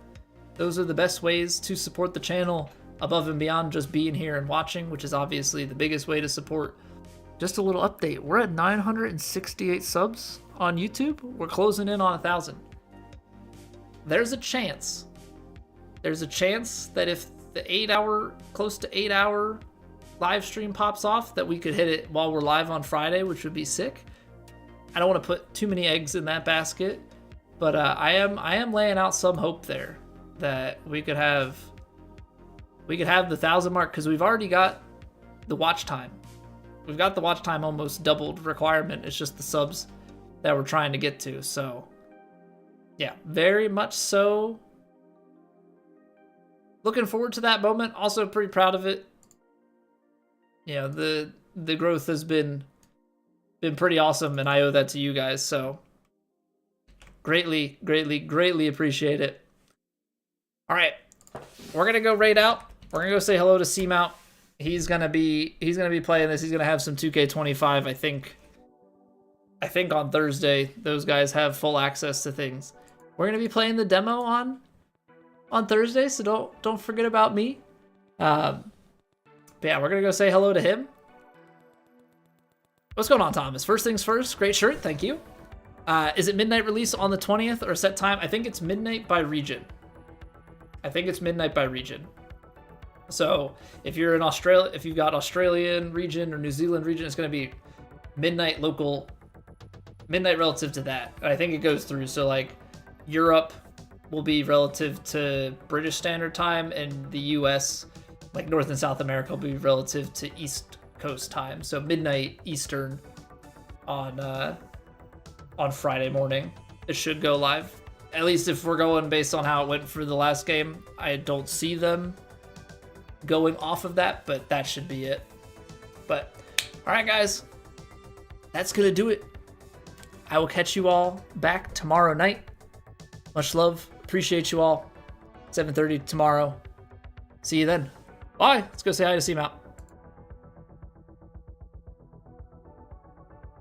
Those are the best ways to support the channel, above and beyond just being here and watching, which is obviously the biggest way to support. Just a little update. We're at 968 subs on YouTube. We're closing in on 1,000. There's a chance that if the close to 8 hour live stream pops off, that we could hit it while we're live on Friday, which would be sick. I don't want to put too many eggs in that basket, but I am laying out some hope there that we could have the 1,000 mark, because we've already got the watch time. We've got the watch time almost doubled requirement. It's just the subs that we're trying to get to. So yeah, very much so. Looking forward to that moment. Also pretty proud of it. Yeah, the growth has been pretty awesome, and I owe that to you guys. So greatly appreciate it. All right, we're gonna go raid out. We're gonna go say hello to C-Mount. He's gonna be playing this. He's gonna have some 2K25. I think on Thursday those guys have full access to things. We're gonna be playing the demo on Thursday, so don't forget about me. But yeah, we're gonna go say hello to him. What's going on, Thomas? First things first, great shirt, thank you. Is it midnight release on the 20th or set time? I think it's midnight by region. So if you're in Australia, if you've got Australian region or New Zealand region, it's going to be midnight local, midnight relative to that. I think it goes through. So like Europe will be relative to British Standard Time, and the US, like North and South America, will be relative to East Coast time. So midnight Eastern on Friday morning. It should go live. At least if we're going based on how it went for the last game. I don't see them going off of that, but that should be it. But all right, guys, that's gonna do it. I will catch you all back tomorrow night. Much love, appreciate you all. 7:30 tomorrow. See you then. Bye. Bye. Let's go say hi to Seamount.